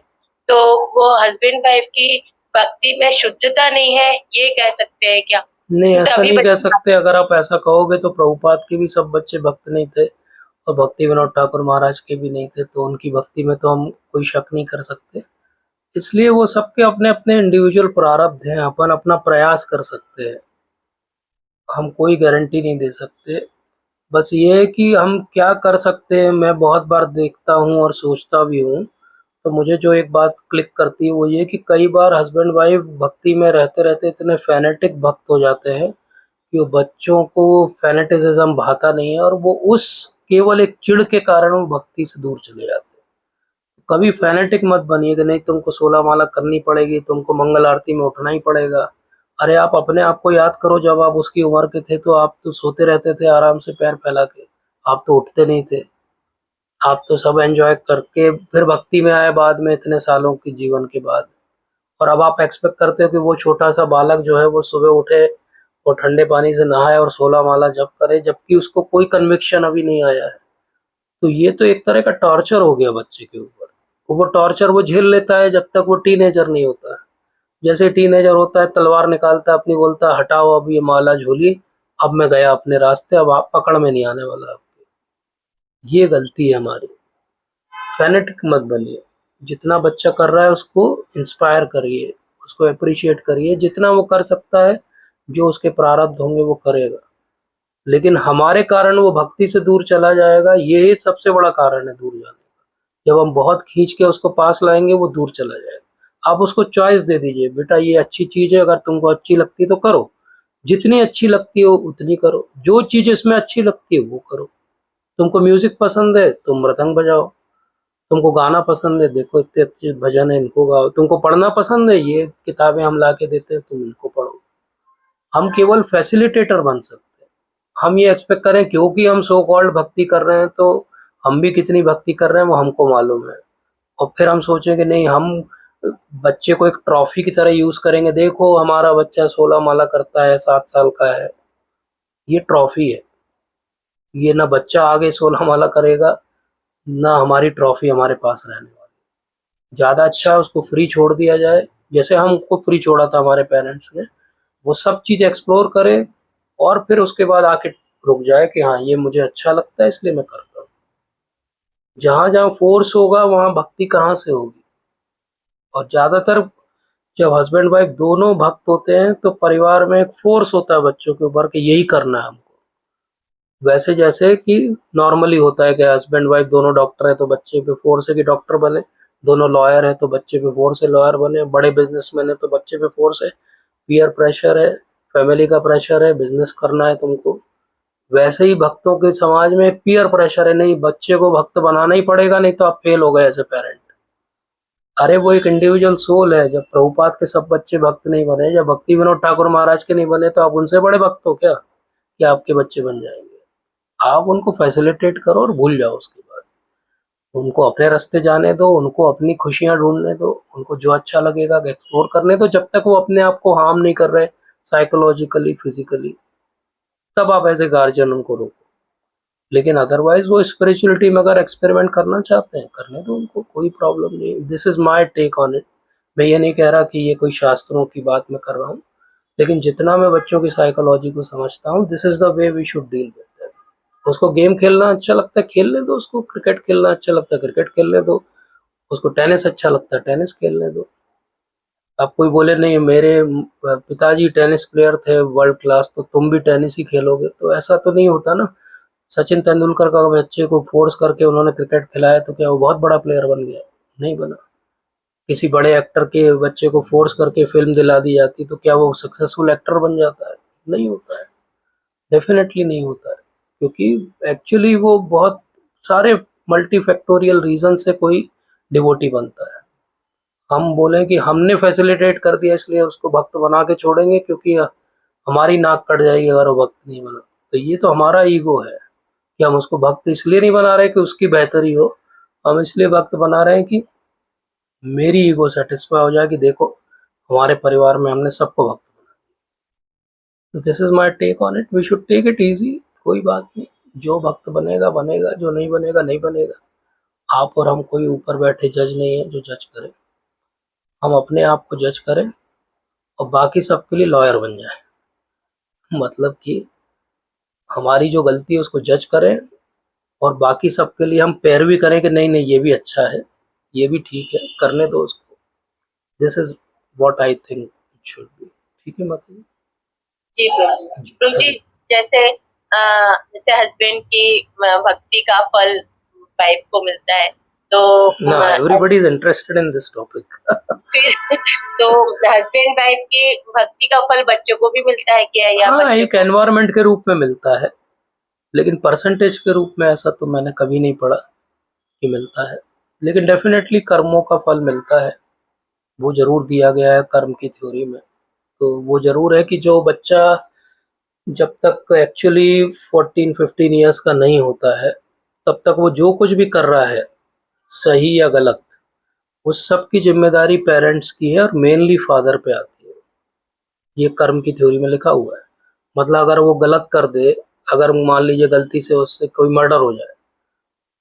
तो वो हस्बैंड वाइफ की भक्ति में शुद्धता नहीं है, ये कह सकते हैं क्या? नहीं, ऐसा तभी नहीं कह बच्चे सकते। अगर आप ऐसा कहोगे तो प्रभुपाद के भी सब बच्चे भक्त नहीं थे और भक्ति विनोद ठाकुर महाराज के भी नहीं थे, तो उनकी भक्ति में तो हम कोई शक नहीं कर सकते। इसलिए वो सबके अपने-अपने इंडिविजुअल प्रारब्ध हैं, अपन अपना प्रयास कर सकते हैं। हम कोई गारंटी नहीं दे सकते। बस ये है कि हम क्या कर सकते हैं, मैं बहुत बार देखता हूँ और सोचता भी हूँ, तो मुझे जो एक बात क्लिक करती है वो ये कि कई बार हस्बैंड वाइफ भक्ति में रहते-रहते इतने फ़ैनेटिक भक्त हो जाते हैं कि वो बच्चों को फ़ैनेटिसिज़्म भाता नहीं है और वो उस केवल एक चिढ़ के कारण वो भक्ति से दूर चले जाते हैं। कभी फ़ैनेटिक मत बनिए कि नहीं तुमको 16 माला करनी पड़ेगी, तुमको मंगल आरती में उठना ही पड़ेगा। अरे आप अपने आप को याद करो, जब आप उसकी उम्र के थे तो आप तो सोते रहते थे आराम से पैर फैला के, आप तो उठते नहीं थे। आप तो सब एन्जॉय करके फिर भक्ति में आए बाद में इतने सालों के जीवन के बाद। और अब आप एक्सपेक्ट करते हो कि वो छोटा-सा बालक जो है वो सुबह उठे और ठंडे पानी से नहाए और 16 माला जप करे, जबकि उसको कोई कन्विक्शन अभी नहीं आया है। तो ये तो एक तरह का टॉर्चर हो गया बच्चे के ऊपर। वो टॉर्चर वो झेल लेता है जब तक वो टीनेजर नहीं होता है। जैसे टीनेजर होता है, तलवार निकालता है अपनी, बोलता है हटाओ अब ये माला झोली, अब मैं गया अपने रास्ते, अब आप पकड़ में नहीं आने वाला आपके। ये गलती है हमारी। फैनेटिक मत बनिए। जितना बच्चा कर रहा है उसको इंस्पायर करिए, उसको एप्रिशिएट करिए, जितना वो कर सकता है, जो उसके प्रारब्ध होंगे वो करेगा। लेकिन हमारे कारण वो भक्ति से दूर चला जाएगा, यही सबसे बड़ा कारण है दूर जाने का। जब हम बहुत खींच के उसको पास लाएँगे वो दूर चला जाएगा। आप उसको चॉइस दे दीजिए, बेटा ये अच्छी चीज़ है, अगर तुमको अच्छी लगती है तो करो। जितनी अच्छी लगती हो उतनी करो। जो चीज़ इसमें अच्छी लगती है वो करो। तुमको म्यूज़िक पसंद है, तुम मृदंग बजाओ। तुमको गाना पसंद है, देखो इतने अच्छे भजन है, इनको गाओ। तुमको पढ़ना पसंद है, ये किताबें हम ला के देते हैं, तुम इनको पढ़ो। हम केवल फैसिलिटेटर बन सकते हैं। हम ये एक्सपेक्ट करें क्योंकि हम सो कॉल्ड भक्ति कर रहे हैं तो हम भी कितनी भक्ति कर रहे हैं वो हमको मालूम है। और फिर हम सोचें कि नहीं, हम बच्चे को एक ट्रॉफी की तरह यूज़ करेंगे, देखो हमारा बच्चा 16 माला करता है, 7 साल का है। ये ट्रॉफी है। ये ना बच्चा आगे 16 माला करेगा, ना हमारी ट्रॉफी हमारे पास रहने वाली। ज़्यादा अच्छा है उसको फ्री छोड़ दिया जाए, जैसे हमको फ्री छोड़ा था हमारे पेरेंट्स ने। वो सब चीज़ एक्सप्लोर करे और फिर उसके बाद आके रुक जाए कि हाँ, ये मुझे अच्छा लगता है इसलिए मैं करता हूँ। जहाँ-जहाँ फ़ोर्स होगा वहाँ भक्ति कहाँ से होगी? और ज़्यादातर जब हस्बैंड वाइफ दोनों भक्त होते हैं तो परिवार में एक फ़ोर्स होता है बच्चों के ऊपर कि यही करना है हमको। वैसे जैसे कि नॉर्मली होता है कि हस्बैंड वाइफ दोनों डॉक्टर हैं तो बच्चे पे फ़ोर्स है कि डॉक्टर बने, दोनों लॉयर हैं तो बच्चे पे फ़ोर्स है लॉयर बने, बड़े बिज़नेसमैन हैं तो बच्चे पे फ़ोर्स है, पीयर प्रेशर है, फैमिली का प्रेशर है, बिज़नेस करना है तुमको। वैसे ही भक्तों के समाज में एक पीयर प्रेशर है, नहीं बच्चे को भक्त बनाना ही पड़ेगा, नहीं तो आप फेल हो गए एज़ अ पेरेंट। अरे वो एक इंडिविजुअल सोल है, जब प्रभुपाद के सब बच्चे भक्त नहीं बने, जब भक्ति विनोद ठाकुर महाराज के नहीं बने तो आप उनसे बड़े भक्त हो क्या, कि आपके बच्चे बन जाएँगे? आप उनको फैसिलिटेट करो और भूल जाओ उसके बाद। उनको अपने रास्ते जाने दो, उनको अपनी खुशियाँ ढूँढने दो, उनको जो अच्छा लगेगा एक्सप्लोर करने दो, जब तक वो अपने आप को हार्म नहीं कर रहे, साइकोलॉजिकली, फिजिकली, तब आप एज ए गार्जियन उनको रोको। लेकिन अदरवाइज वो स्पिरिचुअलिटी में अगर एक्सपेरिमेंट करना चाहते हैं, करने दो उनको, कोई प्रॉब्लम नहीं। This is my take on it. मैं ये नहीं कह रहा कि ये कोई शास्त्रों की बात मैं कर रहा हूँ, लेकिन जितना मैं बच्चों की साइकोलॉजी को समझता हूँ, this is the way we should deal with that. उसको गेम खेलना अच्छा लगता है, खेलने दो उसको। क्रिकेट खेलना अच्छा लगता है, क्रिकेट खेलने दो उसको। टेनिस अच्छा लगता है, टेनिस खेलने दो। अब कोई बोले नहीं मेरे पिताजी टेनिस प्लेयर थे वर्ल्ड क्लास, तो तुम भी टेनिस ही खेलोगे, तो ऐसा तो नहीं होता ना। सचिन तेंदुलकर का बच्चे को फोर्स करके उन्होंने क्रिकेट खिलाया तो क्या वो बहुत बड़ा प्लेयर बन गया? नहीं बना। किसी बड़े एक्टर के बच्चे को फोर्स करके फिल्म दिला दी जाती तो क्या वो सक्सेसफुल एक्टर बन जाता है? नहीं होता है, डेफिनेटली नहीं होता है। क्योंकि एक्चुअली वो बहुत सारे मल्टीफैक्टोरियल रीजन से कोई डिवोटी बनता है। हम बोले कि हमने फैसिलिटेट कर दिया इसलिए उसको भक्त बना के छोड़ेंगे, क्योंकि हमारी नाक कट जाएगी अगर वो भक्त नहीं बना, तो ये तो हमारा ईगो है कि हम उसको भक्त इसलिए नहीं बना रहे कि उसकी बेहतरी हो, हम इसलिए भक्त बना रहे हैं कि मेरी ईगो सेटिस्फाई हो जाए कि देखो हमारे परिवार में हमने सबको भक्त बना। तो this is my take on it. We should take it easy. कोई बात नहीं, जो भक्त बनेगा बनेगा, जो नहीं बनेगा नहीं बनेगा। आप और हम कोई ऊपर बैठे जज नहीं है जो जज करे। हम अपने आप को जज करें और बाकी सबके लिए लॉयर बन जाए। मतलब कि हमारी जो गलती है उसको जज करें और बाकी सबके लिए हम पैरवी करें कि नहीं नहीं ये भी अच्छा है, ये भी ठीक है, करने दो उसको। This is what I think it should be. ठीक है माता जी? जी प्रभु। जी, प्रभु जी, जैसे जैसे हस्बैंड की भक्ति का फल वाइफ को मिलता है, तो ना everybody is interested in this topic. फिर तो हस्बैंड वाइफ की भक्ति का फल बच्चों को भी मिलता है क्या, या हाँ, बच्चों एक एनवायरनमेंट के रूप में मिलता है, लेकिन परसेंटेज के रूप में ऐसा तो मैंने कभी नहीं पढ़ा कि मिलता है। लेकिन डेफिनेटली कर्मों का फल मिलता है, वो जरूर दिया गया है कर्म की थ्योरी में। तो वो जरूर है कि जो बच्चा जब तक एक्चुअली 14-15 ईयर्स का नहीं होता है, तब तक वो जो कुछ भी कर रहा है, सही या गलत, उस सब की जिम्मेदारी पेरेंट्स की है और मेनली फादर पे आती है। ये कर्म की थ्योरी में लिखा हुआ है। मतलब अगर वो गलत कर दे, अगर मान लीजिए गलती से उससे कोई मर्डर हो जाए,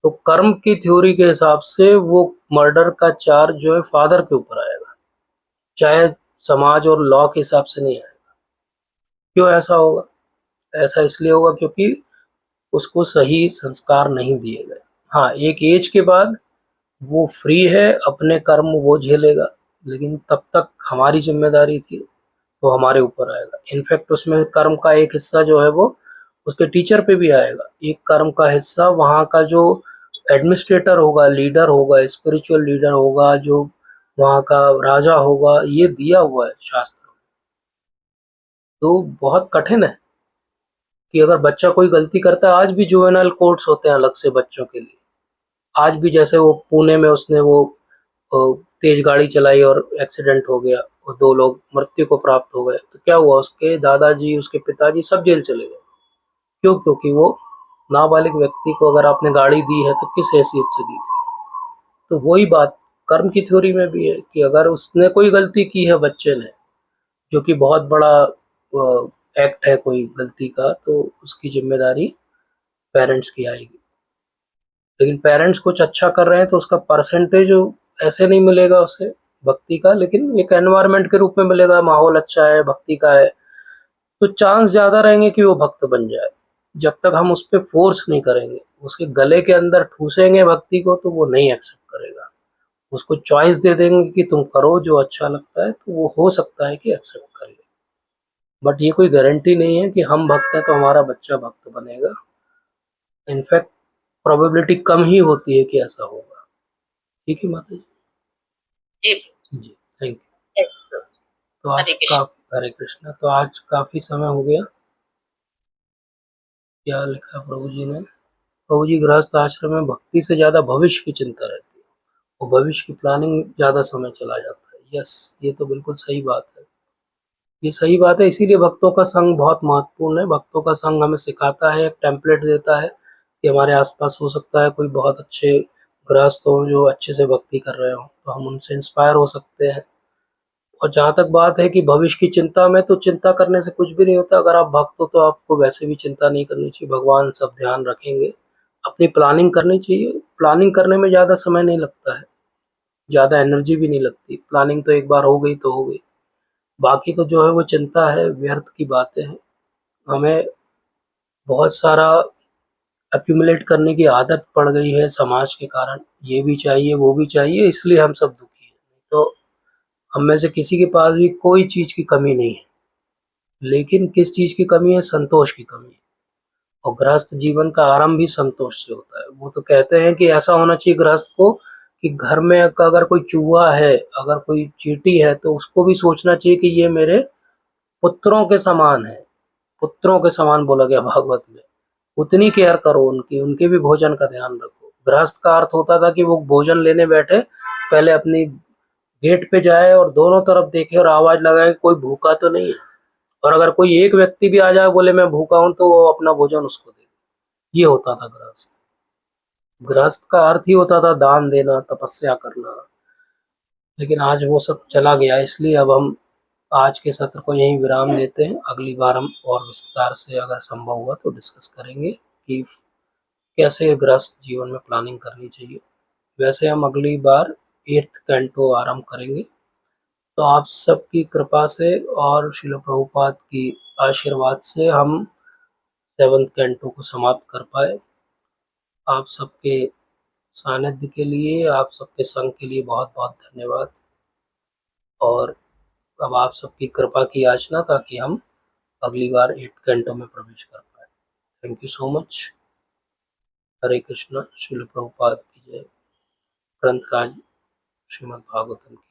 तो कर्म की थ्योरी के हिसाब से वो मर्डर का चार्ज जो है फादर के ऊपर आएगा, चाहे समाज और लॉ के हिसाब से नहीं आएगा। क्यों ऐसा होगा? ऐसा इसलिए होगा क्योंकि उसको सही संस्कार नहीं दिए गए। हाँ, एक एज के बाद वो फ्री है, अपने कर्म वो झेलेगा, लेकिन तब तक हमारी जिम्मेदारी थी, तो हमारे ऊपर आएगा। इनफैक्ट उसमें कर्म का एक हिस्सा जो है वो उसके टीचर पे भी आएगा। एक कर्म का हिस्सा वहाँ का जो एडमिनिस्ट्रेटर होगा, लीडर होगा, स्पिरिचुअल लीडर होगा, जो वहाँ का राजा होगा, ये दिया हुआ है शास्त्रों में। तो बहुत कठिन है कि अगर बच्चा कोई गलती करता है, आज भी जुवेनाइल कोर्ट्स होते हैं अलग से बच्चों के लिए। आज भी जैसे वो पुणे में उसने वो अ, तेज गाड़ी चलाई और एक्सीडेंट हो गया और 2 लोग मृत्यु को प्राप्त हो गए, तो क्या हुआ? उसके दादाजी, उसके पिताजी सब जेल चले गए। क्यों? क्योंकि वो नाबालिग व्यक्ति को अगर आपने गाड़ी दी है तो किस हैसियत से दी थी? तो वही बात कर्म की थ्योरी में भी है कि अगर उसने कोई गलती की है बच्चे ने, जो कि बहुत बड़ा एक्ट है कोई गलती का, तो उसकी जिम्मेदारी पेरेंट्स की आएगी। लेकिन पेरेंट्स कुछ अच्छा कर रहे हैं तो उसका परसेंटेज ऐसे नहीं मिलेगा उसे भक्ति का, लेकिन एक एनवायरनमेंट के रूप में मिलेगा। माहौल अच्छा है, भक्ति का है, तो चांस ज़्यादा रहेंगे कि वो भक्त बन जाए। जब तक हम उस पर फोर्स नहीं करेंगे, उसके गले के अंदर ठूसेंगे भक्ति को, तो वो नहीं एक्सेप्ट करेगा। उसको चॉइस दे देंगे कि तुम करो जो अच्छा लगता है, तो वो हो सकता है कि एक्सेप्ट कर ले। बट ये कोई गारंटी नहीं है कि हम भक्त हैं तो हमारा बच्चा भक्त बनेगा। इनफैक्ट प्रोबेबिलिटी कम ही होती है कि ऐसा होगा। ठीक है माता जी? जी जी, थैंक यू। yes, प्रभु। तो आज हरे का कृष्ण। हरे कृष्णा, तो आज काफ़ी समय हो गया। क्या लिखा प्रभु जी ने? प्रभु जी गृहस्थ आश्रम में भक्ति से ज़्यादा भविष्य की चिंता रहती है और भविष्य की प्लानिंग ज़्यादा समय चला जाता है। यस, ये तो बिल्कुल सही बात है। ये सही बात है, इसीलिए भक्तों का संग बहुत महत्वपूर्ण है। भक्तों का संग हमें सिखाता है, एक टेम्पलेट देता है कि हमारे आसपास हो सकता है कोई बहुत अच्छे गृहस्थ हो जो अच्छे से भक्ति कर रहे हो, तो हम उनसे इंस्पायर हो सकते हैं और जहाँ तक बात है कि भविष्य की चिंता में, तो चिंता करने से कुछ भी नहीं होता। अगर आप भक्त हो तो आपको वैसे भी चिंता नहीं करनी चाहिए, भगवान सब ध्यान रखेंगे। अपनी प्लानिंग करनी चाहिए, प्लानिंग करने में ज़्यादा समय नहीं लगता है, ज़्यादा एनर्जी भी नहीं लगती। प्लानिंग तो एक बार हो गई तो हो गई, बाकी तो जो है वो चिंता है, व्यर्थ की बातें हैं। हमें बहुत सारा एक्यूमुलेट करने की आदत पड़ गई है समाज के कारण, ये भी चाहिए वो भी चाहिए, इसलिए हम सब दुखी हैं। तो हम में से किसी के पास भी कोई चीज़ की कमी नहीं है, लेकिन किस चीज़ की कमी है? संतोष की कमी है। और गृहस्थ जीवन का आरंभ भी संतोष से होता है। वो तो कहते हैं कि ऐसा होना चाहिए गृहस्थ को कि घर में अगर कोई चूहा है, अगर कोई चींटी है, तो उसको भी सोचना चाहिए कि ये मेरे पुत्रों के समान है। पुत्रों के समान बोला गया भागवत में। उतनी केयर करो उनकी, उनके भी भोजन का ध्यान रखो। गृहस्थ का अर्थ होता था कि वो भोजन लेने बैठे, पहले अपनी गेट पे जाए और दोनों तरफ देखे और आवाज लगाए कोई भूखा तो नहीं है। और अगर कोई एक व्यक्ति भी आ जाए बोले मैं भूखा हूं, तो वो अपना भोजन उसको दे। ये होता था गृहस्थ। गृहस्थ का अर्थ ही होता था दान देना, तपस्या करना। लेकिन आज वो सब चला गया, इसलिए अब हम आज के सत्र को यहीं विराम देते हैं। अगली बार हम और विस्तार से अगर संभव हुआ तो डिस्कस करेंगे कि कैसे गृहस्थ जीवन में प्लानिंग करनी चाहिए। वैसे हम अगली बार 8th कैंटो आरंभ करेंगे। तो आप सबकी कृपा से और श्रील प्रभुपाद की आशीर्वाद से हम 7th कैंटो को समाप्त कर पाए। आप सबके सानिध्य के लिए, आप सबके संग के लिए बहुत बहुत धन्यवाद। और अब आप सबकी कृपा की याचना, ताकि हम अगली बार 8th कैंटो में प्रवेश कर पाए। Thank you so much. Hare Krishna. Srila Prabhupada की जय। ग्रंथराज श्रीमद् भागवतम की